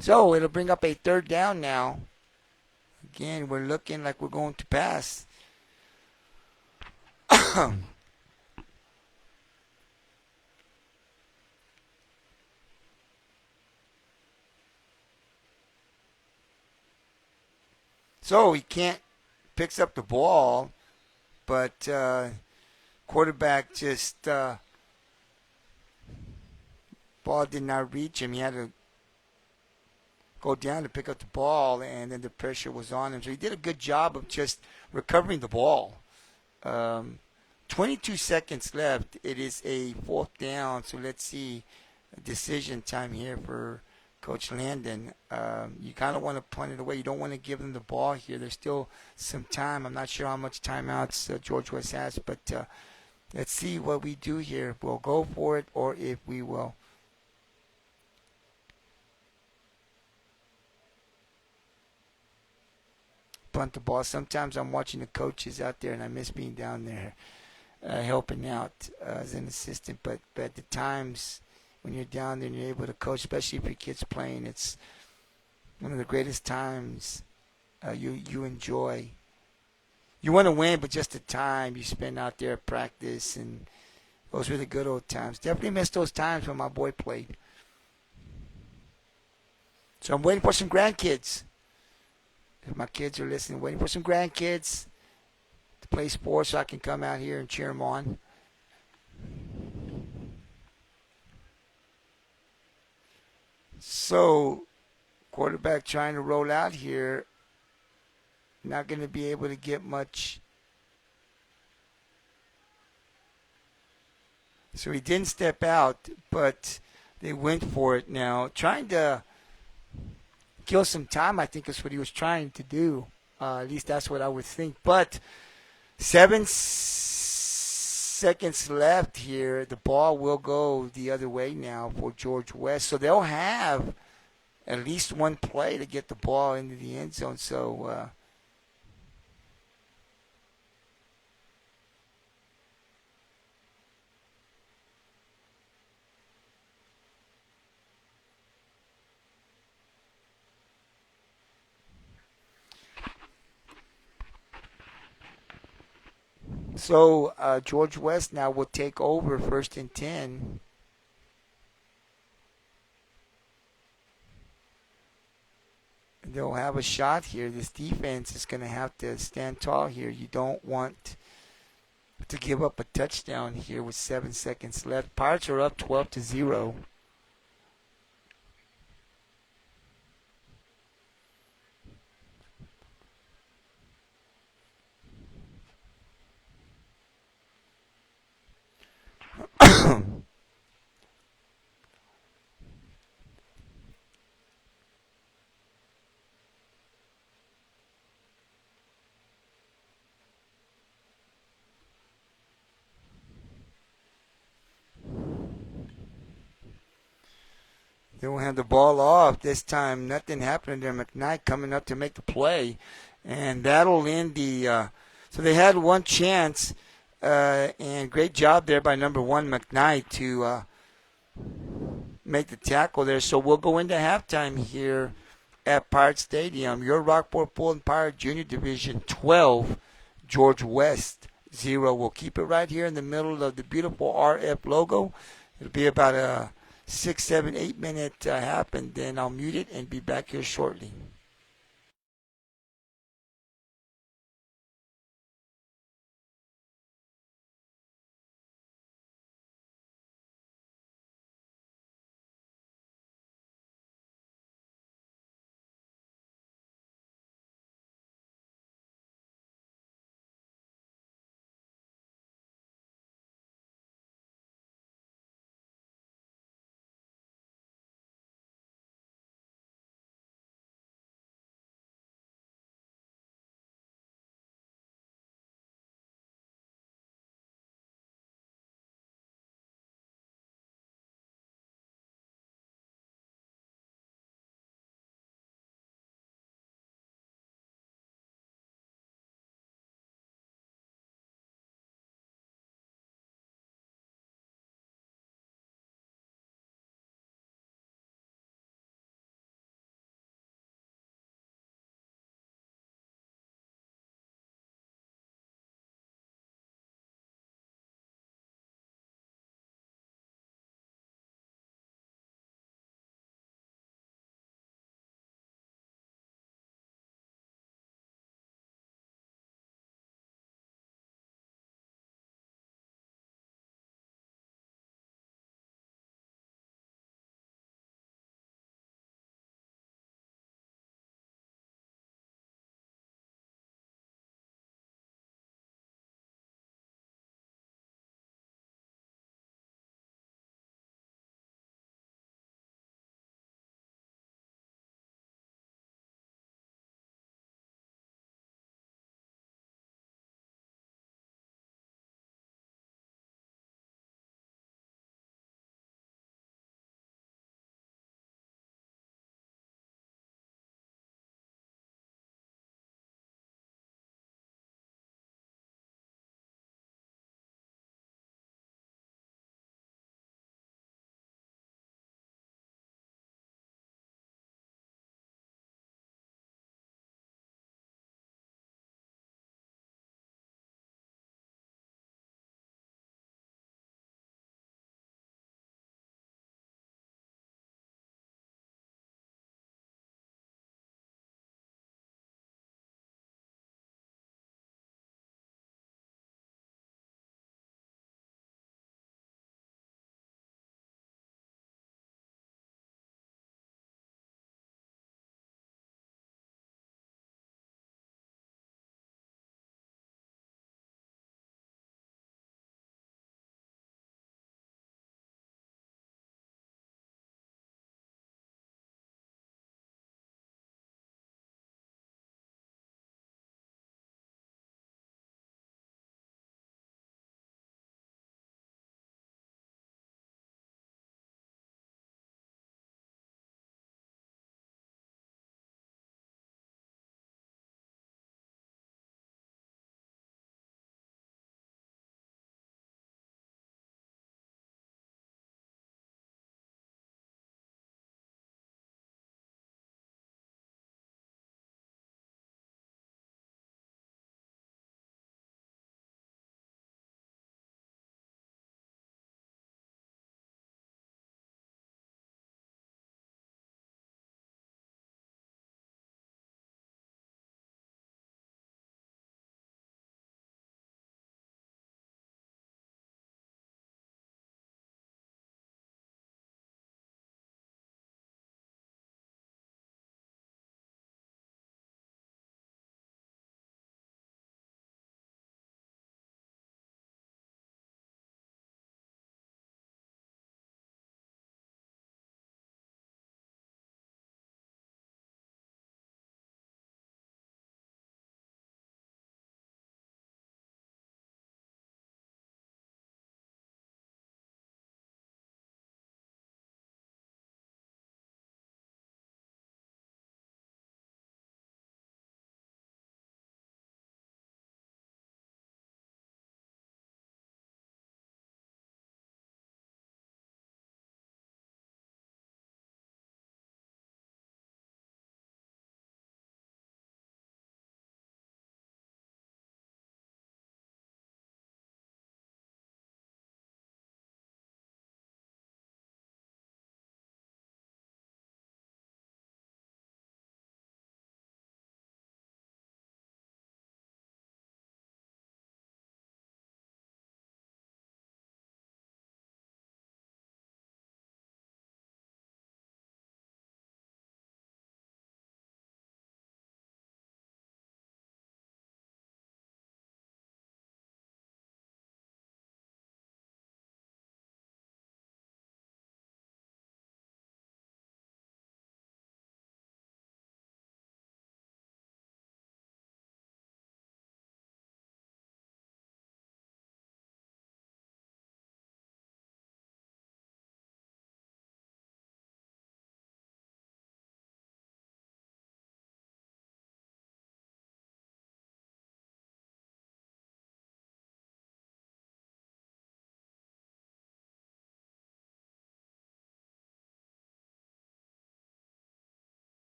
So it'll bring up a third down now. Again, we're looking like we're going to pass. So he picks up the ball, but quarterback just ball did not reach him. He had to go down to pick up the ball, and then the pressure was on him. So he did a good job of just recovering the ball. 22 seconds left. It is a fourth down, so let's see decision time here for Coach Landon. You kind of want to punt it away. You don't want to give them the ball here. There's still some time. I'm not sure how much timeouts George West has, but let's see what we do here. If we'll go for it or if we will punt the ball. Sometimes I'm watching the coaches out there, and I miss being down there helping out as an assistant. But at the times when you're down there and you're able to coach, especially if your kid's playing, it's one of the greatest times you enjoy. You want to win, but just the time you spend out there at practice, and those were the good old times. Definitely miss those times when my boy played. So I'm waiting for some grandkids. If my kids are listening, waiting for some grandkids to play sports so I can come out here and cheer them on. So, quarterback trying to roll out here. Not going to be able to get much. So he didn't step out, but they went for it now. Trying to kill some time, I think, is what he was trying to do. At least that's what I would think. But 7 seconds left here. The ball will go the other way now for George West. So they'll have at least one play to get the ball into the end zone. So George West now will take over 1st and 10. They'll have a shot here. This defense is going to have to stand tall here. You don't want to give up a touchdown here with 7 seconds left. Pirates are up 12-0. They will have the ball off. This time, nothing happened there. McKnight coming up to make the play. And that'll end the so they had one chance, and great job there by number 1, McKnight, to make the tackle there. So we'll go into halftime here at Pirate Stadium. Your Rockport-Fulton Pirate Junior Division 12, George West 0. We'll keep it right here in the middle of the beautiful RF logo. It'll be about a 6, 7, 8 minute half, and then I'll mute it and be back here shortly.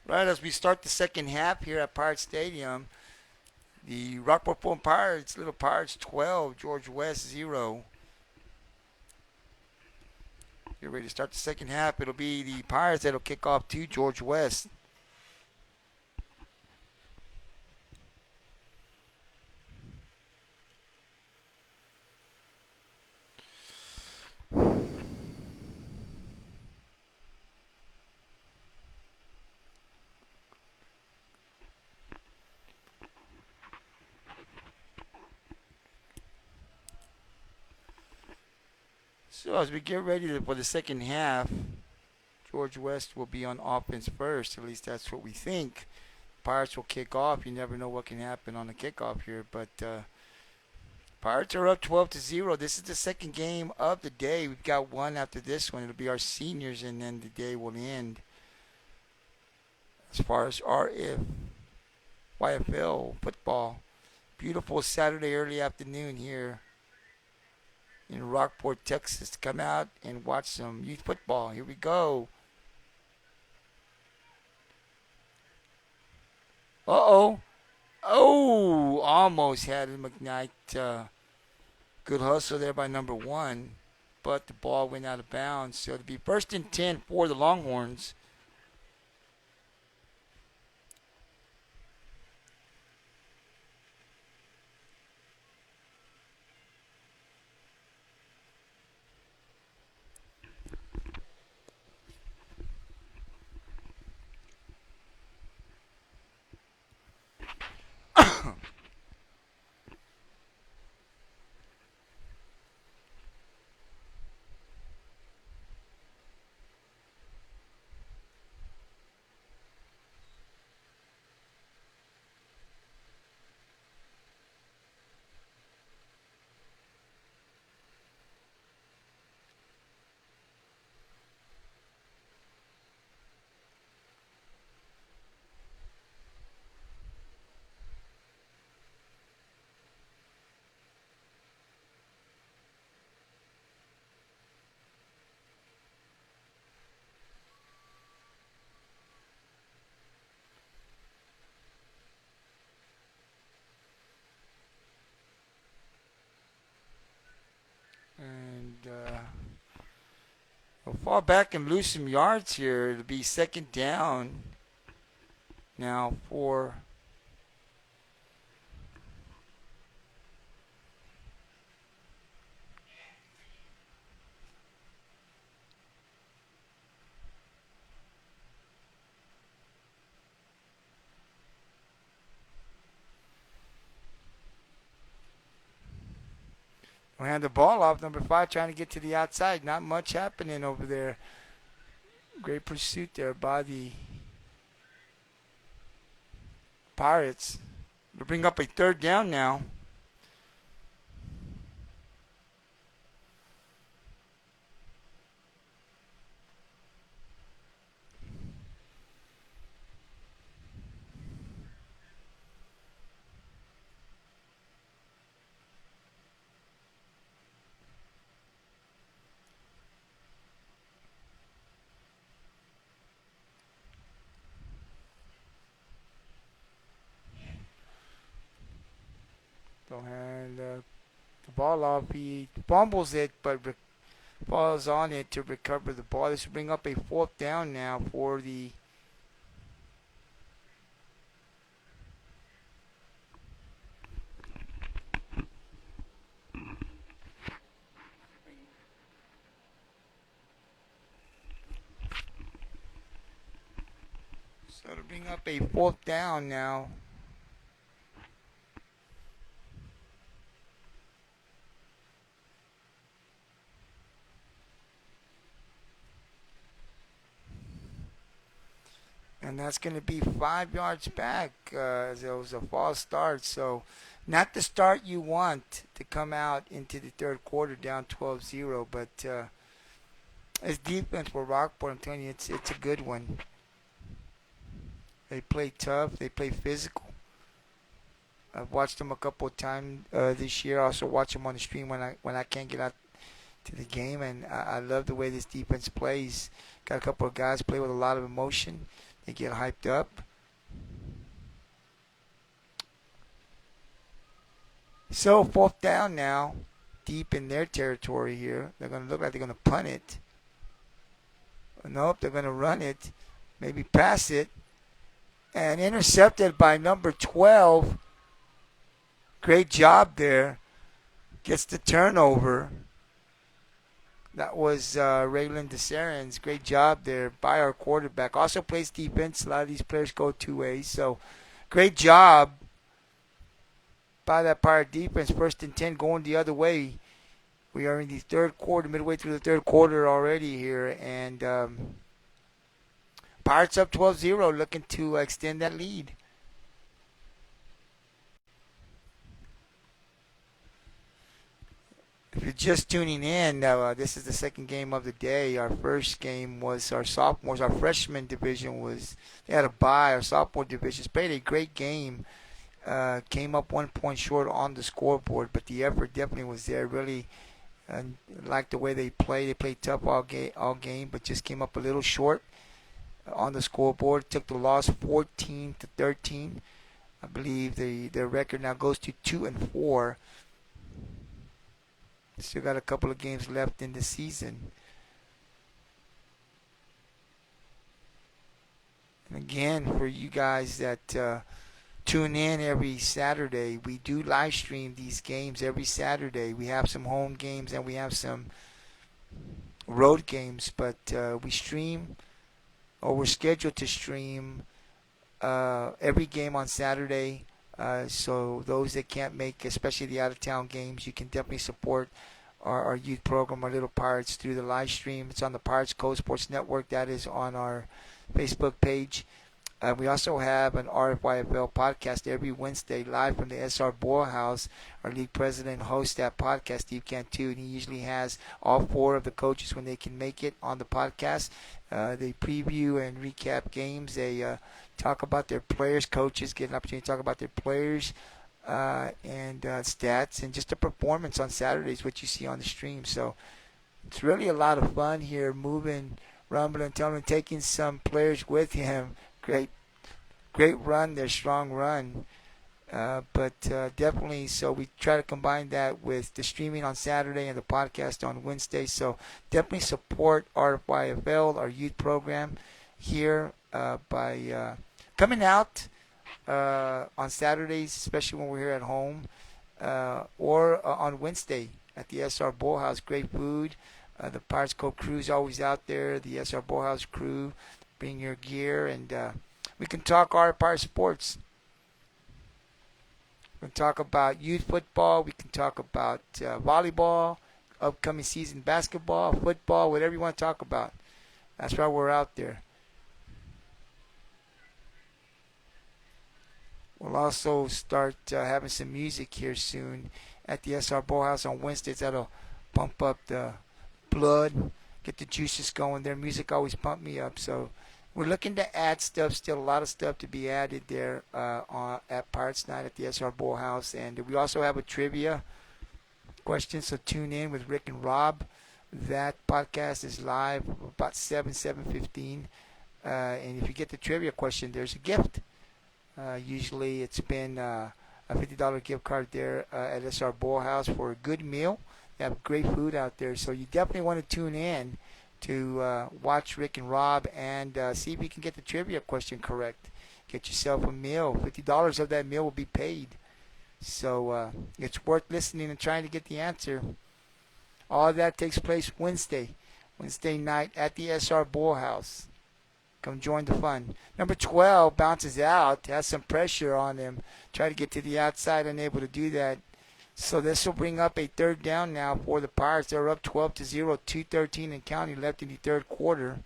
Right as we start the second half here at Pirate Stadium, the Rockport-Fulton Pirates, Little Pirates 12, George West 0. Get ready to start the second half. It'll be the Pirates that'll kick off to George West. So as we get ready for the second half, George West will be on offense first. At least that's what we think. Pirates will kick off. You never know what can happen on the kickoff here, but Pirates are up 12-0. This is the second game of the day. We've got one after this one. It'll be our seniors, and then the day will end. As far as RFYFL football, beautiful Saturday early afternoon here in Rockport, Texas, to come out and watch some youth football. Here we go. Uh-oh. Oh, almost had it, McKnight. Good hustle there by number 1, but the ball went out of bounds. So it'll be 1st and 10 for the Longhorns. And we'll fall back and lose some yards here. It'll be 2nd down now for we'll hand the ball off. Number 5 trying to get to the outside. Not much happening over there. Great pursuit there by the Pirates. We'll bring up a 3rd down now. They'll hand the ball off. He fumbles it, but falls on it to recover the ball. This will bring up a 4th down now for the So to bring up a 4th down now. And that's going to be 5 yards back as it was a false start. So not the start you want to come out into the 3rd quarter down 12-0. But as defense for Rockport, I'm telling you, it's a good one. They play tough. They play physical. I've watched them a couple of times this year. I also watch them on the stream when I can't get out to the game. And I love the way this defense plays. Got a couple of guys play with a lot of emotion. They get hyped up. So 4th down now, deep in their territory here. They're going to look like they're going to punt it. Nope, they're going to run it, maybe pass it, and intercepted by number 12. Great job there. Gets the turnover. That was Raylan DeSarens. Great job there by our quarterback. Also plays defense. A lot of these players go two ways. So great job by that Pirate defense. 1st and 10 going the other way. We are in the 3rd quarter, midway through the 3rd quarter already here. And Pirates up 12-0, looking to extend that lead. If you're just tuning in, this is the 2nd game of the day. Our first game was our sophomores. Our freshman division they had a bye. Our sophomore division played a great game. Came up 1 point short on the scoreboard, but the effort definitely was there. Really liked the way they played. They played tough all game, but just came up a little short on the scoreboard. Took the loss 14-13. I believe their record now goes to 2-4. Still got a couple of games left in the season. And again, for you guys that tune in every Saturday, we do live stream these games every Saturday. We have some home games and we have some road games, but we stream, or we're scheduled to stream every game on Saturday. So those that can't make, especially the out-of-town games, you can definitely support our youth program, our Little Pirates, through the live stream. It's on the Pirates Code Sports Network. That is on our Facebook page. We also have an RFYFL podcast every Wednesday live from the SR Boyle House. Our league president hosts that podcast, Steve Cantu, and he usually has all 4 of the coaches when they can make it on the podcast. They preview and recap games. They talk about their players. Coaches get an opportunity to talk about their players and stats and just the performance on Saturdays, what you see on the stream. So it's really a lot of fun here, moving, rumbling, tumbling, taking some players with him. Great run there, strong run. But definitely, so we try to combine that with the streaming on Saturday and the podcast on Wednesday. So definitely support RFYFL, our youth program here, by coming out on Saturdays, especially when we're here at home, or on Wednesday at the SR Bowl House. Great food. The Pirates Cove crew is always out there. The SR Bowl House crew, bring your gear, and we can talk our Pirate sports. We can talk about youth football. We can talk about volleyball, upcoming season basketball, football, whatever you want to talk about. That's why we're out there. We'll also start having some music here soon at the SR Bowl House on Wednesdays. That'll pump up the blood, get the juices going. Their music always pump me up. So we're looking to add stuff, still a lot of stuff to be added there at Pirates Night at the SR Bowl House. And we also have a trivia question, so tune in with Rick and Rob. That podcast is live about 7:15. And if you get the trivia question, there's a gift. Usually it's been a $50 gift card there at SR Bowl House for a good meal. They have great food out there, so you definitely want to tune in to watch Rick and Rob and see if you can get the trivia question correct. Get yourself a meal. $50 of that meal will be paid. So it's worth listening and trying to get the answer. All of that takes place Wednesday night at the SR Bowl House. Come join the fun. Number 12 bounces out, has some pressure on him. Try to get to the outside, unable to do that. So this will bring up a 3rd down now for the Pirates. They're up 12-0, 2:13 and counting left in the 3rd quarter.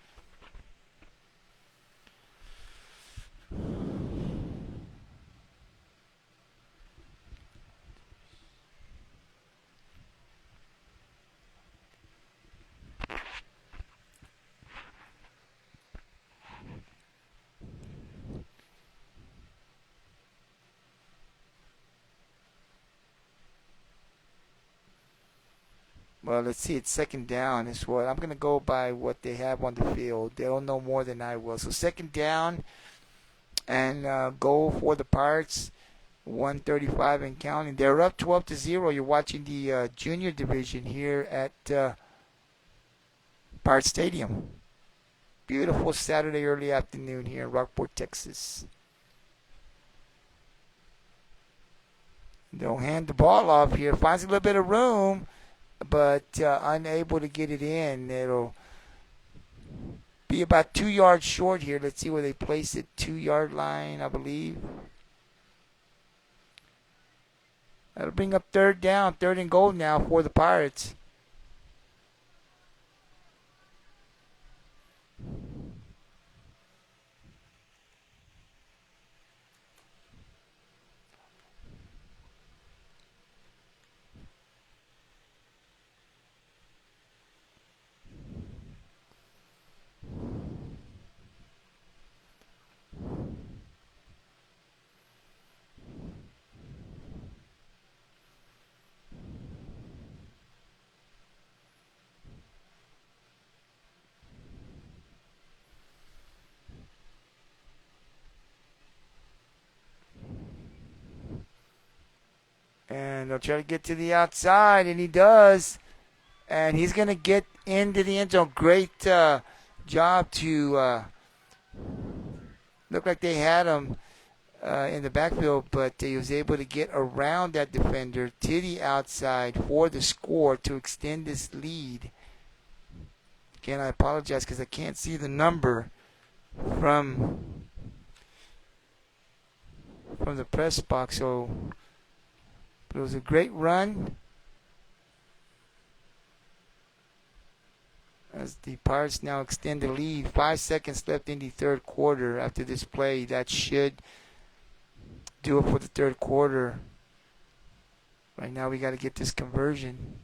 Well, let's see. It's second down. Is what I'm going to go by what they have on the field. They'll know more than I will. So second down and goal for the Pirates. 135 and counting. They're up 12-0. You're watching the junior division here at Pirate Stadium. Beautiful Saturday early afternoon here in Rockport, Texas. They'll hand the ball off here. Finds a little bit of room, but unable to get it in. It'll be about 2 yards short here. Let's see where they place it. 2-yard line, I believe. That'll bring up third down, third and goal now for the Pirates. And they'll try to get to the outside, and he does. And he's going to get into the end zone. Great job to look like they had him in the backfield, but he was able to get around that defender to the outside for the score to extend this lead. Again, I apologize because I can't see the number from the press box. So but it was a great run as the Pirates now extend the lead. 5 seconds left in the third quarter after this play. That should do it for the third quarter. Right now we got to get this conversion.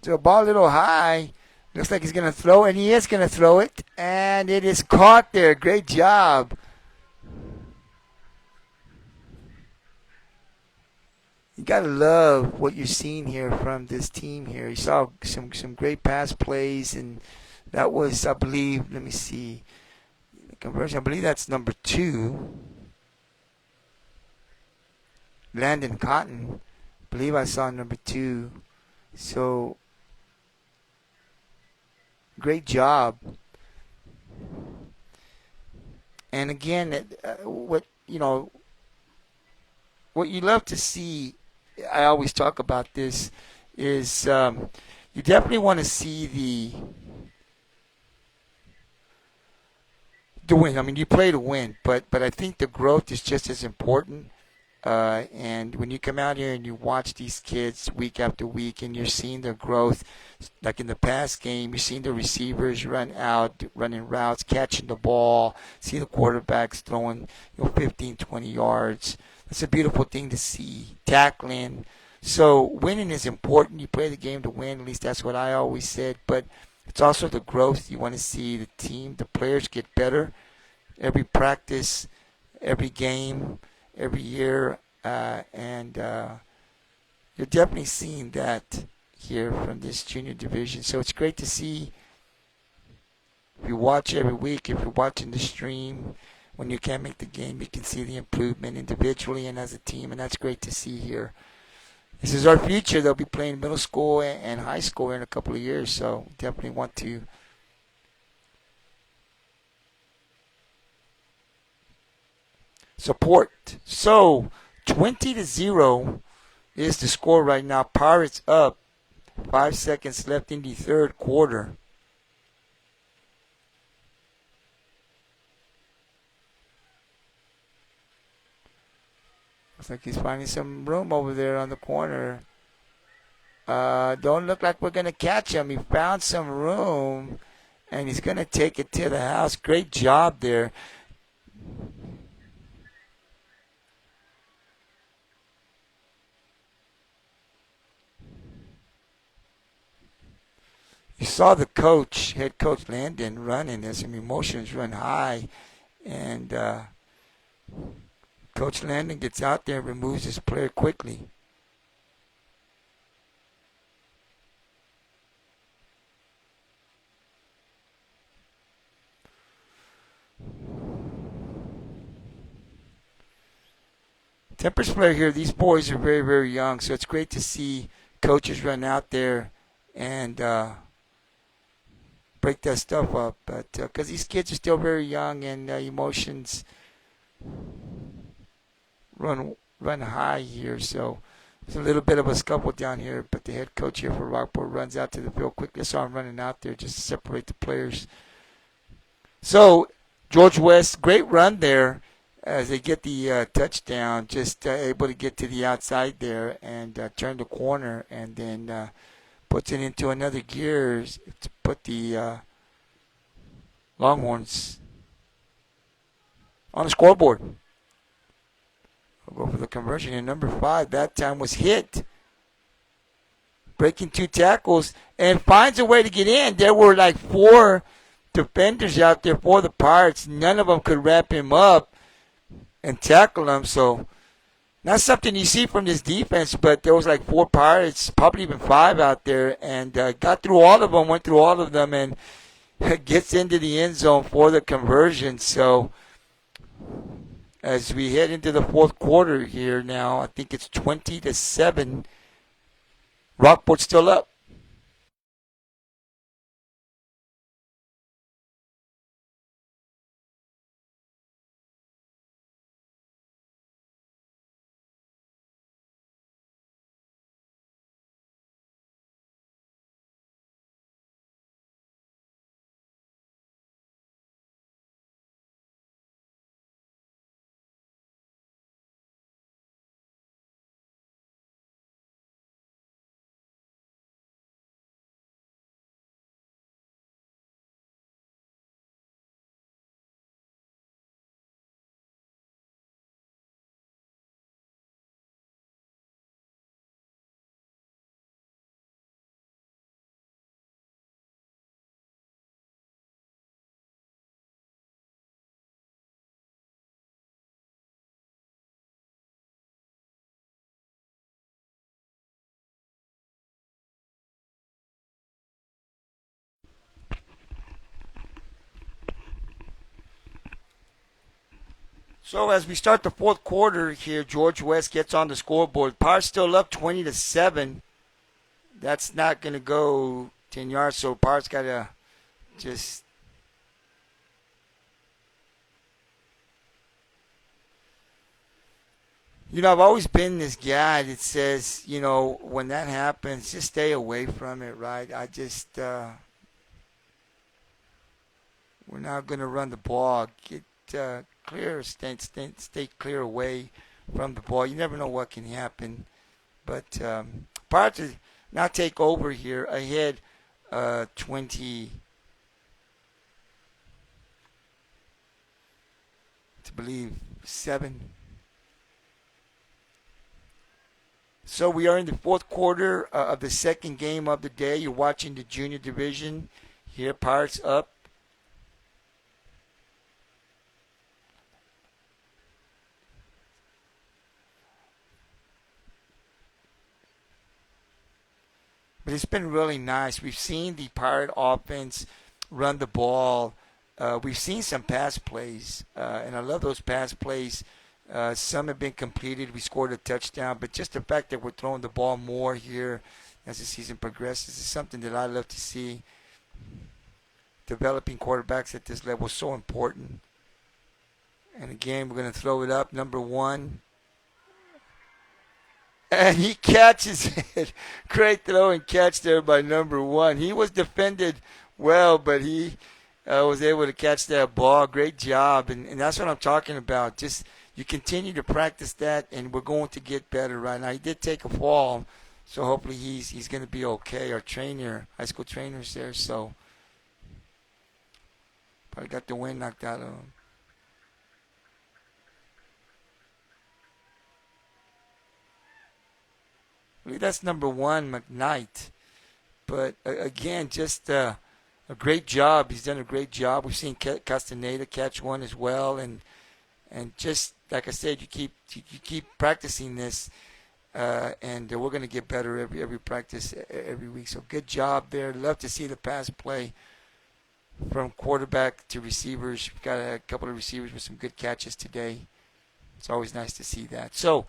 So ball a little high. Looks like he's going to throw, and he is going to throw it. And it is caught there. Great job. You got to love what you're seeing here from this team here. You saw some great pass plays, and that was, I believe, let me see, the conversion. I believe that's number 2. Landon Cotton. I believe I saw number 2. So, great job. And again, what you love to see, I always talk about this, is you definitely want to see the win. I mean, you play to win, but I think the growth is just as important. And when you come out here and you watch these kids week after week and you're seeing their growth, like in the past game, you're seeing the receivers run out, running routes, catching the ball, see the quarterbacks throwing 15, 20 yards. That's a beautiful thing to see. Tackling. So winning is important. You play the game to win. At least that's what I always said. But it's also the growth. You want to see the team, the players get better every practice, every game, every year, and you're definitely seeing that here from this junior division. So it's great to see. If you watch every week, if you're watching the stream, when you can't make the game, you can see the improvement individually and as a team, and that's great to see here. This is our future. They'll be playing middle school and high school in a couple of years, so definitely want to support. So 20-0 is the score right now. Pirates up. 5 seconds left in the third quarter. Looks like he's finding some room over there on the corner. Don't look like we're going to catch him. He found some room, and he's going to take it to the house. Great job there. you saw the coach, head coach Landon, running. There's some emotions run high, and Coach Landon gets out there and removes his player quickly. Tempest player here, these boys are very, very young, so it's great to see coaches run out there and break that stuff up. But because these kids are still very young and emotions run high here, so there's a little bit of a scuffle down here. But the head coach here for Rockport runs out to the field quickly. I saw him running out there just to separate the players. So George West, great run there as they get the touchdown, just able to get to the outside there and turn the corner, and then puts it into another gear to put the Longhorns on the scoreboard. We'll go for the conversion, and number 5 that time was hit, breaking 2 tackles, and finds a way to get in. There were like 4 defenders out there for the Pirates. None of them could wrap him up and tackle him. So not something you see from this defense, but there was like 4 Pirates, probably even 5 out there, and got through all of them, went through all of them, and gets into the end zone for the conversion. So as we head into the fourth quarter here now, I think it's 20-7. Rockport still up. So as we start the fourth quarter here, George West gets on the scoreboard. Pirates still up 20-7. That's not going to go 10 yards, so Pirates got to just I've always been this guy that says, when that happens, just stay away from it, right? We're not going to run the ball. Get clear, stay clear away from the ball. You never know what can happen. But Pirates now take over here ahead 20 to believe 7. So we are in the fourth quarter of the second game of the day. You're watching the junior division here. Pirates up. But it's been really nice. We've seen the Pirate offense run the ball. We've seen some pass plays, and I love those pass plays. Some have been completed. We scored a touchdown, but just the fact that we're throwing the ball more here as the season progresses is something that I love to see. Developing quarterbacks at this level is so important. And again, we're going to throw it up. Number 1. And he catches it. Great throw and catch there by number 1. He was defended well, but he was able to catch that ball. Great job. And that's what I'm talking about. Just you continue to practice that, and we're going to get better right now. He did take a fall, so hopefully he's going to be okay. Our trainer, high school trainer's there, so probably got the wind knocked out of him. I believe that's number 1, McKnight. But again, just a great job. He's done a great job. We've seen Castaneda catch one as well, and just like I said, you keep practicing this, and we're going to get better every practice every week. So good job there. Love to see the pass play from quarterback to receivers. We've got a couple of receivers with some good catches today. It's always nice to see that. So,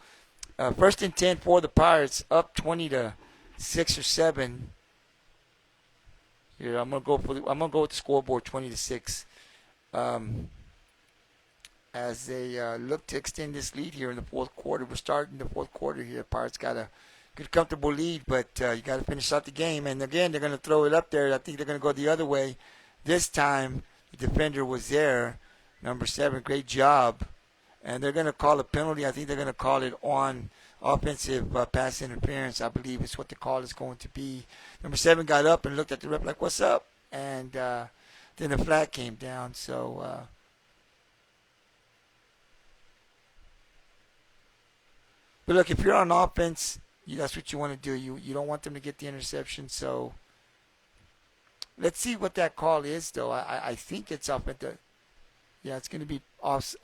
first and 10 for the Pirates, up 20 to 6 or 7. Here, I'm gonna go with the scoreboard, 20 to 6. As they look to extend this lead here in the fourth quarter. We're starting the fourth quarter here. Pirates got a good, comfortable lead, but you got to finish out the game. And again, they're going to throw it up there. I think they're going to go the other way. This time, the defender was there, number 7. Great job. And they're going to call a penalty. I think they're going to call it on offensive pass interference. I believe is what the call is going to be. Number 7 got up and looked at the ref like, "What's up?" And then the flag came down. So. But look, if you're on offense, that's what you want to do. You don't want them to get the interception. So let's see what that call is, though. I think it's up at the. Yeah, it's going to be off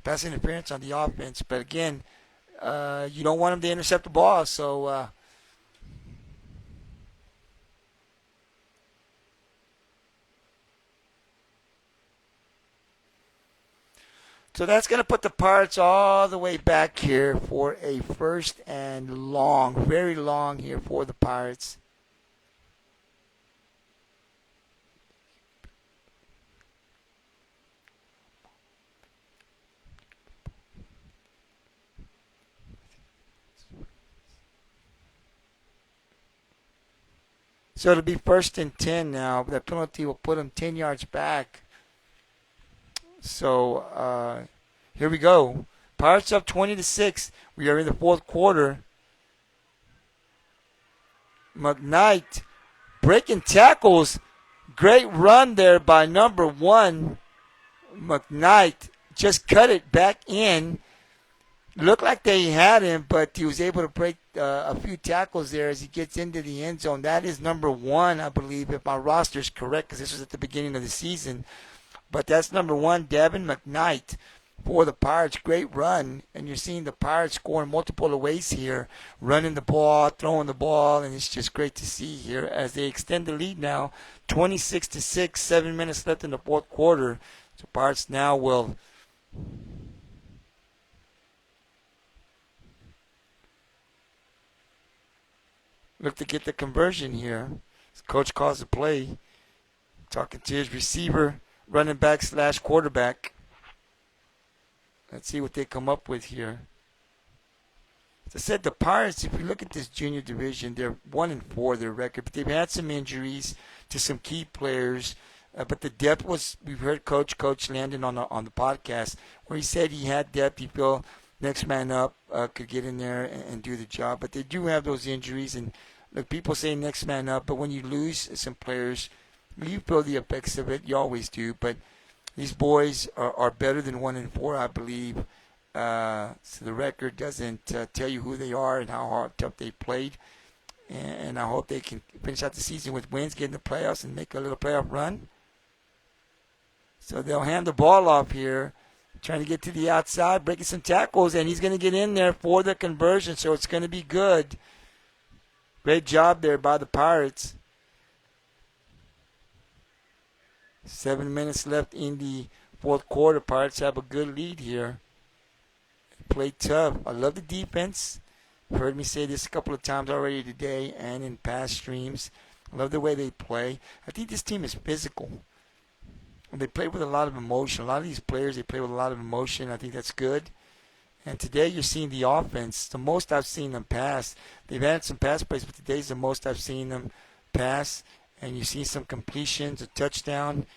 pass interference on the offense. But again, you don't want them to intercept the ball. So. So that's going to put the Pirates all the way back here for a first and long, very long here for the Pirates. So it'll be first and 10 now. That penalty will put them 10 yards back. So here we go. Pirates up 20 to 6. We are in the fourth quarter. McKnight breaking tackles. Great run there by number 1. McKnight just cut it back in. Looked like they had him, but he was able to break a few tackles there as he gets into the end zone. That is number 1, I believe, if my roster is correct, because this was at the beginning of the season. But that's number 1, Devin McKnight for the Pirates. Great run. And you're seeing the Pirates scoring multiple ways here, running the ball, throwing the ball, and it's just great to see here as they extend the lead now, 26 to 6, 7 minutes left in the fourth quarter. So Pirates now will look to get the conversion here. Coach calls the play, talking to his receiver, running back / quarterback. Let's see what they come up with here. As I said, the Pirates, if you look at this junior division, they're 1-4 their record, but they've had some injuries to some key players. But the depth was, we've heard Coach Landon on the podcast, where he said he had depth. He felt next man up could get in there and do the job. But they do have those injuries. And look, people say next man up, but when you lose some players, you feel the effects of it. You always do. But these boys are better than 1-4, I believe. So the record doesn't tell you who they are and how tough they played. And I hope they can finish out the season with wins, get in the playoffs, and make a little playoff run. So they'll hand the ball off here, trying to get to the outside, breaking some tackles, and he's going to get in there for the conversion, so it's going to be good. Great job there by the Pirates. 7 minutes left in the fourth quarter. Pirates have a good lead here. Play tough. I love the defense. You've heard me say this a couple of times already today and in past streams. I love the way they play. I think this team is physical. They play with a lot of emotion. A lot of these players, they play with a lot of emotion. I think that's good. And today you're seeing the offense. The most I've seen them pass. They've had some pass plays, but today's the most I've seen them pass. And you see some completions, a touchdown,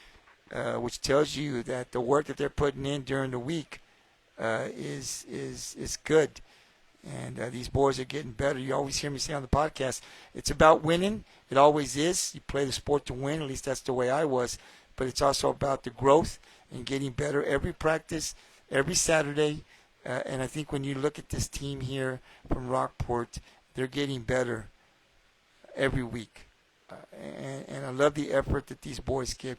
which tells you that the work that they're putting in during the week is good. And these boys are getting better. You always hear me say on the podcast, it's about winning. It always is. You play the sport to win. At least that's the way I was. But it's also about the growth and getting better every practice, every Saturday. And I think when you look at this team here from Rockport, they're getting better every week. And I love the effort that these boys give.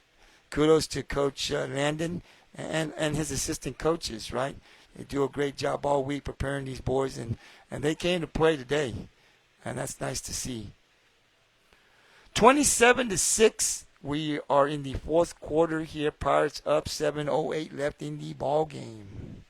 Kudos to Coach Landon and his assistant coaches, right? They do a great job all week preparing these boys, and they came to play today, and that's nice to see. 27-6. We are in the fourth quarter here. Pirates up, 7:08 left in the ball game.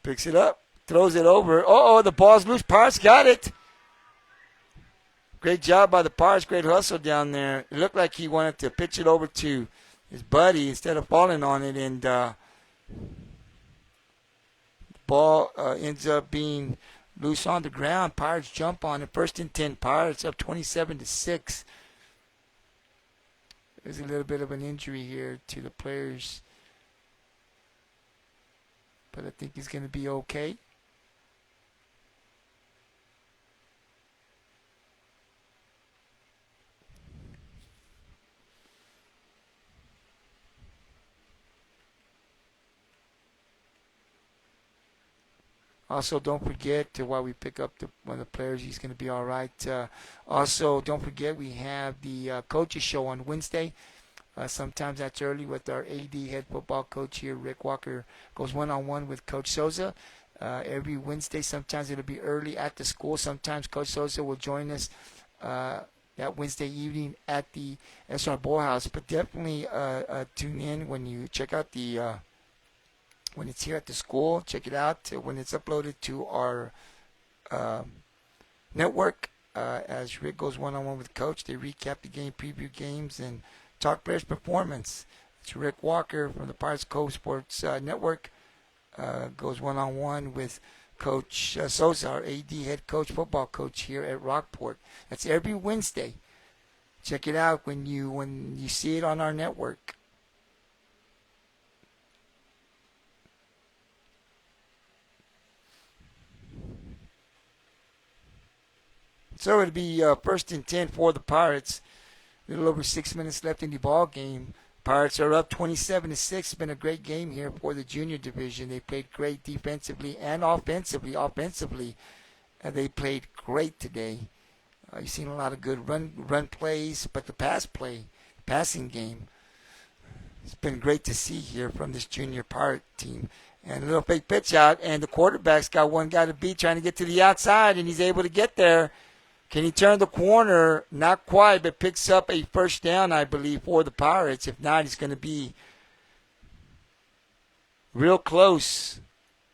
Picks it up, throws it over. Oh, the ball's loose. Pirates got it. Great job by the Pirates. Great hustle down there. It looked like he wanted to pitch it over to his buddy instead of falling on it, and the ball ends up being loose on the ground. Pirates jump on it. First and 10. Pirates up 27-6. There's a little bit of an injury here to the players, but I think he's going to be okay. Also, don't forget while we pick up one of the players, he's going to be all right. Also, don't forget we have the coaches show on Wednesday. Sometimes that's early with our AD head football coach here, Rick Walker, goes one-on-one with Coach Souza. Every Wednesday, sometimes it'll be early at the school. Sometimes Coach Souza will join us that Wednesday evening at the SR Borehouse. But definitely tune in when you check out when it's here at the school. Check it out when it's uploaded to our network. As Rick goes one-on-one with Coach, they recap the game, preview games, and talk players' performance. It's Rick Walker from the Pirates Cove Sports Network. Goes one-on-one with Coach Sosa, our AD head coach, football coach here at Rockport. That's every Wednesday. Check it out when you see it on our network. So it'll be first and 10 for the Pirates. A little over 6 minutes left in the ball game. Pirates are up 27-6. It's been a great game here for the junior division. They played great defensively and offensively. They played great today. You've seen a lot of good run plays, but the passing game, it's been great to see here from this junior Pirate team. And a little fake pitch out, and the quarterback's got one guy to beat trying to get to the outside, and he's able to get there. Can he turn the corner? Not quite, but picks up a first down, I believe, for the Pirates. If not, he's going to be real close.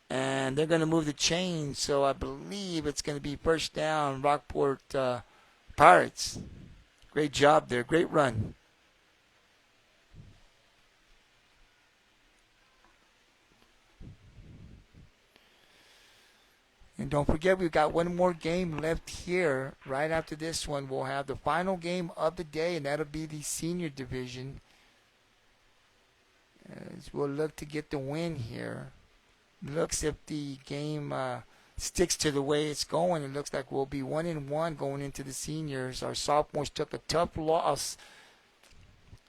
And they're going to move the chain, so I believe it's going to be first down, Rockport Pirates. Great job there. Great run. And don't forget, we've got one more game left here. Right after this one, we'll have the final game of the day, and that'll be the senior division. As we'll look to get the win here. Looks if the game sticks to the way it's going, it looks like we'll be 1-1 going into the seniors. Our sophomores took a tough loss.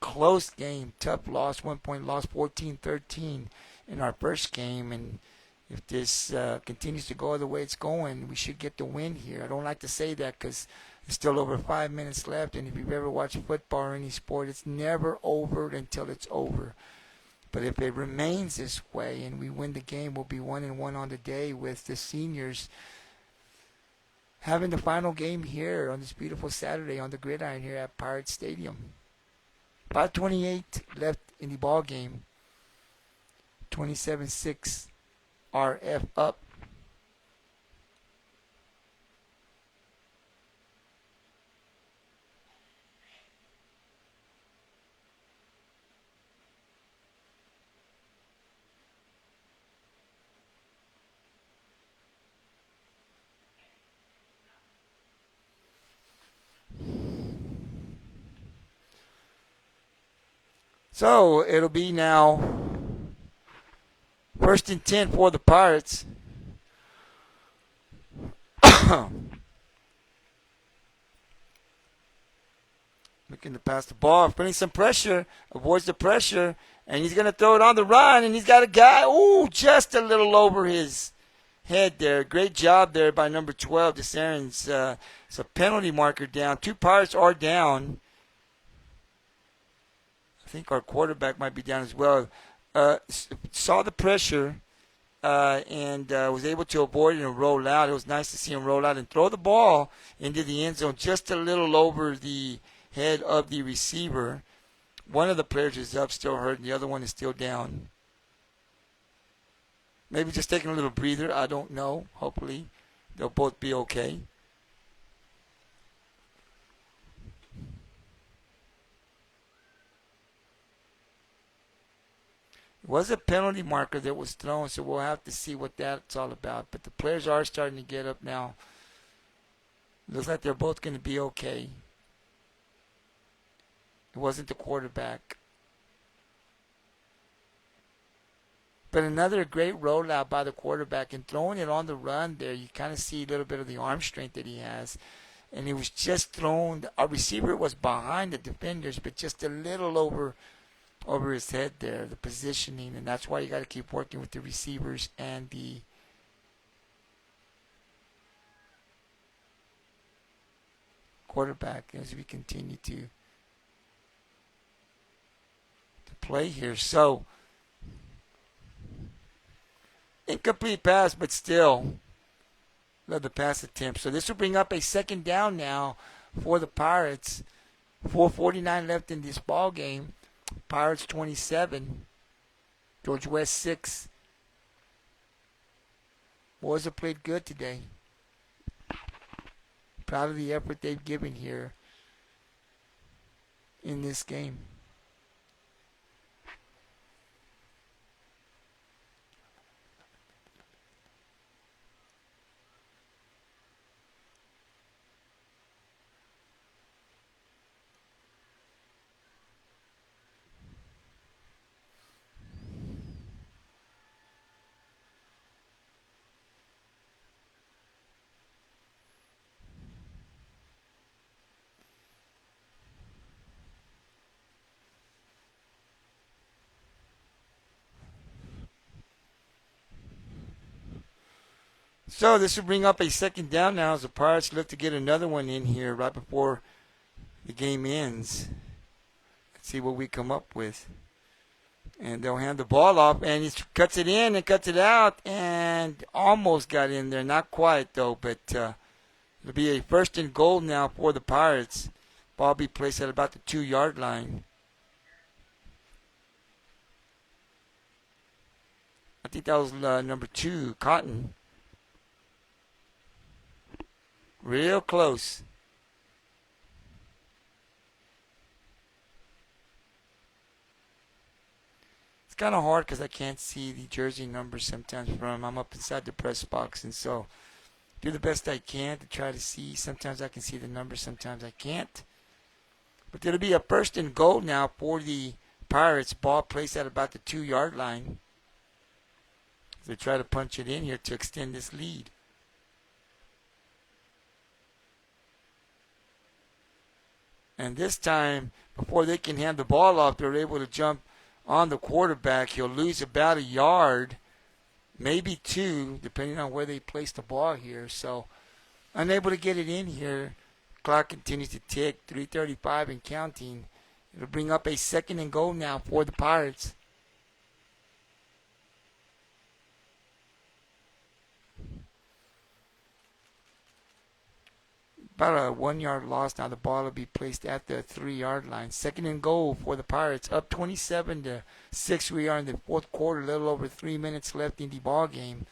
Close game, tough loss, 1 point loss, 14-13 in our first game. And if this continues to go the way it's going, we should get the win here. I don't like to say that because there's still over 5 minutes left. And if you've ever watched football or any sport, it's never over until it's over. But if it remains this way and we win the game, we'll be 1-1 on the day with the seniors having the final game here on this beautiful Saturday on the gridiron here at Pirate Stadium. 5:28 left in the ball game. 27-6. RF up. So it'll be now first and 10 for the Pirates. Looking to pass the ball, putting some pressure, avoids the pressure, and he's going to throw it on the run, and he's got a guy, just a little over his head there. Great job there by number 12, DeSaren's. It's a penalty marker down. 2 Pirates are down. I think our quarterback might be down as well. Saw the pressure and was able to avoid it and roll out. It was nice to see him roll out and throw the ball into the end zone just a little over the head of the receiver. One of the players is up, still hurt, and the other one is still down. Maybe just taking a little breather. I don't know. Hopefully they'll both be okay. It was a penalty marker that was thrown, so we'll have to see what that's all about. But the players are starting to get up now. Looks like they're both going to be okay. It wasn't the quarterback. But another great rollout by the quarterback and throwing it on the run there. You kind of see a little bit of the arm strength that he has. And it was just thrown. Our receiver was behind the defenders, but just a little over his head there, the positioning. And that's why you got to keep working with the receivers and the quarterback as we continue to play here. So, incomplete pass, but still love the pass attempt. So this will bring up a second down now for the Pirates. 4:49 left in this ball game. Pirates 27, George West 6. Boys have played good today. Proud of the effort they've given here in this game. So this will bring up a second down now as the Pirates look to get another one in here right before the game ends. Let's see what we come up with. And they'll hand the ball off, and he cuts it in and cuts it out and almost got in there. Not quite, though, but it'll be a 1st and goal now for the Pirates. Ball will be placed at about the 2-yard line. I think that was number 2, Cotton. Real close. It's kind of hard because I can't see the jersey numbers sometimes I'm up inside the press box, and so do the best I can to try to see. Sometimes I can see the numbers, sometimes I can't. But it'll be a 1st and goal now for the Pirates. Ball placed at about the 2-yard line. They try to punch it in here to extend this lead. And this time, before they can hand the ball off, they're able to jump on the quarterback. He'll lose about a yard, maybe 2, depending on where they place the ball here. So, unable to get it in here. Clock continues to tick, 3:35 and counting. It'll bring up a 2nd and goal now for the Pirates. About a 1-yard loss. Now the ball will be placed at the 3-yard line. 2nd and goal for the Pirates. Up 27-6. We are in the 4th quarter. A little over 3 minutes left in the ball game.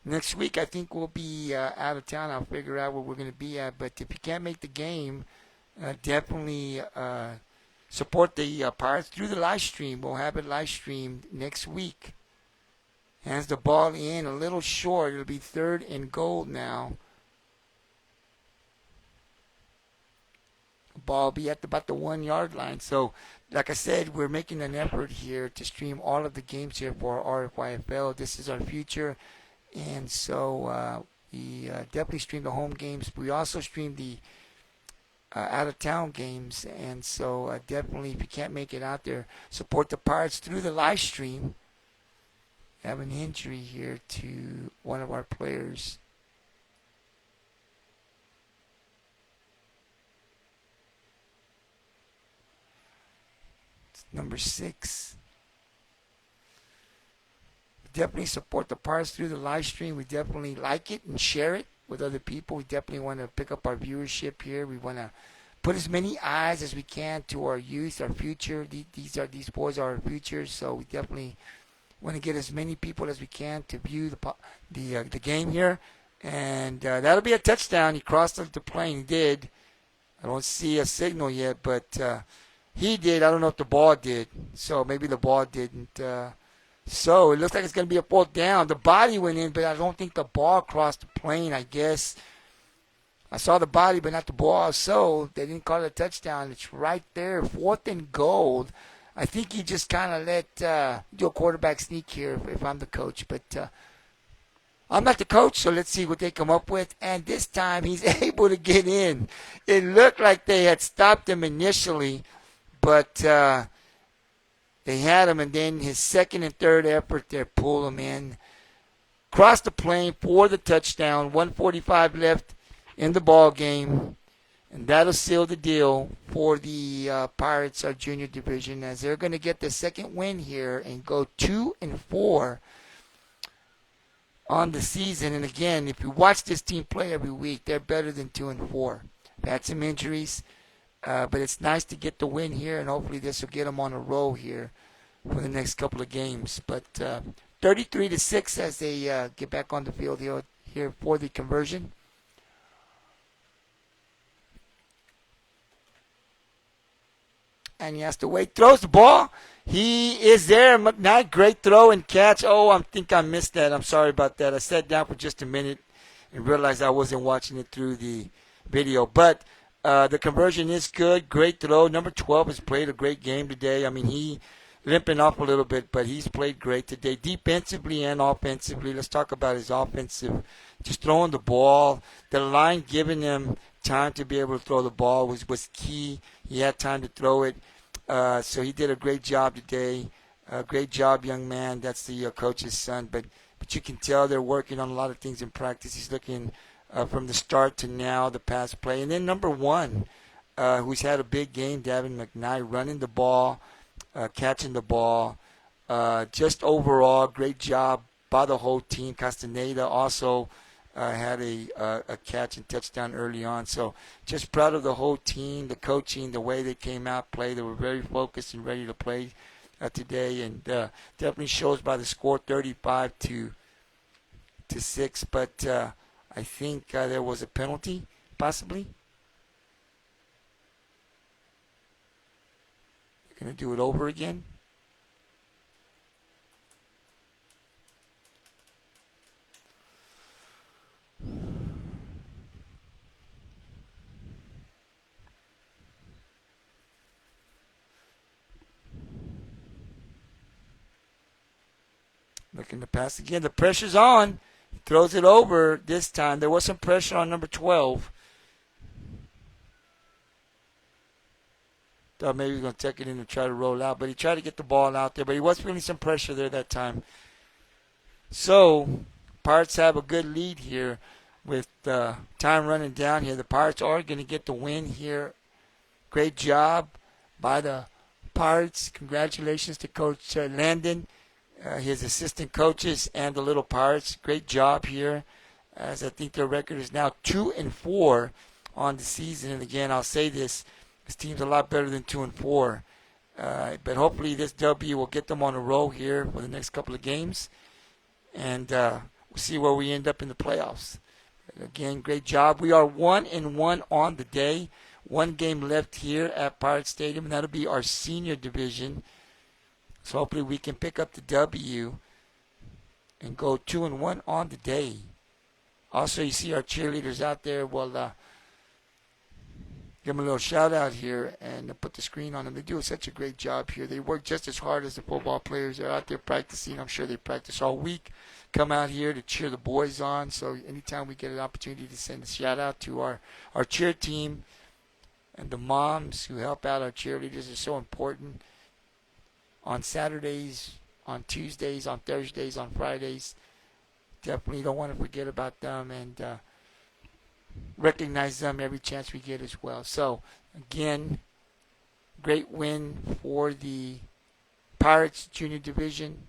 Next week, I think we'll be out of town. I'll figure out where we're going to be at. But if you can't make the game, definitely support the Pirates through the live stream. We'll have it live streamed next week. Hands the ball in a little short. It'll be 3rd and goal now. ball will be at about the 1 yard line. So, like I said, we're making an effort here to stream all of the games here for RFYFL. This is our future. And so we definitely stream the home games. We also stream the out-of-town games. And so definitely, if you can't make it out there, support the Pirates through the live stream. I have an injury here to one of our players. It's number 6. Definitely support the Pirates through the live stream. We definitely like it and share it with other people. We definitely want to pick up our viewership here. We want to put as many eyes as we can to our youth, our future. These boys are our future, so we definitely want to get as many people as we can to view the game here. And that'll be a touchdown. He crossed the plane. He did. I don't see a signal yet, but he did. I don't know if the ball did. So maybe the ball didn't. So it looks like it's going to be a fourth down. The body went in, but I don't think the ball crossed the plane, I guess. I saw the body, but not the ball. So they didn't call it a touchdown. It's right there, 4th and goal. I think you just kind of let do a quarterback sneak here if I'm the coach. But I'm not the coach, so let's see what they come up with. And this time he's able to get in. It looked like they had stopped him initially, but they had him. And then his second and third effort there pulled him in. Crossed the plane for the touchdown. 1:45 left in the ball game. And that'll seal the deal for the Pirates, our junior division, as they're going to get the second win here and go 2-4 on the season. And again, if you watch this team play every week, they're better than 2-4. They've had some injuries, but it's nice to get the win here, and hopefully this will get them on a roll here for the next couple of games. But 33-6 as they get back on the field here for the conversion. And he has to wait. Throws the ball. He is there. McKnight, great throw and catch. Oh, I think I missed that. I'm sorry about that. I sat down for just a minute and realized I wasn't watching it through the video. But the conversion is good. Great throw. Number 12 has played a great game today. I mean, he limping off a little bit, but he's played great today, defensively and offensively. Let's talk about his offensive. Just throwing the ball. The line giving him time to be able to throw the ball was key. He had time to throw it. So he did a great job today. Great job, young man. That's the coach's son. But you can tell they're working on a lot of things in practice. He's looking from the start to now, the pass play. And then number 1, who's had a big game, Davin McKnight, running the ball, catching the ball. Just overall, great job by the whole team. Castaneda also had a catch and touchdown early on. So just proud of the whole team, the coaching, the way they came out, play. They were very focused and ready to play today, and definitely shows by the score, 35-6. But I think there was a penalty, possibly. Going to do it over again. Looking to pass again. The pressure's on. Throws it over this time. There was some pressure on number 12. Thought maybe he was going to take it in and try to roll out, but he tried to get the ball out there, but he was feeling some pressure there that time. So, Pirates have a good lead here with time running down here. The Pirates are going to get the win here. Great job by the Pirates. Congratulations to Coach Landon, his assistant coaches, and the Little Pirates. Great job here, as I think their record is now 2-4 on the season. And again, I'll say this team's a lot better than 2-4. But hopefully this W will get them on a roll here for the next couple of games. And we'll see where we end up in the playoffs. Again, great job. We are 1-1 on the day. One game left here at Pirate Stadium, and that'll be our senior division. So hopefully we can pick up the W and go 2-1 on the day. Also, you see our cheerleaders out there. Well, give them a little shout out here and put the screen on them. They do such a great job here. They work just as hard as the football players. They're out there practicing. I'm sure they practice all week. Come out here to cheer the boys on. So anytime we get an opportunity to send a shout out to our cheer team and the moms who help out our cheerleaders is so important. On Saturdays, on Tuesdays, on Thursdays, on Fridays. Definitely don't want to forget about them and recognize them every chance we get as well. So, again, great win for the Pirates Junior Division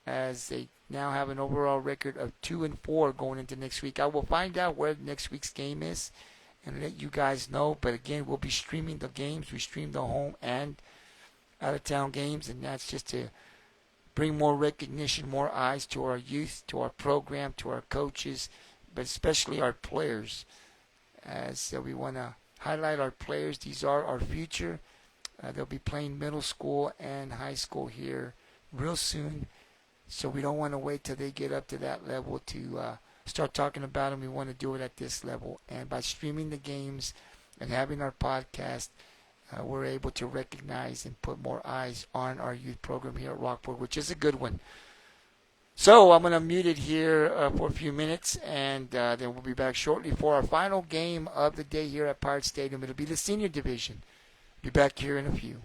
as they now have an overall record of 2-4 going into next week. I will find out where next week's game is and let you guys know. But again, we'll be streaming the games. We stream the home and out-of-town games, and that's just to bring more recognition, more eyes to our youth, to our program, to our coaches, but especially our players. As we want to highlight our players. These are our future. They'll be playing middle school and high school here real soon. So we don't want to wait till they get up to that level to start talking about them. We want to do it at this level. And by streaming the games and having our podcast, we're able to recognize and put more eyes on our youth program here at Rockport, which is a good one. So I'm going to mute it here for a few minutes, and then we'll be back shortly for our final game of the day here at Pirate Stadium. It'll be the senior division. Be back here in a few.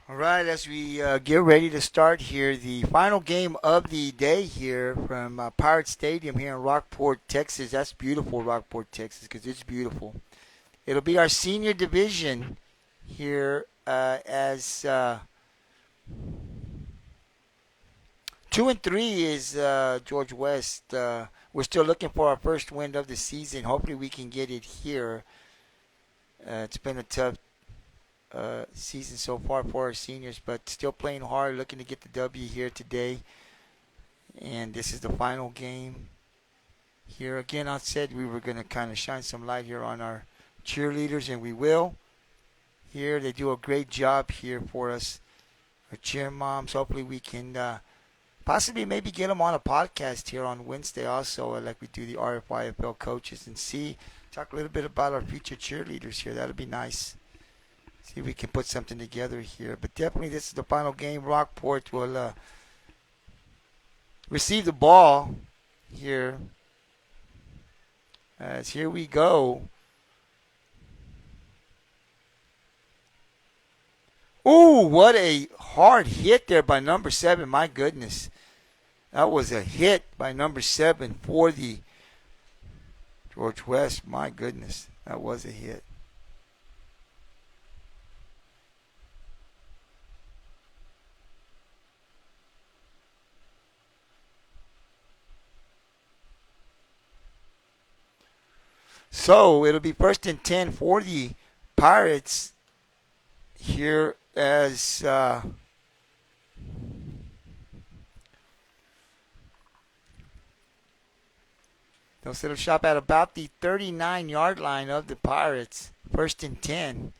All right, as we get ready to start here, the final game of the day here from Pirate Stadium here in Rockport, Texas. That's beautiful, Rockport, Texas, because it's beautiful. It'll be our senior division here as 2-3 is George West. We're still looking for our first win of the season. Hopefully, we can get it here. It's been a tough season so far for our seniors, but still playing hard, looking to get the W here today. And this is the final game here. Again, I said we were going to kind of shine some light here on our cheerleaders, and we will. Here, they do a great job here for us. Our cheer moms, hopefully we can possibly maybe get them on a podcast here on Wednesday also, like we do the RFYFL coaches, and talk a little bit about our future cheerleaders here. That'll be nice. See if we can put something together here. But definitely this is the final game. Rockport will receive the ball here. As here we go. Ooh, what a hard hit there by number 7. My goodness. That was a hit by number 7 for the George West. My goodness. That was a hit. So it'll be first and 10 for the Pirates here as they'll set up shop at about the 39-yard line of the Pirates. First and 10.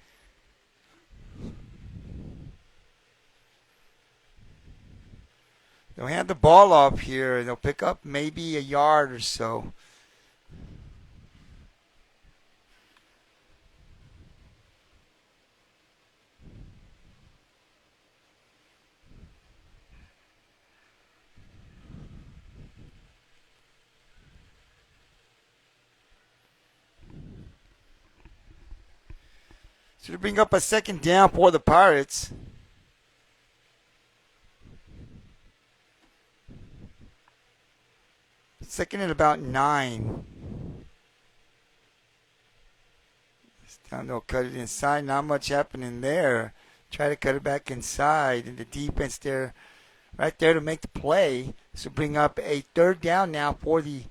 They'll hand the ball off here, and they'll pick up maybe a yard or so. So to bring up a second down for the Pirates. Second and about 9. This time they'll cut it inside. Not much happening there. Try to cut it back inside. And the defense there, right there to make the play. So bring up a third down now for the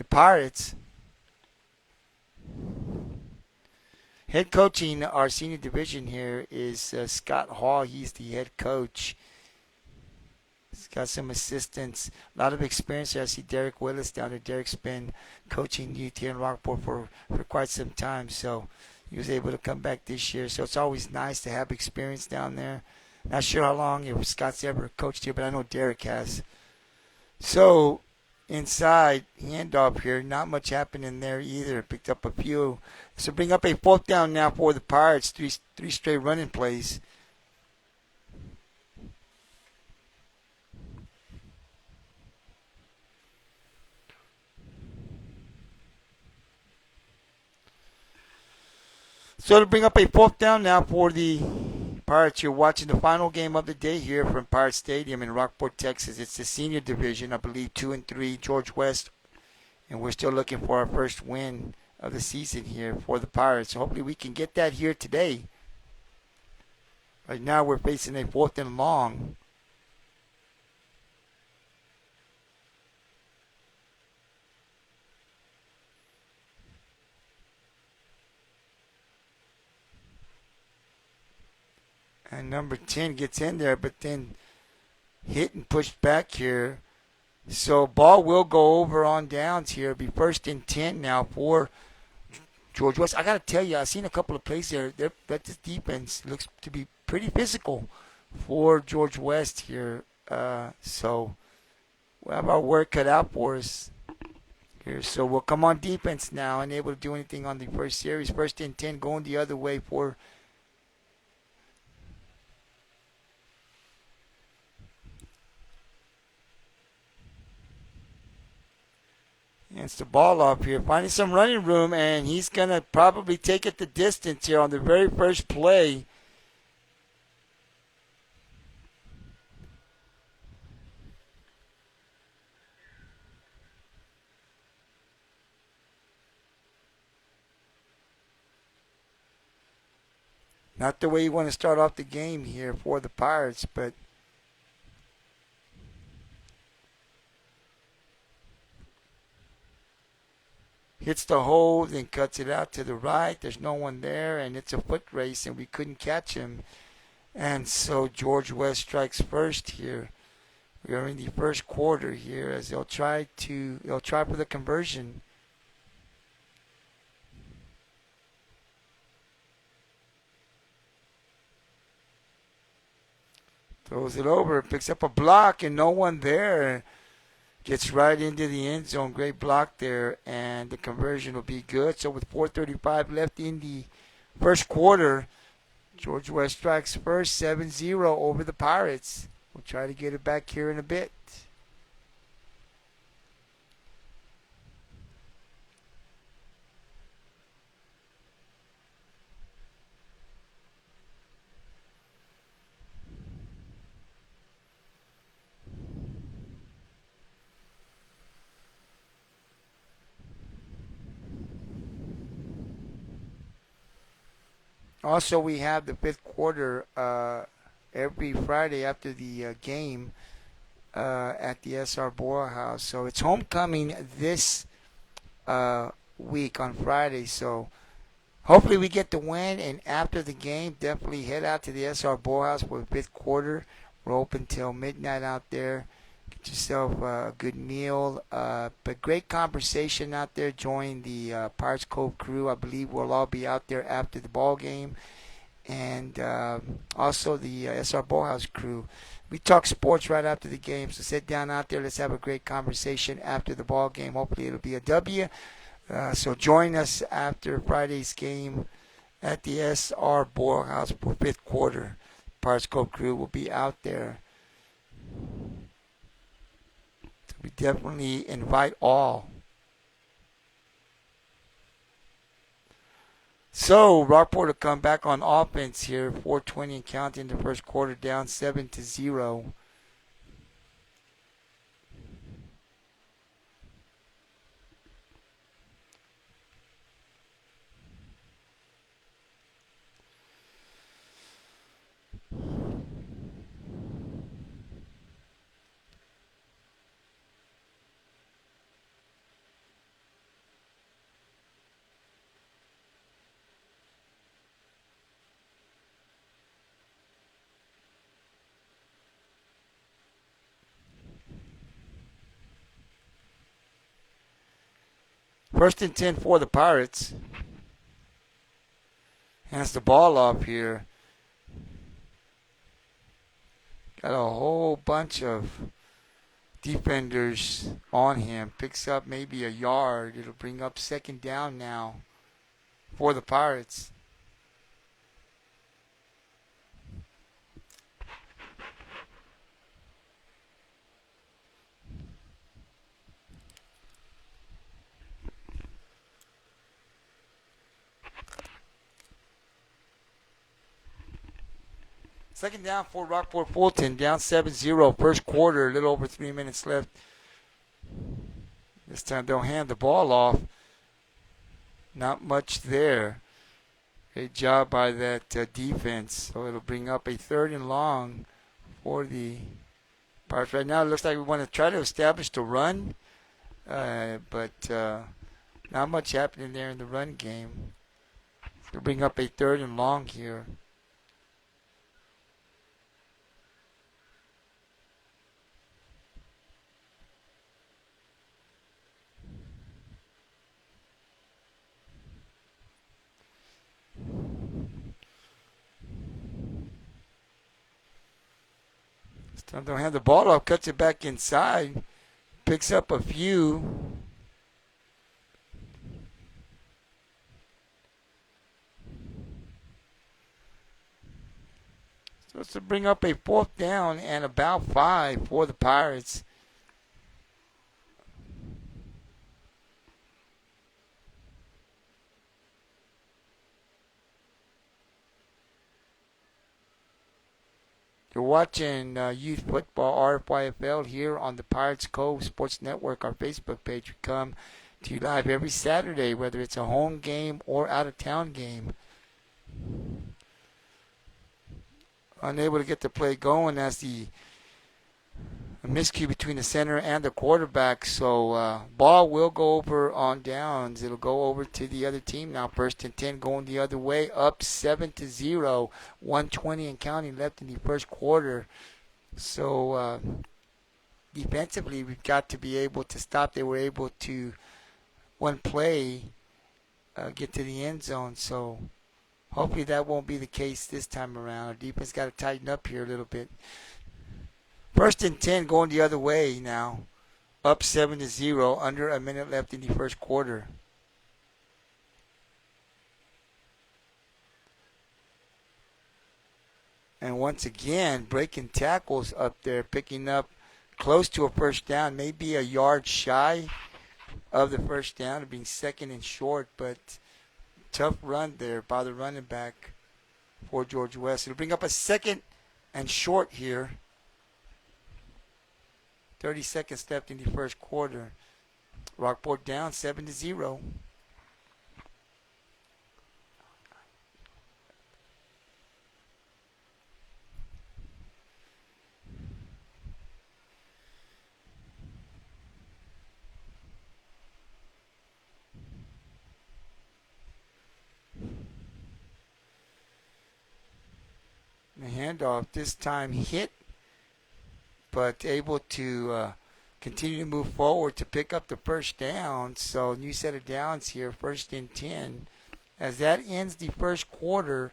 Pirates. Head coaching our senior division here is Scott Hall. He's the head coach. He's got some assistants, a lot of experience here. I see Derek Willis down there. Derek's been coaching youth here in Rockport for quite some time, so he was able to come back this year. So it's always nice to have experience down there. Not sure how long if Scott's ever coached here, but I know Derek has. So inside, handoff here. Not much happening there either. Picked up a few. So bring up a fourth down now for the Pirates. Three straight running plays. So to bring up a fourth down now for the Pirates. You're watching the final game of the day here from Pirate Stadium in Rockport, Texas. It's the senior division, I believe 2-3, George West. And we're still looking for our first win of the season here for the Pirates. So hopefully we can get that here today. Right now we're facing a fourth and long. And number 10 gets in there, but then hit and pushed back here. So ball will go over on downs here. It'll be first and 10 now for George West. I got to tell you, I've seen a couple of plays there. That this defense looks to be pretty physical for George West here. So we'll have our work cut out for us here. So we'll come on defense now, unable to do anything on the first series. First and 10 going the other way for It's the ball off here, finding some running room, and he's going to probably take it the distance here on the very first play. Not the way you want to start off the game here for the Pirates, but hits the hole, then cuts it out to the right. There's no one there, and it's a foot race, and we couldn't catch him. And so George West strikes first here. We are in the first quarter here as they'll try for the conversion. Throws it over, picks up a block, and no one there. Gets right into the end zone. Great block there, and the conversion will be good. So with 4:35 left in the first quarter, George West strikes first, 7-0 over the Pirates. We'll try to get it back here in a bit. Also, we have the fifth quarter every Friday after the game at the SR Bora House. So it's homecoming this week on Friday. So hopefully we get the win, and after the game, definitely head out to the SR Bora House for the fifth quarter. We're open till midnight out there. Get yourself a good meal. But great conversation out there. Join the Pirates Cove crew. I believe we'll all be out there after the ball game. And also the SR Ballhouse crew. We talk sports right after the game. So sit down out there. Let's have a great conversation after the ball game. Hopefully it'll be a W. So join us after Friday's game at the SR Ballhouse for fifth quarter. Pirates Cove crew will be out there. We definitely invite all. So Rockport will come back on offense here, 4:20 and counting the first quarter, down 7-0. First and 10 for the Pirates. Hands the ball off here. Got a whole bunch of defenders on him. Picks up maybe a yard. It'll bring up second down now for the Pirates. Second down for Rockport-Fulton, down 7-0. First quarter, a little over 3 minutes left. This time they'll hand the ball off. Not much there. Great job by that defense. So it'll bring up a third and long for the Pirates. Right now it looks like we want to try to establish the run, but not much happening there in the run game. They'll bring up a third and long here. They'll hand the ball off, cuts it back inside, picks up a few. So it's to bring up a fourth down and about 5 for the Pirates. You're watching youth football RFYFL here on the Pirates Cove Sports Network, our Facebook page. We come to you live every Saturday, whether it's a home game or out-of-town game. Unable to get the play going as the a miscue between the center and the quarterback. So ball will go over on downs. It'll go over to the other team now. 1st and 10 going the other way, up 7-0, 1:20 and counting left in the first quarter. So defensively, we've got to be able to stop. They were able to, one play, get to the end zone. So hopefully that won't be the case this time around. Our defense got to tighten up here a little bit. 1st and 10 going the other way now. Up 7-0, under a minute left in the first quarter. And once again, breaking tackles up there, picking up close to a first down, maybe a yard shy of the first down, being 2nd and short, but tough run there by the running back for George West. It'll bring up a 2nd and short here. 30 seconds left in the first quarter. Rockport down 7-0. The handoff this time hit, but able to continue to move forward to pick up the first down. So new set of downs here, 1st and 10. As that ends the first quarter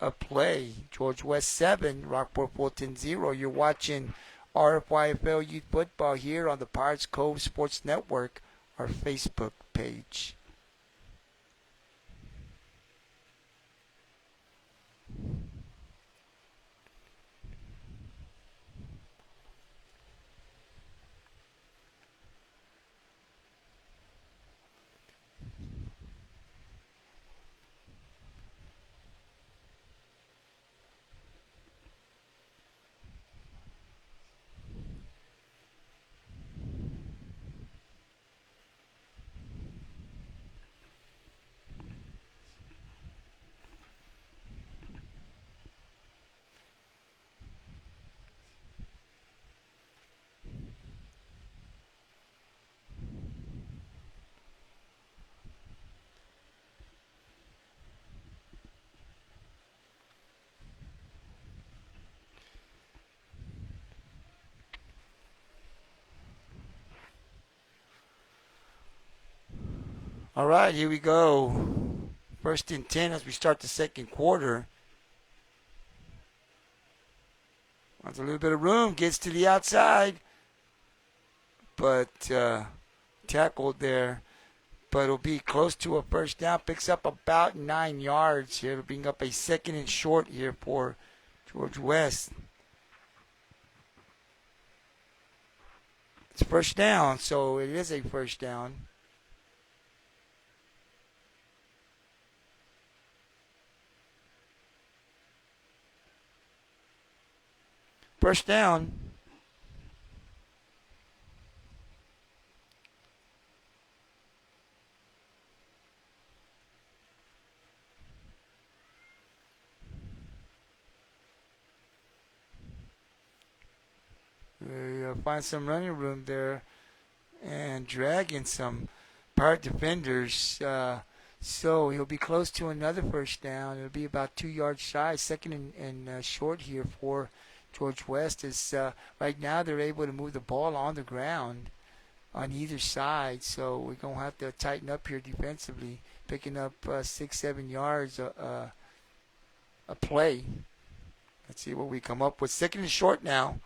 of play, George West 7, Rockport-Fulton 0. You're watching RFYFL Youth Football here on the Pirates Cove Sports Network, our Facebook page. All right, here we go. 1st and 10 as we start the second quarter. Wants a little bit of room, gets to the outside, but tackled there. But it'll be close to a first down. Picks up about 9 yards here. It'll bring up a 2nd and short here for George West. It's first down, so it is a first down. First down. They find some running room there and dragging some Pirate defenders. So he'll be close to another first down. It'll be about 2 yards shy. 2nd and short here for George West. Is right now they're able to move the ball on the ground on either side. So we're going to have to tighten up here defensively, picking up 6-7 yards a play. Let's see what we come up with. 2nd and short now.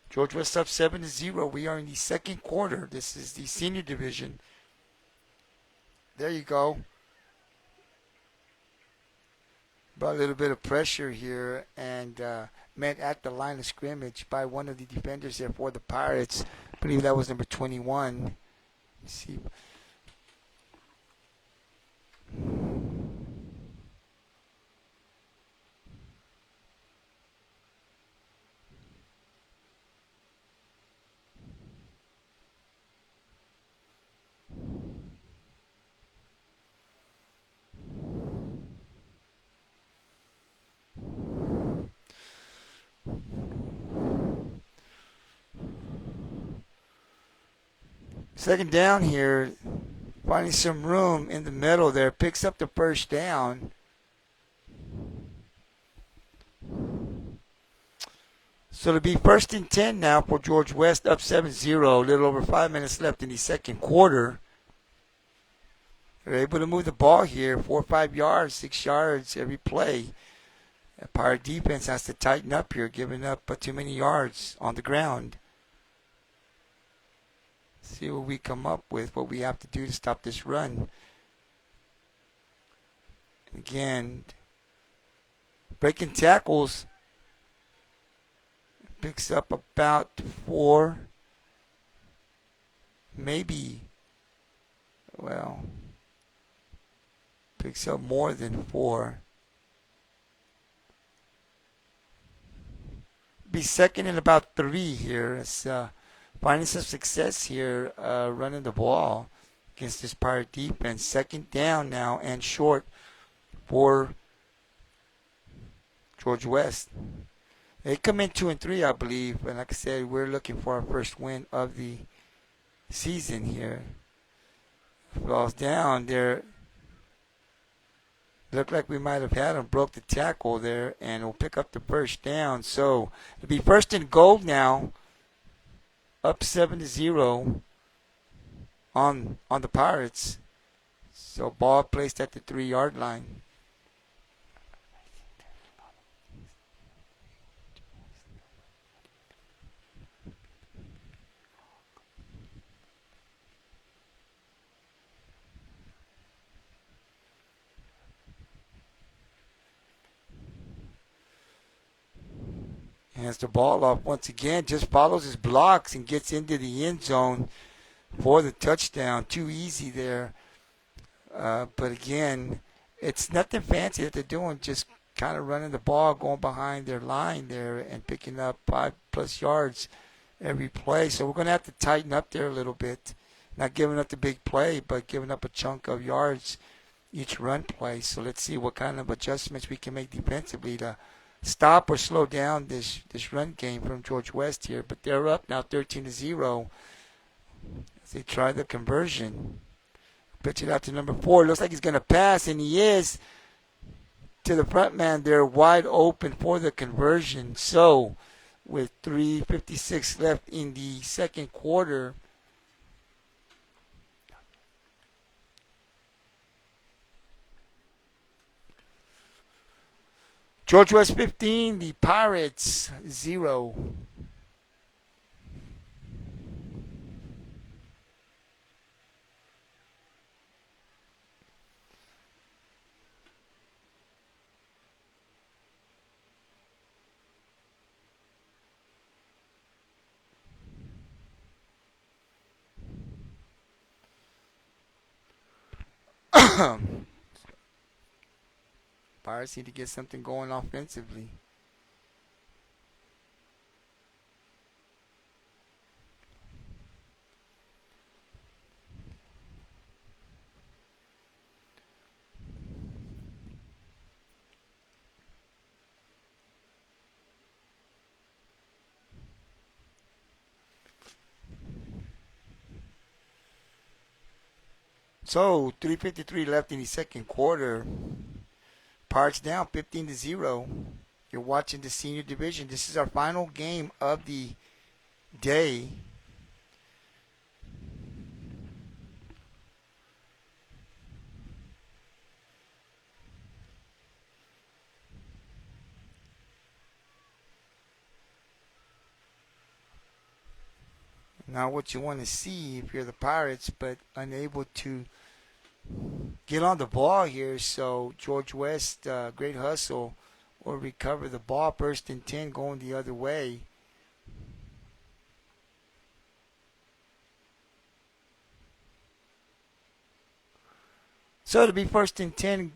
George West up 7-0. We are in the second quarter. This is the senior division. There you go. Brought a little bit of pressure here and met at the line of scrimmage by one of the defenders there for the Pirates. I believe that was number 21. Let's see. Second down here, finding some room in the middle there, picks up the first down. So it'll be 1st and 10 now for George West, up 7-0, a little over 5 minutes left in the second quarter. They're able to move the ball here, 4 or 5 yards, 6 yards every play. The Pirate defense has to tighten up here, giving up too many yards on the ground. See what we come up with, what we have to do to stop this run. Again, breaking tackles. Picks up about 4, maybe, well, picks up more than 4. Be second and about 3 here. It's finding some success here running the ball against this Pirate defense. Second down now and short for George West. They come in 2-3, I believe. And like I said, we're looking for our first win of the season here. Falls down there. Looked like we might have had him. Broke the tackle there. And we'll pick up the first down. So it'll be 1st and goal now. Up 7-0 on the Pirates. So ball placed at the 3-yard line. Hands the ball off once again, just follows his blocks and gets into the end zone for the touchdown. Too easy there. But again, it's nothing fancy that they're doing, just kind of running the ball, going behind their line there and picking up 5+ yards every play. So we're going to have to tighten up there a little bit. Not giving up the big play, but giving up a chunk of yards each run play. So let's see what kind of adjustments we can make defensively to stop or slow down this run game from George West here. But they're up now 13-0 as they try the conversion. Pitch it out to number 4. Looks like he's going to pass, and he is to the front man there, wide open for the conversion. So with 3:56 left in the second quarter, George West 15, the Pirates 0. Pirates need to get something going offensively. So 3:53 left in the second quarter. Pirates down 15-0. You're watching the senior division. This is our final game of the day. Now what you want to see if you're the Pirates, but unable to get on the ball here. So George West, great hustle, will recover the ball. 1st and 10 going the other way. So it'll be 1st and 10.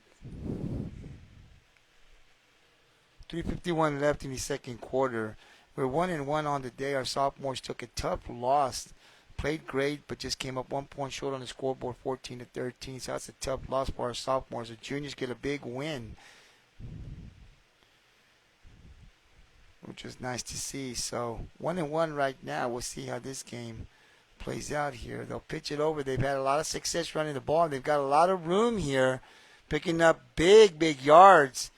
3:51 left in the second quarter. We're 1-1 on the day. Our sophomores took a tough loss. Played great, but just came up 1 point short on the scoreboard, 14-13. So that's a tough loss for our sophomores. The juniors get a big win, which was nice to see. So 1-1 right now. We'll see how this game plays out here. They'll pitch it over. They've had a lot of success running the ball. They've got a lot of room here, picking up big yards.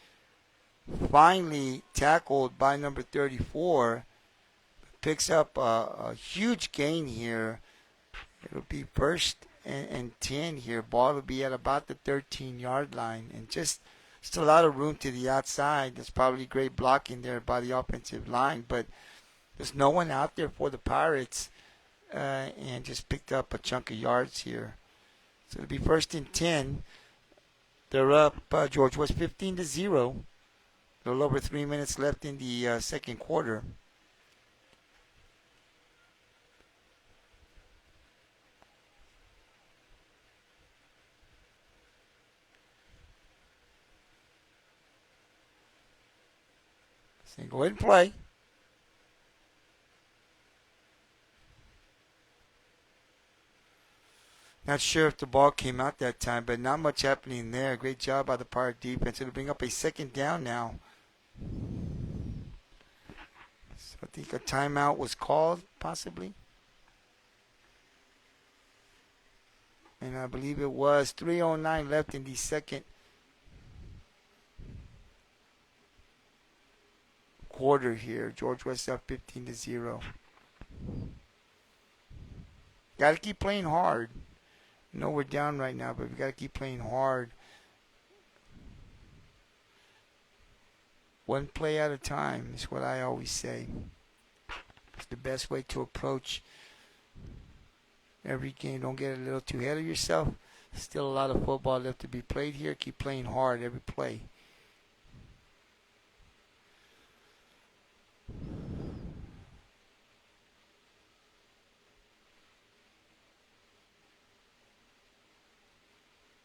Finally tackled by number 34. Picks up a huge gain here. It'll be first and 10 here. Ball will be at about the 13-yard line. And just a lot of room to the outside. There's probably great blocking there by the offensive line. But there's no one out there for the Pirates. And just picked up a chunk of yards here. So it'll be first and 10. They're up, George West, 15-0. A little over 3 minutes left in the second quarter. So go ahead and play. Not sure if the ball came out that time, but not much happening there. Great job by the Pirate defense. It'll bring up a second down now. So I think a timeout was called, possibly. And I believe it was 3:09 left in the second quarter here. George West up 15-0. Got to keep playing hard. I know we're down right now, but we got to keep playing hard. One play at a time is what I always say. It's the best way to approach every game. Don't get a little too ahead of yourself. Still a lot of football left to be played here. Keep playing hard every play.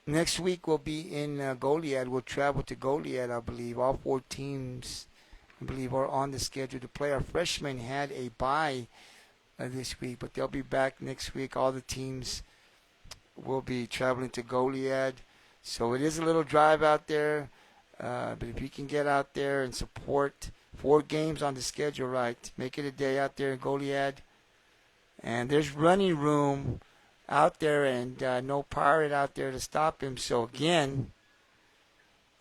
Next week we'll be in Goliad. We'll travel to Goliad, I believe. All 4 teams, I believe, are on the schedule to play. Our freshmen had a bye this week, but they'll be back next week. All the teams will be traveling to Goliad. So it is a little drive out there, but if you can get out there and support 4 games on the schedule, right, make it a day out there in Goliad. And there's running room out there, and no Pirate out there to stop him. So again,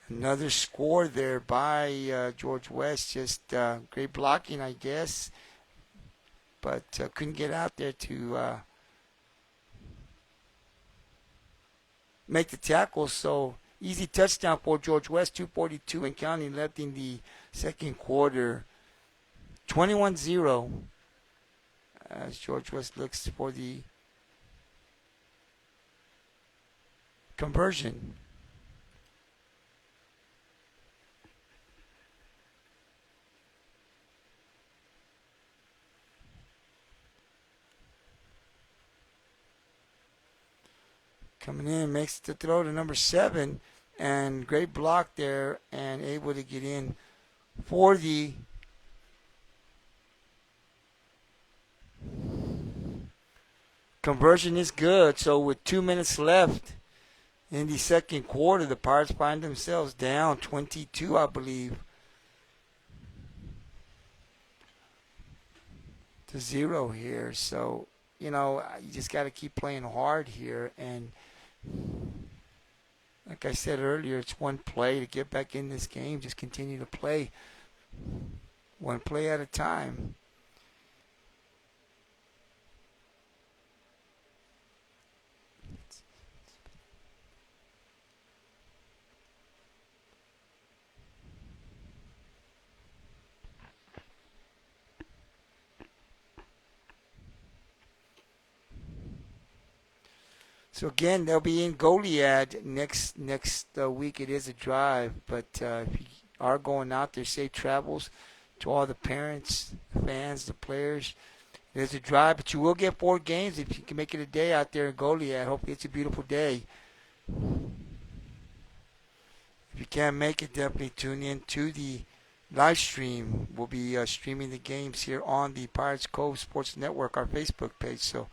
another score there by George West. Just great blocking, I guess, but couldn't get out there to make the tackle. So easy touchdown for George West. 2:42 and counting left in the second quarter. 21-0 as George West looks for the conversion. Coming in, makes the throw to number 7, and great block there, and able to get in for the conversion is good. So with 2 minutes left in the second quarter, the Pirates find themselves down 22, I believe, to 0 here. So, you just got to keep playing hard here. And like I said earlier, it's one play to get back in this game. Just continue to play one play at a time. So again, they'll be in Goliad next week. It is a drive, but if you are going out there, safe travels to all the parents, the fans, the players. It is a drive, but you will get 4 games if you can make it a day out there in Goliad. Hopefully it's a beautiful day. If you can't make it, definitely tune in to the live stream. We'll be streaming the games here on the Pirates Cove Sports Network, our Facebook page. So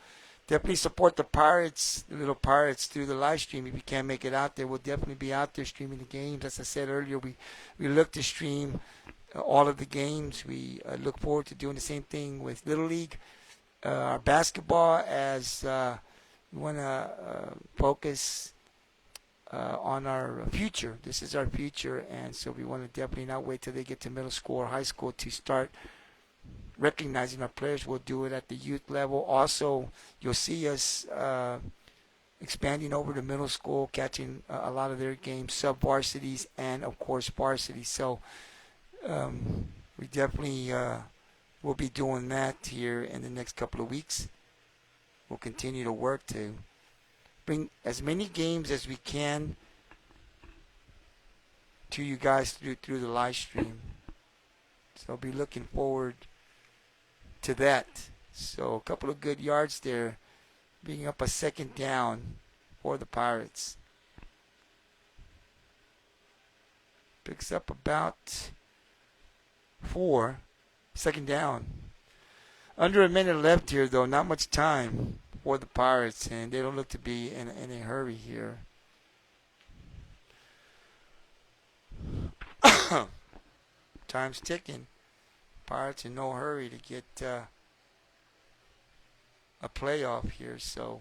definitely support the Pirates, the little Pirates, through the live stream. If you can't make it out there, we'll definitely be out there streaming the games. As I said earlier, we look to stream all of the games. We look forward to doing the same thing with Little League. our basketball as we want to focus on our future. This is our future, and so we want to definitely not wait till they get to middle school or high school to start recognizing our players. We'll do it at the youth level. Also, you'll see us expanding over to middle school, catching a lot of their games, sub-varsities, and, of course, varsity. So we definitely will be doing that here in the next couple of weeks. We'll continue to work to bring as many games as we can to you guys through the live stream. So I'll be looking forward to that. So a couple of good yards there, being up a second down for the Pirates. Picks up about 4, second down. Under a minute left here, though, not much time for the Pirates, and they don't look to be in a hurry here. Time's ticking. Pirates in no hurry to get a playoff here, so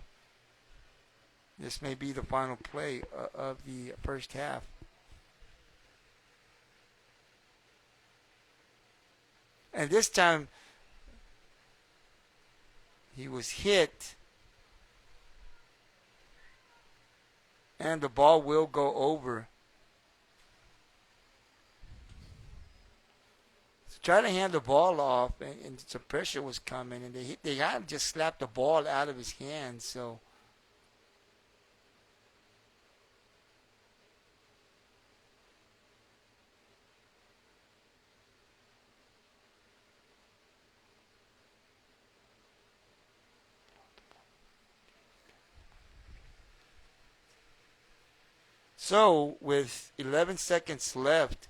this may be the final play of the first half. And this time he was hit, and the ball will go over. So try to hand the ball off, and some pressure was coming, and they had to just slap the ball out of his hands. So with 11 seconds left,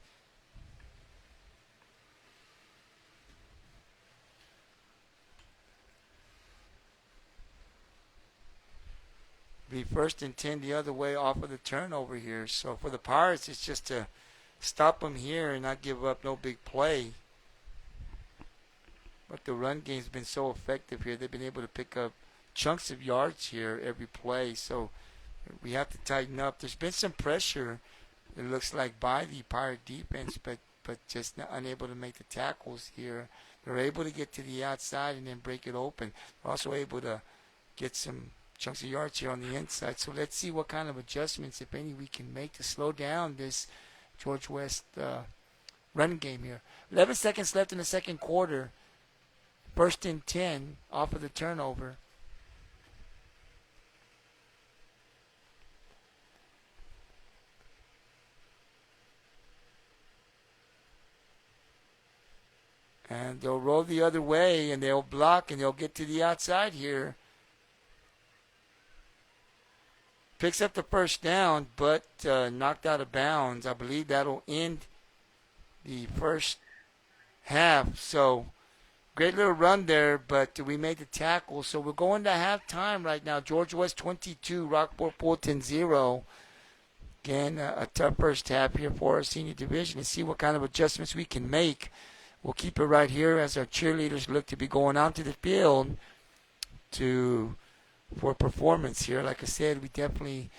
be 1st and 10 the other way off of the turnover here. So for the Pirates, it's just to stop them here and not give up no big play. But the run game's been so effective here. They've been able to pick up chunks of yards here every play. So we have to tighten up. There's been some pressure, it looks like, by the Pirate defense, but just unable to make the tackles here. They're able to get to the outside and then break it open. They're also able to get some chunks of yards here on the inside. So let's see what kind of adjustments, if any, we can make to slow down this George West run game here. 11 seconds left in the second quarter. 1st and 10 off of the turnover. And they'll roll the other way, and they'll block, and they'll get to the outside here. Picks up the first down, but knocked out of bounds. I believe that'll end the first half. So great little run there, but we made the tackle. So we're going to halftime right now. George West 22, Rockport-Fulton 0. Again, a tough first half here for our senior division, and see what kind of adjustments we can make. We'll keep it right here as our cheerleaders look to be going onto the field for performance here. Like I said, we definitely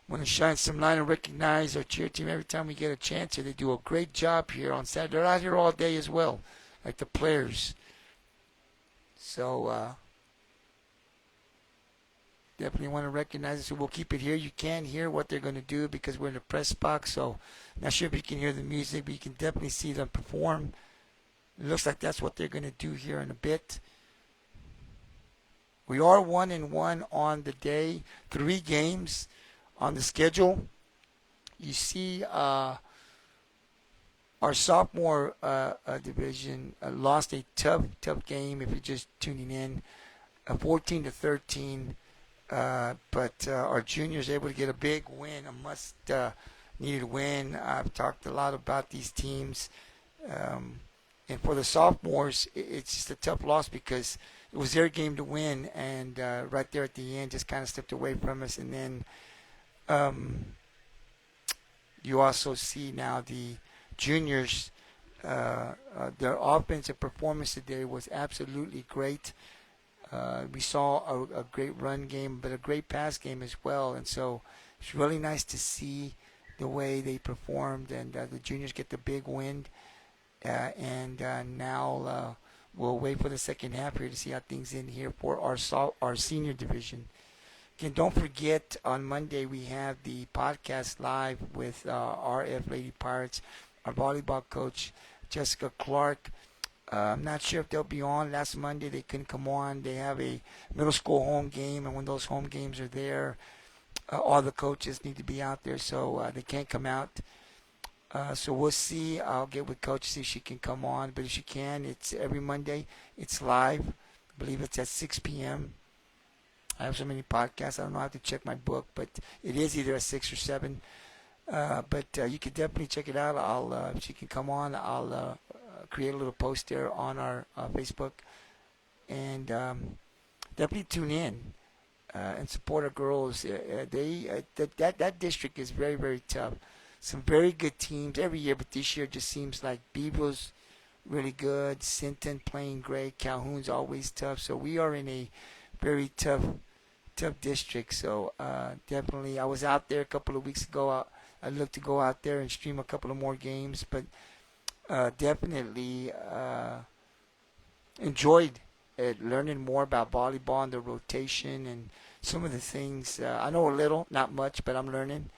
want to shine some light and recognize our cheer team every time we get a chance here. They do a great job here on Saturday. They're out here all day as well, like the players. So definitely want to recognize it. So we'll keep it here. You can hear what they're going to do because we're in the press box. So not sure if you can hear the music, but you can definitely see them perform. It looks like that's what they're going to do here in a bit. We are 1-1 on the day. 3 games on the schedule. You see our sophomore division lost a tough game if you're just tuning in. 14-13. But our juniors able to get a big win, a must needed win. I've talked a lot about these teams. And for the sophomores, it's just a tough loss because it was their game to win, and right there at the end just kind of slipped away from us. And then you also see now the juniors, their offensive performance today was absolutely great. We saw a great run game, but a great pass game as well. And so it's really nice to see the way they performed. And the juniors get the big win. And now we'll wait for the second half here to see how things end here for our senior division. Again, don't forget on Monday we have the podcast live with RF Lady Pirates, our volleyball coach Jessica Clark. I'm not sure if they'll be on. Last Monday they couldn't come on. They have a middle school home game, and when those home games are there, all the coaches need to be out there, so they can't come out. So we'll see. I'll get with Coach to see if she can come on. But if she can, it's every Monday. It's live. I believe it's at 6 p.m. I have so many podcasts. I don't know. I have to check my book, but it is either at 6 or 7. But you can definitely check it out. If she can come on, I'll create a little post there on our Facebook. And definitely tune in and support our girls. That district is very, very tough. Some very good teams every year, but this year just seems like Beavers really good, Sinton playing great, Calhoun's always tough. So we are in a very tough district. So definitely, I was out there a couple of weeks ago. I looked to go out there and stream a couple of more games, but definitely enjoyed learning more about volleyball and the rotation and some of the things. I know a little, not much, but I'm learning.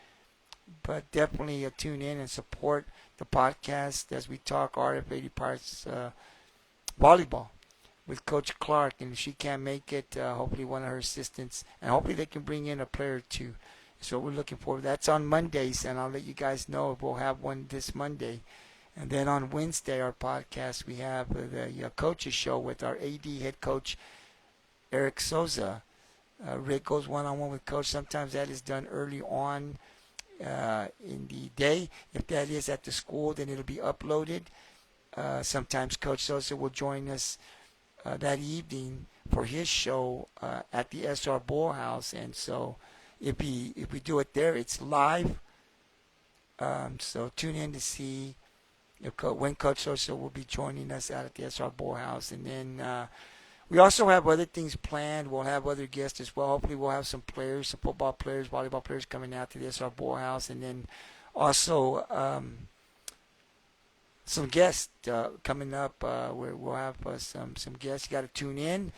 But definitely tune in and support the podcast as we talk RF80 Parts volleyball with Coach Clark. And if she can't make it, hopefully one of her assistants, and hopefully they can bring in a player or two. So we're looking forward. That's on Mondays, and I'll let you guys know if we'll have one this Monday. And then on Wednesday, our podcast, we have the coaches show with our AD head coach, Eric Souza. Rick goes one-on-one with Coach. Sometimes that is done early on in the day. If that is at the school, then it'll be uploaded. Sometimes Coach Sosa will join us that evening for his show at the SR Bull House. And so if we do it there, it's live. So tune in to see when Coach Sosa will be joining us out at the SR Bull House. And then we also have other things planned. We'll have other guests as well. Hopefully we'll have some players, some football players, volleyball players coming out to the SR Bull House. And then also some guests coming up. We'll have some guests. You got to tune in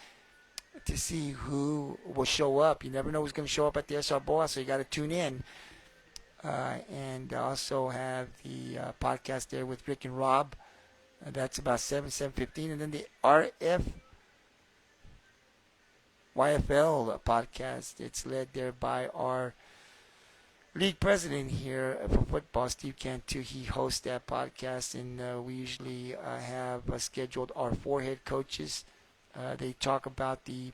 to see who will show up. You never know who's going to show up at the SR Bull House, so you got to tune in. And also have the podcast there with Rick and Rob. That's about 7:15. And then the RFYFL podcast. It's led there by our league president here for football, Steve Cantu. He hosts that podcast, and we usually have scheduled our 4 head coaches. They talk about the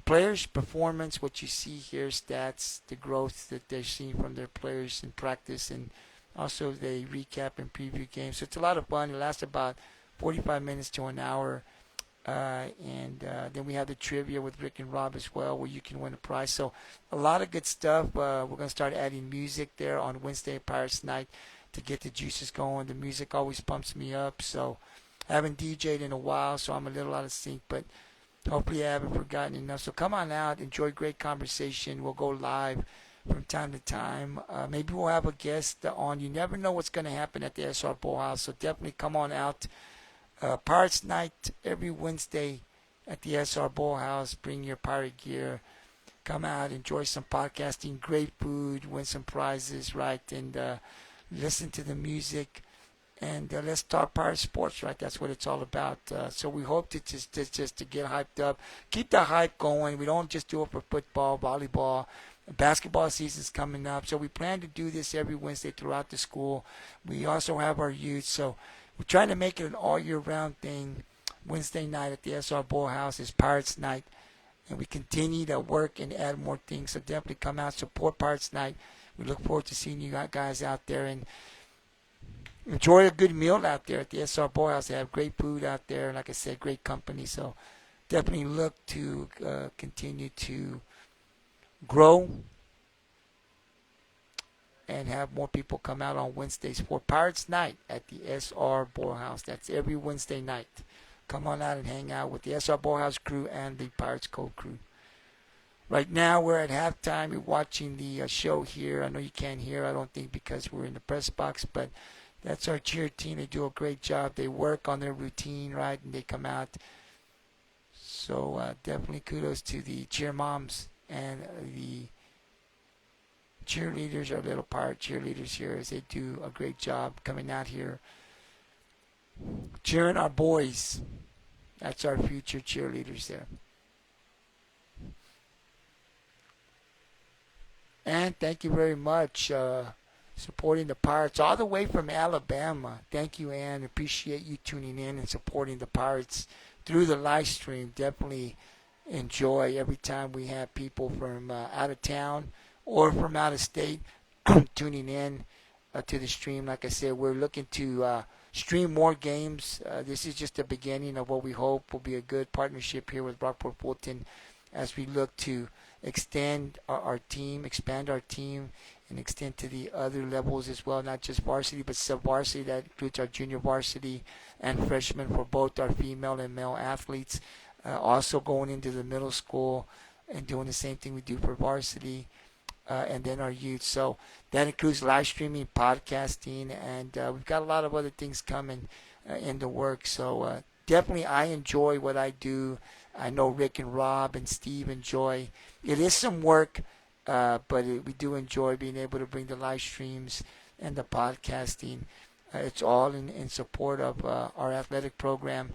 players' performance, what you see here, stats, the growth that they're seeing from their players in practice, and also they recap and preview games. So it's a lot of fun. It lasts about 45 minutes to an hour. And then we have the trivia with Rick and Rob as well, where you can win a prize. So a lot of good stuff. We're going to start adding music there on Wednesday, Pirates Night, to get the juices going. The music always pumps me up. So I haven't DJ'd in a while, so I'm a little out of sync, but hopefully I haven't forgotten enough. So come on out, enjoy great conversation. We'll go live from time to time. Maybe we'll have a guest on. You never know what's going to happen at the SR Bull House, so definitely come on out. Pirates Night every Wednesday at the SR Bull House. Bring your pirate gear. Come out, enjoy some podcasting, great food, win some prizes, right? And listen to the music. And let's talk pirate sports, right? That's what it's all about. So we hope to just to get hyped up, keep the hype going. We don't just do it for football, volleyball. Basketball season's coming up, so we plan to do this every Wednesday throughout the school. We also have our youth, so we're trying to make it an all-year-round thing. Wednesday night at the SR Bull House is Pirates Night, and we continue to work and add more things. So definitely come out, support Pirates Night. We look forward to seeing you guys out there, and enjoy a good meal out there at the SR Bull House. They have great food out there, like I said, great company. So definitely look to continue to grow and have more people come out on Wednesdays for Pirates Night at the SR Bull House. That's every Wednesday night. come on out and hang out with the SR Ballhouse crew and the Pirates Cove crew. Right now, we're at halftime. You're watching the show here. I know you can't hear, I don't think, because we're in the press box, but that's our cheer team. They do a great job. They work on their routine, right, and they come out. So definitely kudos to the cheer moms and the cheerleaders, our little pirate cheerleaders here, as they do a great job coming out here cheering our boys. That's our future cheerleaders there. And thank you very much supporting the Pirates all the way from Alabama. Thank you, Ann. Appreciate you tuning in and supporting the Pirates through the live stream. Definitely enjoy every time we have people from out of town or from out of state tuning in to the stream. Like I said, we're looking to stream more games. This is just the beginning of what we hope will be a good partnership here with Rockport-Fulton as we look to extend our team, expand our team, and extend to the other levels as well, not just varsity, but sub-varsity. That includes our junior varsity and freshman for both our female and male athletes. Also going into the middle school and doing the same thing we do for varsity, and then our youth. So that includes live streaming, podcasting, and we've got a lot of other things coming in the works. So definitely I enjoy what I do. I know Rick and Rob and Steve enjoy. It is some work, but we do enjoy being able to bring the live streams and the podcasting. It's all in support of our athletic program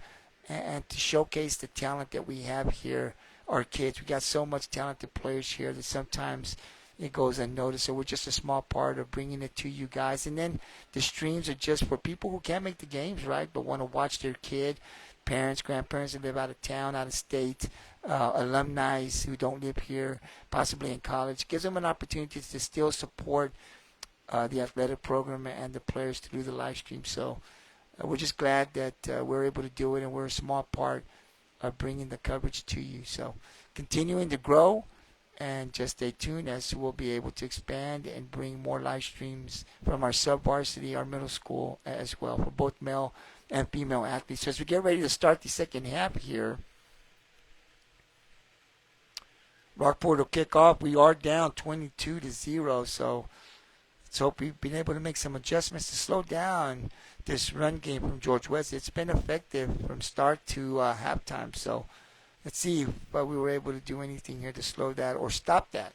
and to showcase the talent that we have here, our kids. We got so much talented players here that sometimes it goes unnoticed. So we're just a small part of bringing it to you guys. And then the streams are just for people who can't make the games, right, but want to watch their kid. Parents, grandparents that live out of town, out of state, alumni who don't live here, possibly in college. Gives them an opportunity to still support the athletic program and the players to do the live stream. So we're just glad that we're able to do it, and we're a small part of bringing the coverage to you. So continuing to grow, and just stay tuned as we'll be able to expand and bring more live streams from our sub-varsity, our middle school as well, for both male and female athletes. So as we get ready to start the second half here, Rockport will kick off. We are down 22-0, so let's hope we've been able to make some adjustments to slow down this run game from George West. It's been effective from start to halftime, so let's see if we were able to do anything here to slow that or stop that.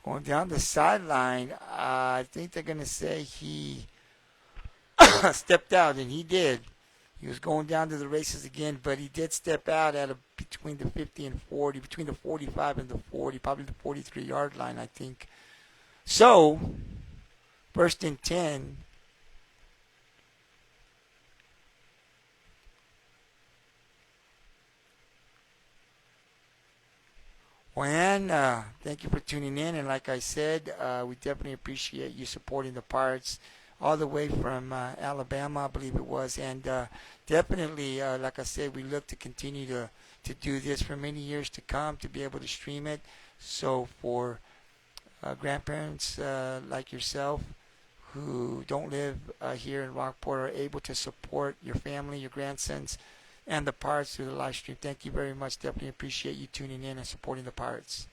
Going down the sideline, I think they're going to say he stepped out, and he did. He was going down to the races again, but he did step out at between the 50 and 40, between the 45 and the 40, probably the 43-yard line, I think. So, first and 10. Well, Ann, thank you for tuning in, and like I said, we definitely appreciate you supporting the Pirates all the way from Alabama, I believe it was, and definitely, like I said, we look to continue to do this for many years to come, to be able to stream it. So for grandparents like yourself who don't live here in Rockport are able to support your family, your grandsons, and the Pirates through the live stream, thank you very much. Definitely appreciate you tuning in and supporting the Pirates.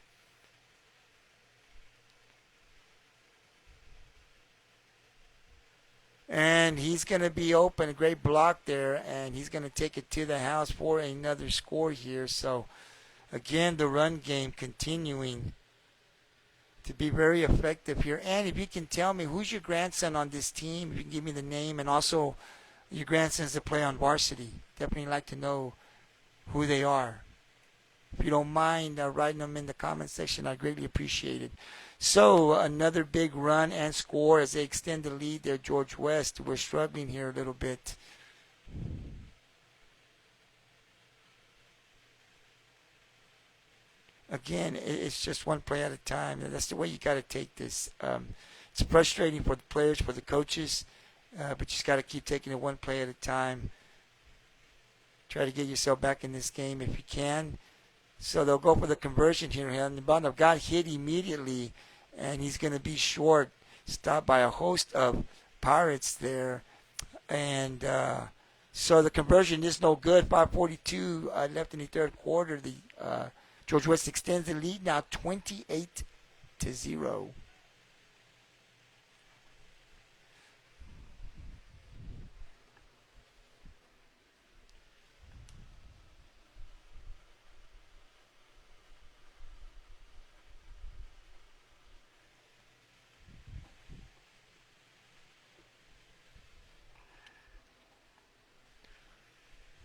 And he's going to be open, a great block there, and he's going to take it to the house for another score here. So, again, the run game continuing to be very effective here. And if you can tell me, who's your grandson on this team, if you can give me the name, and also your grandsons that play on varsity. Definitely like to know who they are. If you don't mind writing them in the comment section, I greatly appreciate it. So another big run and score as they extend the lead there, George West. We're struggling here a little bit. Again, it's just one play at a time. That's the way you got to take this. It's frustrating for the players, for the coaches, but you just got to keep taking it one play at a time. Try to get yourself back in this game if you can. So they'll go for the conversion here. And the Bond got hit immediately, and he's going to be short. Stopped by a host of Pirates there. And so the conversion is no good. 5:42 left in the third quarter. The George West extends the lead now 28-0.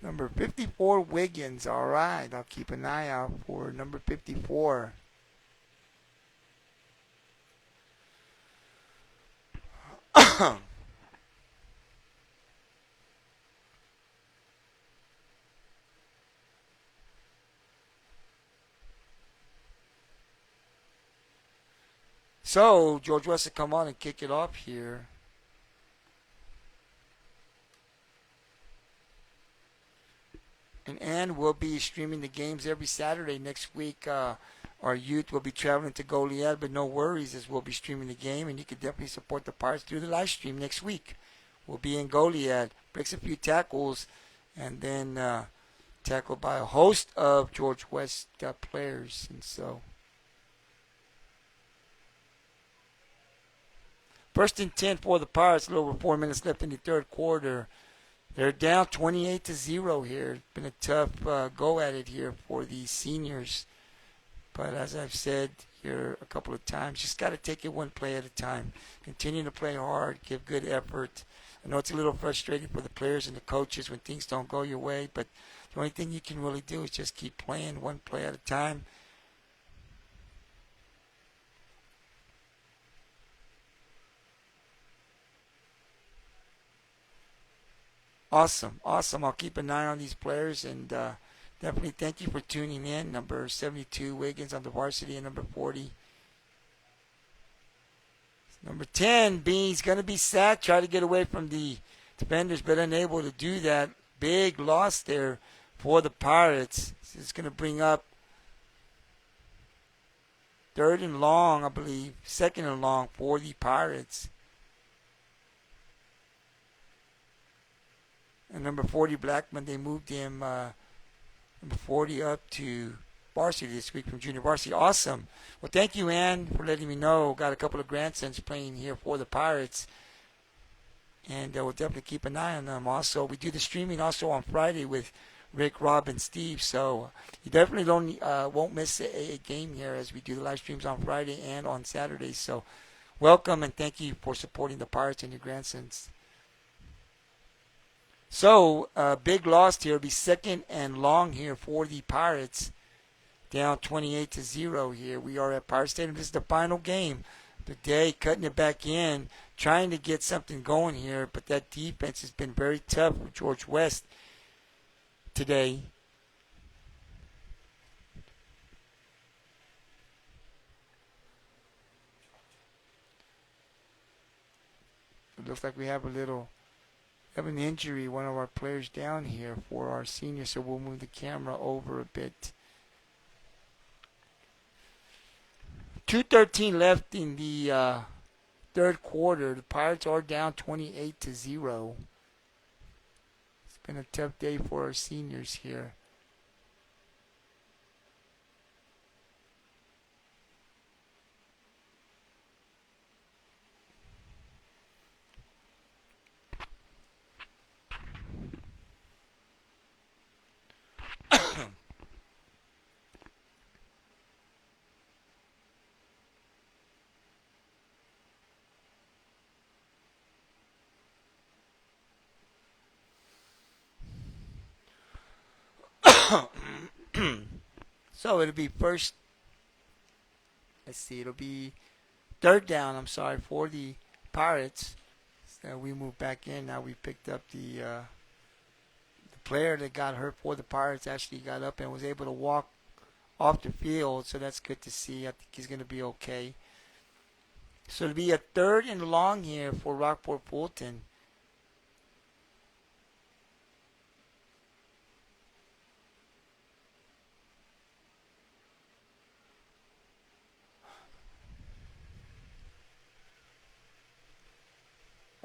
Number 54, Wiggins. All right, I'll keep an eye out for number 54. So George West will come on and kick it off here. And we'll be streaming the games every Saturday next week. Our youth will be traveling to Goliad, but no worries, as we'll be streaming the game, and you can definitely support the Pirates through the live stream next week. We'll be in Goliad, breaks a few tackles, and then tackled by a host of George West players. And so, first and 10 for the Pirates. A little over 4 minutes left in the third quarter. They're down 28-0 here. It's been a tough go at it here for the seniors. But as I've said here a couple of times, just got to take it one play at a time. Continue to play hard, give good effort. I know it's a little frustrating for the players and the coaches when things don't go your way, but the only thing you can really do is just keep playing one play at a time. Awesome. I'll keep an eye on these players, and definitely thank you for tuning in. Number 72, Wiggins on the varsity, and number 40. Number 10, Bean's going to be sacked. Try to get away from the defenders, but unable to do that. Big loss there for the Pirates. It's going to bring up third and long, I believe. Second and long for the Pirates. And number 40, Blackman, they moved him, number 40, up to varsity this week from junior varsity. Awesome. Well, thank you, Ann, for letting me know. Got a couple of grandsons playing here for the Pirates. And we'll definitely keep an eye on them. Also, we do the streaming also on Friday with Rick, Rob, and Steve. So you definitely won't miss a game here as we do the live streams on Friday and on Saturday. So welcome, and thank you for supporting the Pirates and your grandsons. So, big loss here. It'll be second and long here for the Pirates. Down 28-0 here. We are at Pirate Stadium. This is the final game of the day. Cutting it back in. Trying to get something going here. But that defense has been very tough for George West today. It looks like we have an injury, one of our players down here for our senior, so we'll move the camera over a bit. 2:13 left in the third quarter. The Pirates are down 28-0. It's been a tough day for our seniors here. So it'll be it'll be third down, for the Pirates. So we move back in. Now we picked up the player that got hurt for the Pirates actually got up and was able to walk off the field, so that's good to see. I think he's going to be okay. So it'll be a third and long here for Rockport-Fulton.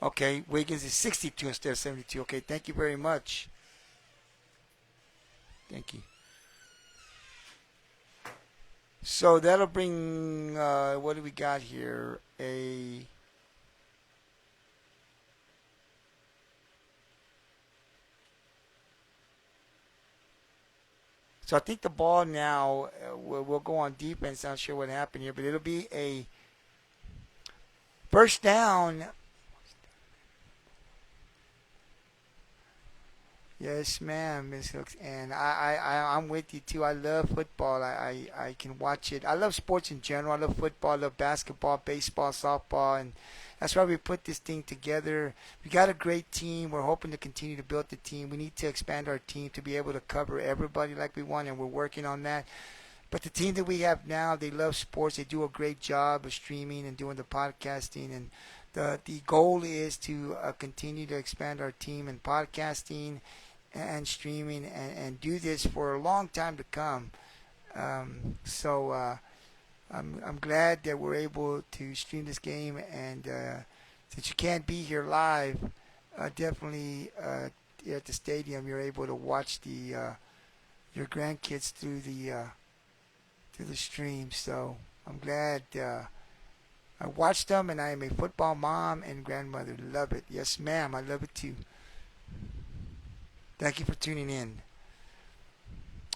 Okay, Wiggins is 62 instead of 72. Okay, thank you very much. Thank you. So that'll bring, what do we got here? So I think the ball now will go on defense. Not sure what happened here, but it'll be a first down. Yes, ma'am, Miss Hooks, and I'm with you too. I love football. I can watch it. I love sports in general. I love football. I love basketball, baseball, softball, and that's why we put this thing together. We got a great team. We're hoping to continue to build the team. We need to expand our team to be able to cover everybody like we want, and we're working on that. But the team that we have now, they love sports. They do a great job of streaming and doing the podcasting, and the goal is to continue to expand our team in podcasting and streaming and do this for a long time to come. So I'm glad that we're able to stream this game, and since you can't be here live, definitely at the stadium you're able to watch your grandkids through the stream. So I'm glad I watched them, and I am a football mom and grandmother. Love it. Yes, ma'am. I love it too. Thank you for tuning in.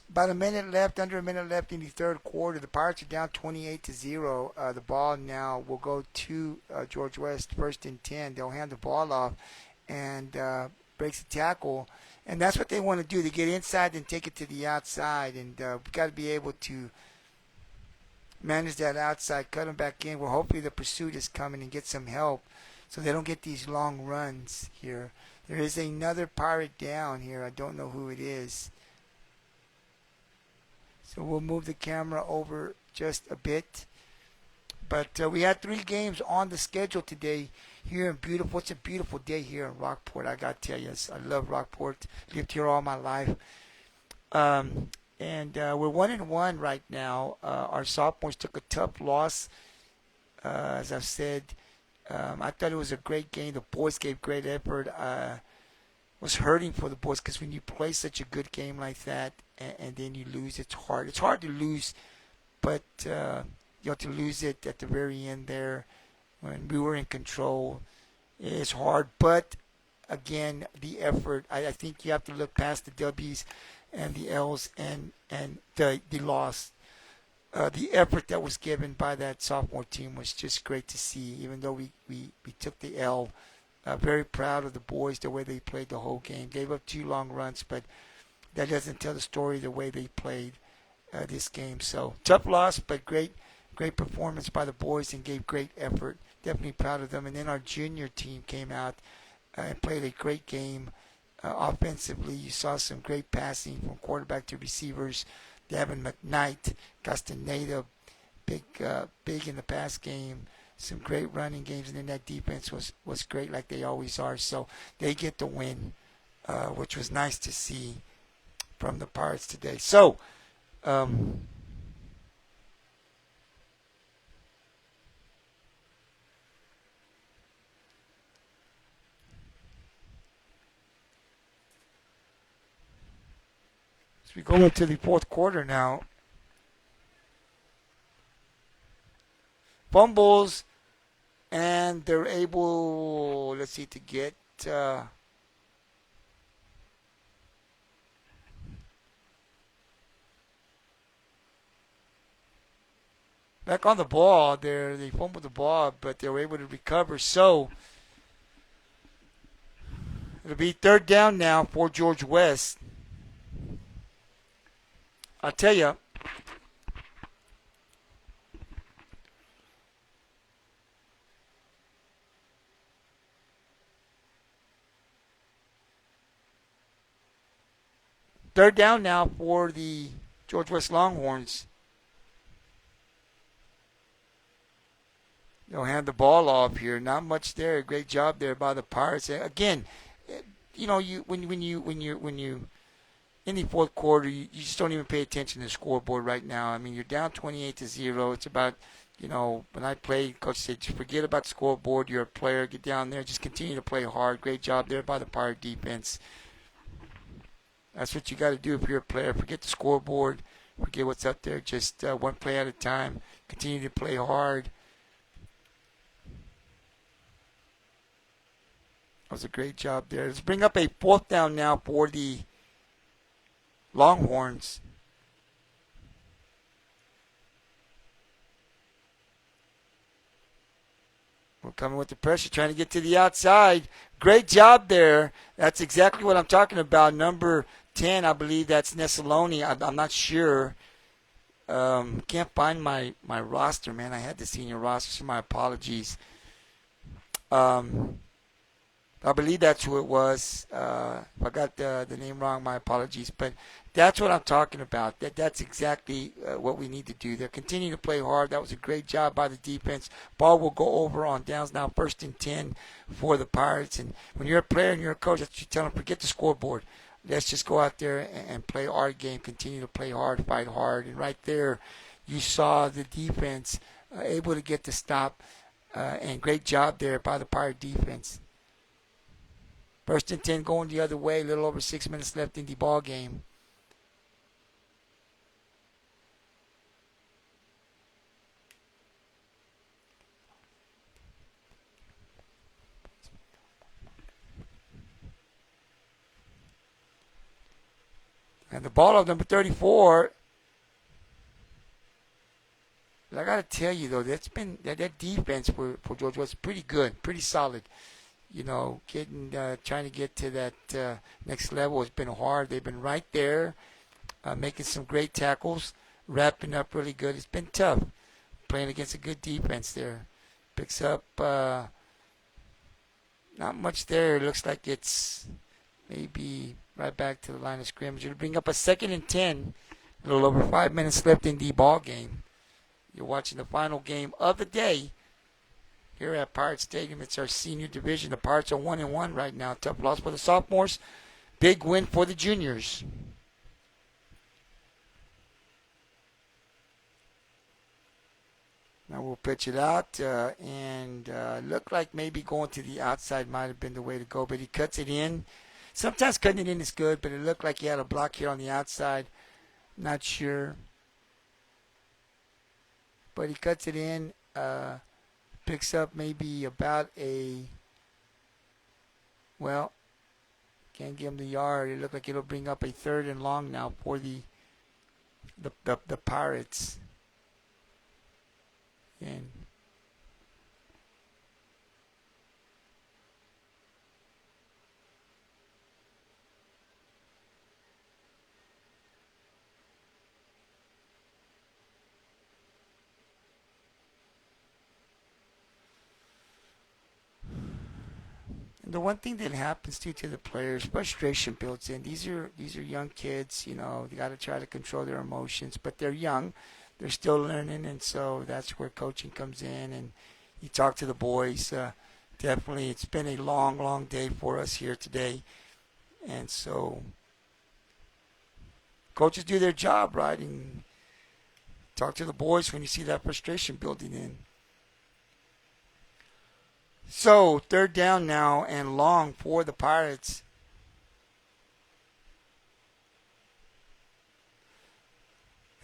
About a minute left, under a minute left in the third quarter. The Pirates are down 28-0. The ball now will go to George West, first and 10. They'll hand the ball off and breaks the tackle. And that's what they want to do. They get inside and take it to the outside. And we've got to be able to manage that outside, cut them back in. Well, hopefully the pursuit is coming and get some help so they don't get these long runs here. There is another Pirate down here. I don't know who it is. So we'll move the camera over just a bit. But we had 3 games on the schedule today here in beautiful. It's a beautiful day here in Rockport. I got to tell you, I love Rockport. Lived here all my life. And we're 1-1 right now. Our sophomores took a tough loss. As I've said, I thought it was a great game. The boys gave great effort. Was hurting for the boys because when you play such a good game like that and then you lose, it's hard. It's hard to lose, but you have to lose it at the very end there when we were in control. It's hard, but again, the effort. I think you have to look past the W's and the L's and the loss. The effort that was given by that sophomore team was just great to see, even though we took the L. Very proud of the boys, the way they played the whole game. Gave up 2 long runs, but that doesn't tell the story the way they played this game. So tough loss, but great performance by the boys and gave great effort. Definitely proud of them. And then our junior team came out and played a great game offensively. You saw some great passing from quarterback to receivers. Devin McKnight, Castaneda, big in the pass game. Some great running games, and then that defense was great like they always are. So they get the win, which was nice to see from the Pirates today. So as we go into the fourth quarter now, fumbles, and they're able, let's see, to get back on the ball. They fumbled the ball, but they were able to recover. So it'll be third down now for George West. I'll tell you, third down now for the George West Longhorns. They'll hand the ball off here. Not much there. Great job there by the Pirates. Again, you know, when you in the fourth quarter, you just don't even pay attention to the scoreboard right now. I mean, you're down 28-0. It's about when I played, Coach said, just forget about the scoreboard. You're a player. Get down there. Just continue to play hard. Great job there by the Pirate defense. That's what you got to do if you're a player. Forget the scoreboard. Forget what's up there. Just one play at a time. Continue to play hard. That was a great job there. Let's bring up a 4th down now for the Longhorns. We're coming with the pressure, trying to get to the outside. Great job there. That's exactly what I'm talking about. Number 10, I believe that's Nessaloni. I'm not sure. Can't find my roster, man. I had the senior roster, so my apologies. I believe that's who it was. If I got the name wrong, my apologies. But that's what I'm talking about. That's exactly what we need to do. They're continuing to play hard. That was a great job by the defense. Ball will go over on downs now, 1st and 10 for the Pirates. And when you're a player and you're a coach, that's what you tell them, forget the scoreboard. Let's just go out there and play our game, continue to play hard, fight hard. And right there, you saw the defense able to get the stop. And great job there by the Pirate defense. 1st and 10 going the other way. A little over 6 minutes left in the ball game. And the ball of number 34. I got to tell you, though, that defense for Georgia was pretty good, pretty solid. Trying to get to that next level has been hard. They've been right there, making some great tackles, wrapping up really good. It's been tough playing against a good defense there. Picks up not much there. It looks like it's maybe right back to the line of scrimmage. It'll bring up a 2nd and 10. A little over 5 minutes left in the ball game. You're watching the final game of the day here at Pirate Stadium. It's our senior division. The Pirates are 1-1 right now. Tough loss for the sophomores. Big win for the juniors. Now we'll pitch it out, and looked like maybe going to the outside might have been the way to go, but he cuts it in. Sometimes cutting it in is good, but it looked like he had a block here on the outside. Not sure. But he cuts it in, picks up maybe about can't give him the yard. It looked like it'll bring up a 3rd and long now for the Pirates. And the one thing that happens to the players, frustration builds in. These are young kids, they got to try to control their emotions, but they're young. They're still learning, and so that's where coaching comes in. And you talk to the boys. Definitely, it's been a long, long day for us here today. And so coaches do their job, right? And talk to the boys when you see that frustration building in. So, 3rd down now and long for the Pirates.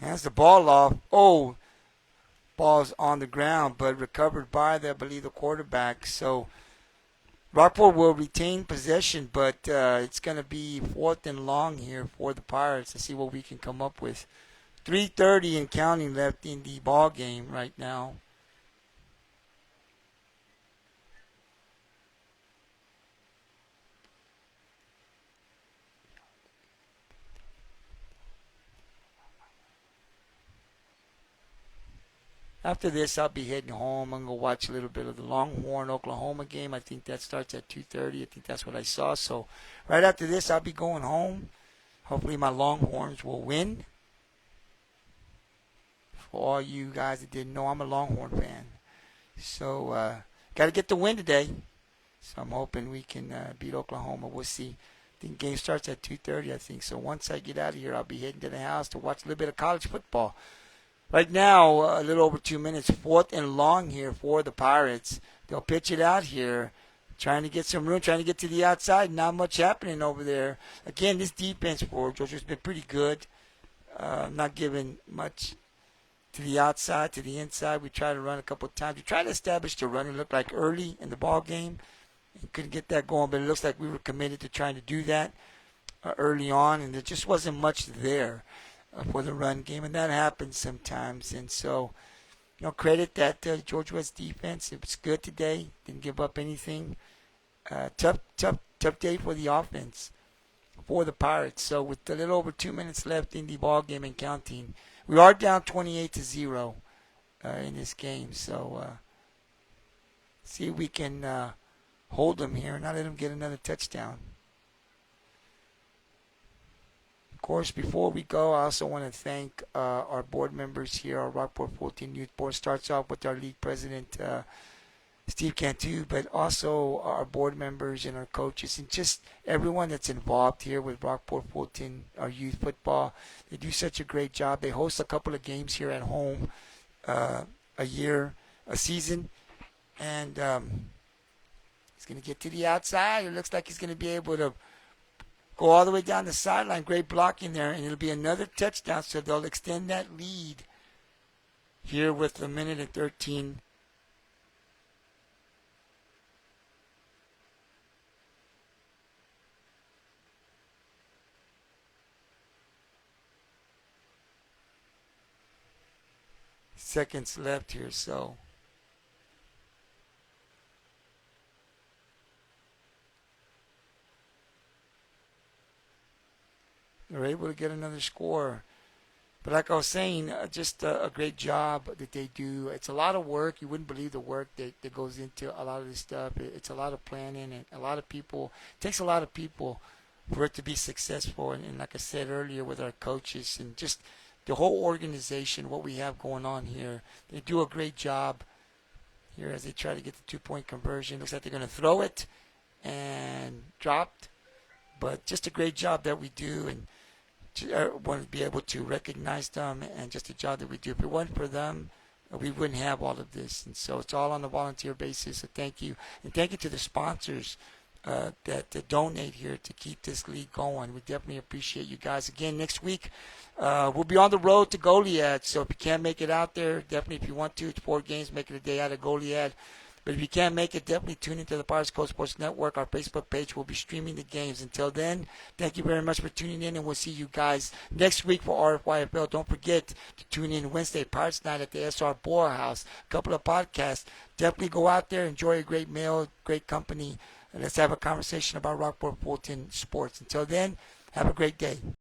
Hands the ball off. Oh, ball's on the ground, but recovered by, I believe, the quarterback. So, Rockport will retain possession, but it's going to be 4th and long here for the Pirates to see what we can come up with. 3:30 and counting left in the ball game right now. After this, I'll be heading home. I'm going to watch a little bit of the Longhorn-Oklahoma game. I think that starts at 2:30. I think that's what I saw. So right after this, I'll be going home. Hopefully my Longhorns will win. For all you guys that didn't know, I'm a Longhorn fan. So got to get the win today. So I'm hoping we can beat Oklahoma. We'll see. I think the game starts at 2:30, I think. So once I get out of here, I'll be heading to the house to watch a little bit of college football. Right now, a little over 2 minutes, 4th and long here for the Pirates. They'll pitch it out here, trying to get some room, trying to get to the outside. Not much happening over there. Again, this defense for Georgia's been pretty good. Not giving much to the outside, to the inside. We tried to run a couple of times. We tried to establish the run. It looked like early in the ball game. Couldn't get that going, but it looks like we were committed to trying to do that early on, and there just wasn't much there for the run game, and that happens sometimes. And so, credit that Georgia West defense. It was good today. Didn't give up anything. Tough day for the offense for the Pirates. So with a little over 2 minutes left in the ball game and counting, we are down 28-0 in this game. So see if we can hold them here and not let them get another touchdown. Of course, before we go, I also want to thank our board members here. Our Rockport-Fulton Youth Board starts off with our league president, Steve Cantu, but also our board members and our coaches and just everyone that's involved here with Rockport-Fulton, our youth football. They do such a great job. They host a couple of games here at home a season, and he's going to get to the outside. It looks like he's going to be able to go all the way down the sideline. Great blocking there, and it'll be another touchdown, so they'll extend that lead here with a minute and 13 seconds left here. So they're able to get another score. But like I was saying, just a great job that they do. It's a lot of work. You wouldn't believe the work that goes into a lot of this stuff. It's a lot of planning and a lot of people. It takes a lot of people for it to be successful. And like I said earlier with our coaches and just the whole organization, what we have going on here, they do a great job here as they try to get the 2-point conversion. Looks like they're going to throw it and dropped. But just a great job that we do, and want to be able to recognize them and just the job that we do. If it wasn't for them, we wouldn't have all of this. And so it's all on a volunteer basis. So thank you. And thank you to the sponsors that donate here to keep this league going. We definitely appreciate you guys. Again, next week, we'll be on the road to Goliad. So if you can't make it out there, definitely if you want to, it's 4 games, make it a day out of Goliad. But if you can't make it, definitely tune into the Pirates Coast Sports Network. Our Facebook page will be streaming the games. Until then, thank you very much for tuning in, and we'll see you guys next week for RFYFL. Don't forget to tune in Wednesday, Pirates Night at the SR Boer House. A couple of podcasts. Definitely go out there, enjoy a great meal, great company, and let's have a conversation about Rockport-Fulton sports. Until then, have a great day.